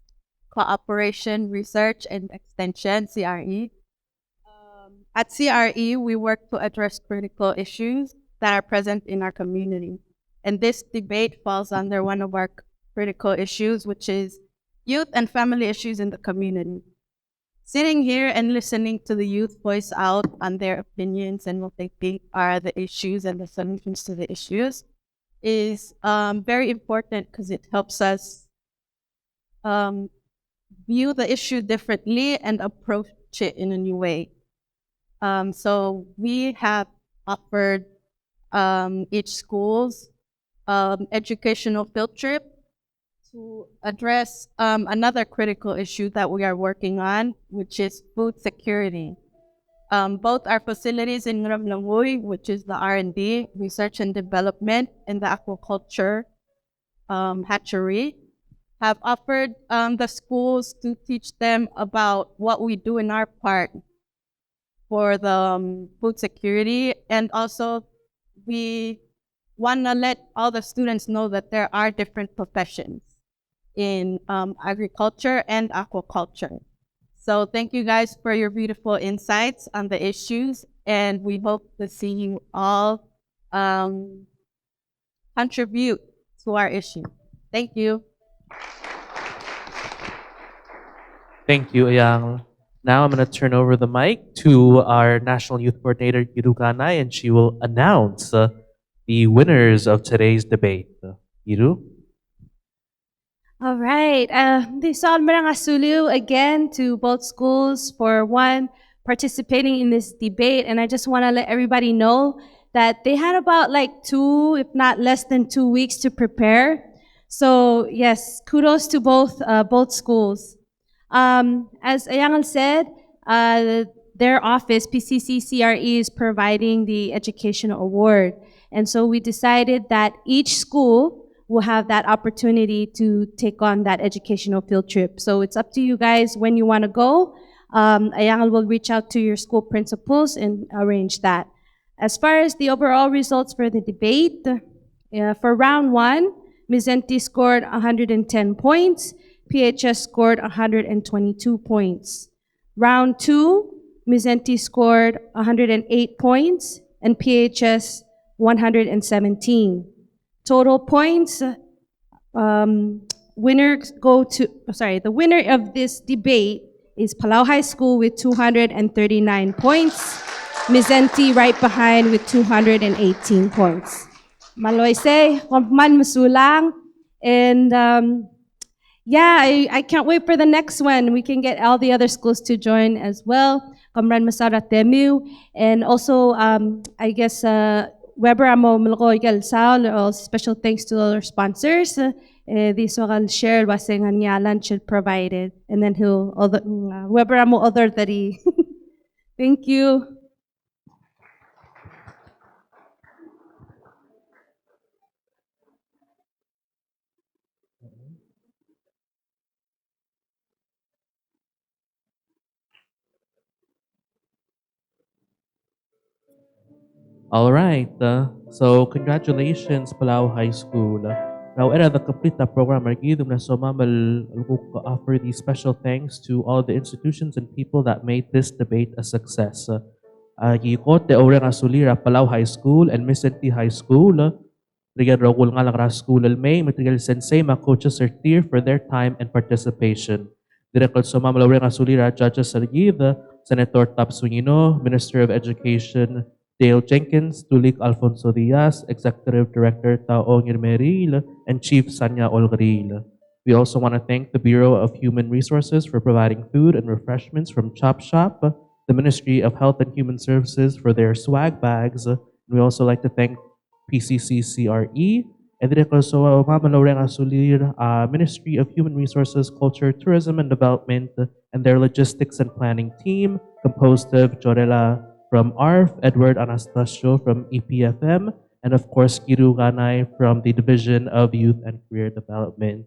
Cooperation, Research, and Extension, CRE. At CRE, we work to address critical issues that are present in our community. And this debate falls under one of our critical issues, which is youth and family issues in the community. Sitting here and listening to the youth voice out on their opinions and what they think are the issues and the solutions to the issues is very important because it helps us view the issue differently and approach it in a new way. So we have offered each school's educational field trip to address another critical issue that we are working on, which is food security. Both our facilities in Ramlangoy, which is the R&D, Research and Development, and the Aquaculture Hatchery, have offered the schools to teach them about what we do in our part for the food security. And also, we want to let all the students know that there are different professions in agriculture and aquaculture. So thank you guys for your beautiful insights on the issues, and we hope to see you all contribute to our issue. Thank you. Thank you, Ayang. Now I'm going to turn over the mic to our National Youth Coordinator, Yiru Kanay, and she will announce the winners of today's debate. Yiru? All right. This Asulu again to both schools for participating in this debate. And I just want to let everybody know that they had about like 2, if not less than 2 weeks to prepare. So yes, kudos to both schools. As Ayangal said, their office, PCCCRE, is providing the educational award. And so we decided that each school will have that opportunity to take on that educational field trip. So it's up to you guys when you want to go. Ayangal will reach out to your school principals and arrange that. As far as the overall results for the debate, for round 1, Mindszenty scored 110 points, PHS scored 122 points. Round 2, Mindszenty scored 108 points, and PHS 117. Total points, the winner of this debate is Palau High School with 239 points. Mindszenty right behind with 218 points. Maloise, kompman masulang. And I can't wait for the next one. We can get all the other schools to join as well. Kamran Masara Temu. And also, I guess, Weber Amo Mlokoigal Saul, special thanks to all our sponsors. This will share wasing nga lunch provided. And then Weber Amo other tari. Thank you. All right. So congratulations, Palau High School. Now, era the complete program arguidum na somamal offer these special thanks to all the institutions and people that made this debate a success. Gikot de Orang Asulira Palau High School and Mindszenty High School. Rigan Rogul nga lang school may material sensei mga coaches are here for their time and participation. Direkot somamal Orang Asulira judges Argid, Senator Tap Suñino, Minister of Education Dale Jenkins, Tulik Alfonso Diaz, Executive Director Tao Meril, and Chief Sanya Olgril. We also want to thank the Bureau of Human Resources for providing food and refreshments from Chop Shop, the Ministry of Health and Human Services for their swag bags. We also like to thank PCCCRE, and also Ministry of Human Resources, Culture, Tourism, and Development, and their logistics and planning team, composed of Jorela from ARF, Edward Anastasio from EPFM, and of course, Kiru Ganay from the Division of Youth and Career Development.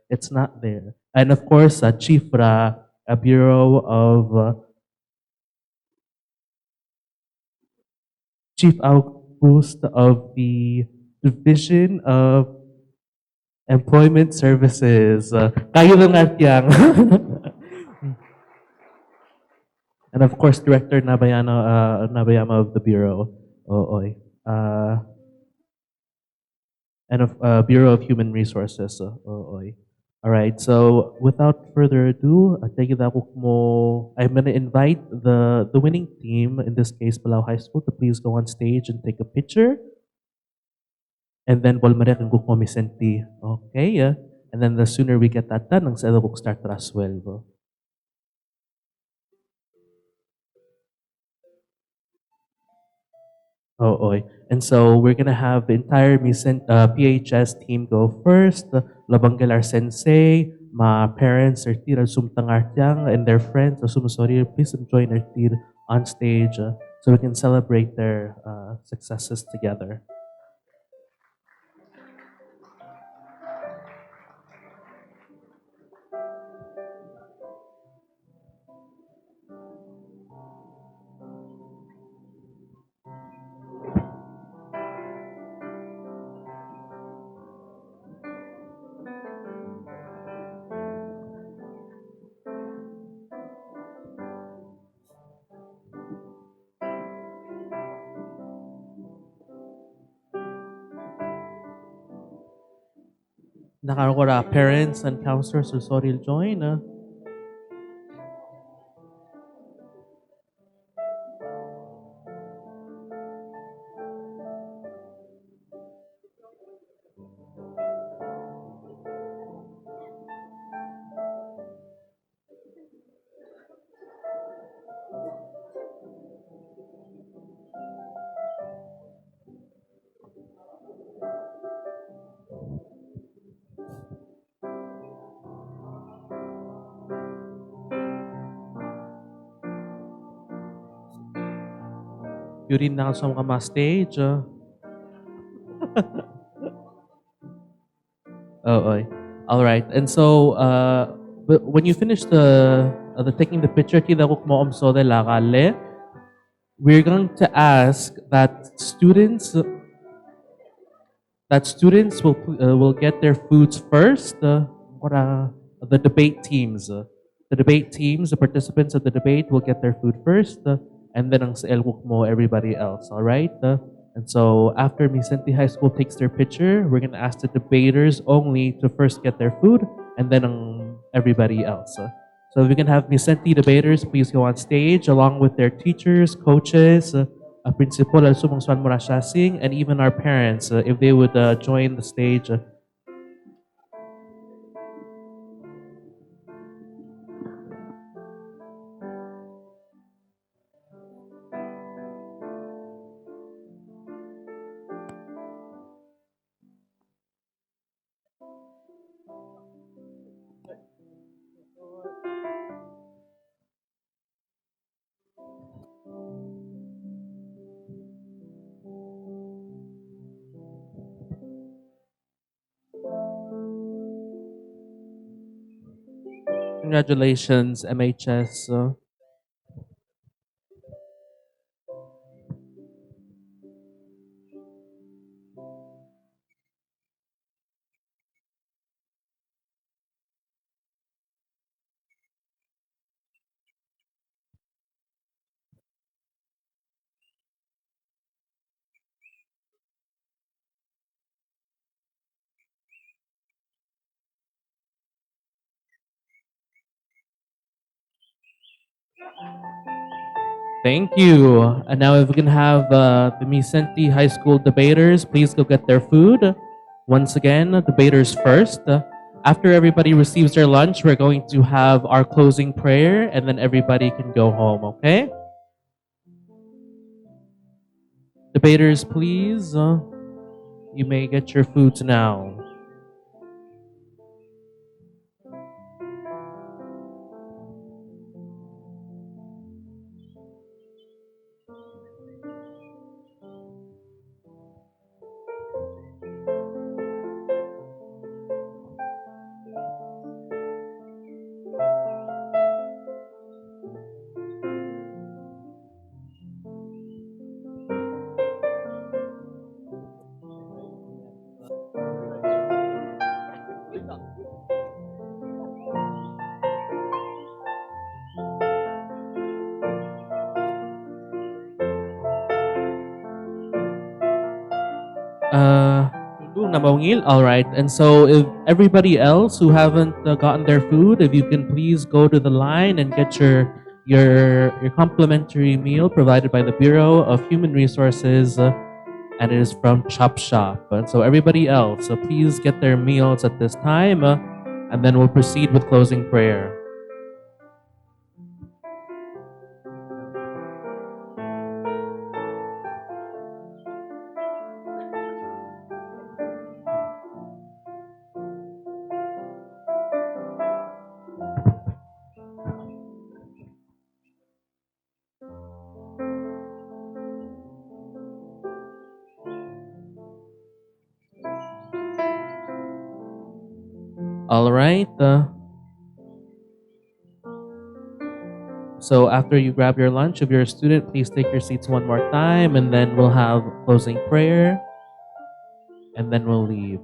It's not there. And of course, Chief Ra, a Bureau of Chief August of the Division of Employment Services. Kayo lang at yang. And of course, Director Nabayama of the Bureau. And of Bureau of Human Resources. All right, so without further ado, I'm going to invite the winning team, in this case, Palau High School, to please go on stage and take a picture. And then, Bolmarek and Gukmo Mindszenty. Okay, and then the sooner we get that done, ang sa edad start as well. And so we're gonna have the entire PHS team go first. Labanggalar Sensei, my parents, Artir, Sumtang Artyang, and their friends, Sumusori, please join Artir on stage so we can celebrate their successes together. Nakarora parents and counselors will sorry join. Yuri na sa mga stage. Oh, all right. And so, but when you finish the taking the picture, kita ko mo so de la kale, we're going to ask that students will get their foods first. The debate teams, the participants of the debate will get their food first, and then ang sa mo everybody else. All right. And so after Mindszenty High School takes their picture, we're gonna ask the debaters only to first get their food, and then everybody else. So if we can have Mindszenty debaters, please go on stage along with their teachers, coaches, principal, and even our parents, if they would join the stage. Congratulations, MHS. Thank you. And now if we can have the Mindszenty High School debaters, please go get their food. Once again, debaters first. After everybody receives their lunch, we're going to have our closing prayer, and then everybody can go home, okay? Debaters, please. You may get your foods now. All right. And so if everybody else who haven't gotten their food, if you can please go to the line and get your complimentary meal provided by the Bureau of Human Resources, and it is from Chop Shop. And so everybody else, please get their meals at this time, and then we'll proceed with closing prayer. All right. So after you grab your lunch, if you're a student, please take your seats one more time, and then we'll have closing prayer, and then we'll leave.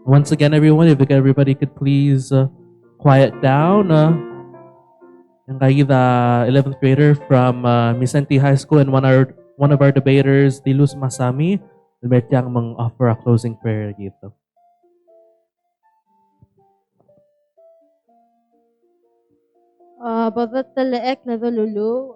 Once again, everyone, if everybody could please quiet down. Yung kayo the 11th grader from Mindszenty High School and one of our debaters, Dilus Masami, mertiyang mang-offer a closing prayer dito. Babat talaek na lulu.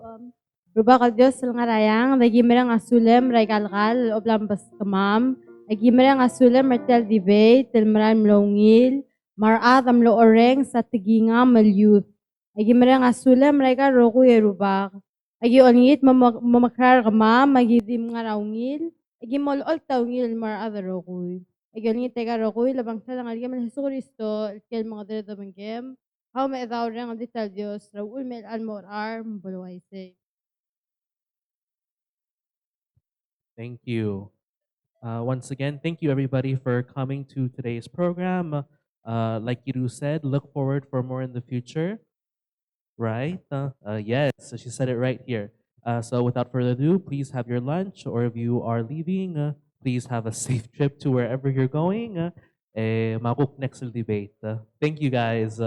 Ruba ka Diyos nga rayang, dagi merang asulem, ray kalkal, oblam bas kamam. Agi merang asulem, martel debate, tilmaran mlongil, marat amlo oreng sa tiginga malyuth. Agi merang asulem, ray ka roku yerubak. Agi ongit mamakrar kama magidim nga raungil. Agi molol taungil mar other rokuy. Agi ongit tega rokuy labang sa lang algam Jesu Cristo kel mga dito manggem. How may daw rin ang dital Dios raul mel almor arm bulway say. Thank you. Once again, thank you everybody for coming to today's program. Like Yiru said, look forward for more in the future, right? Yes, so she said it right here. So without further ado, please have your lunch, or if you are leaving, please have a safe trip to wherever you're going. Makuk next debate. Thank you guys.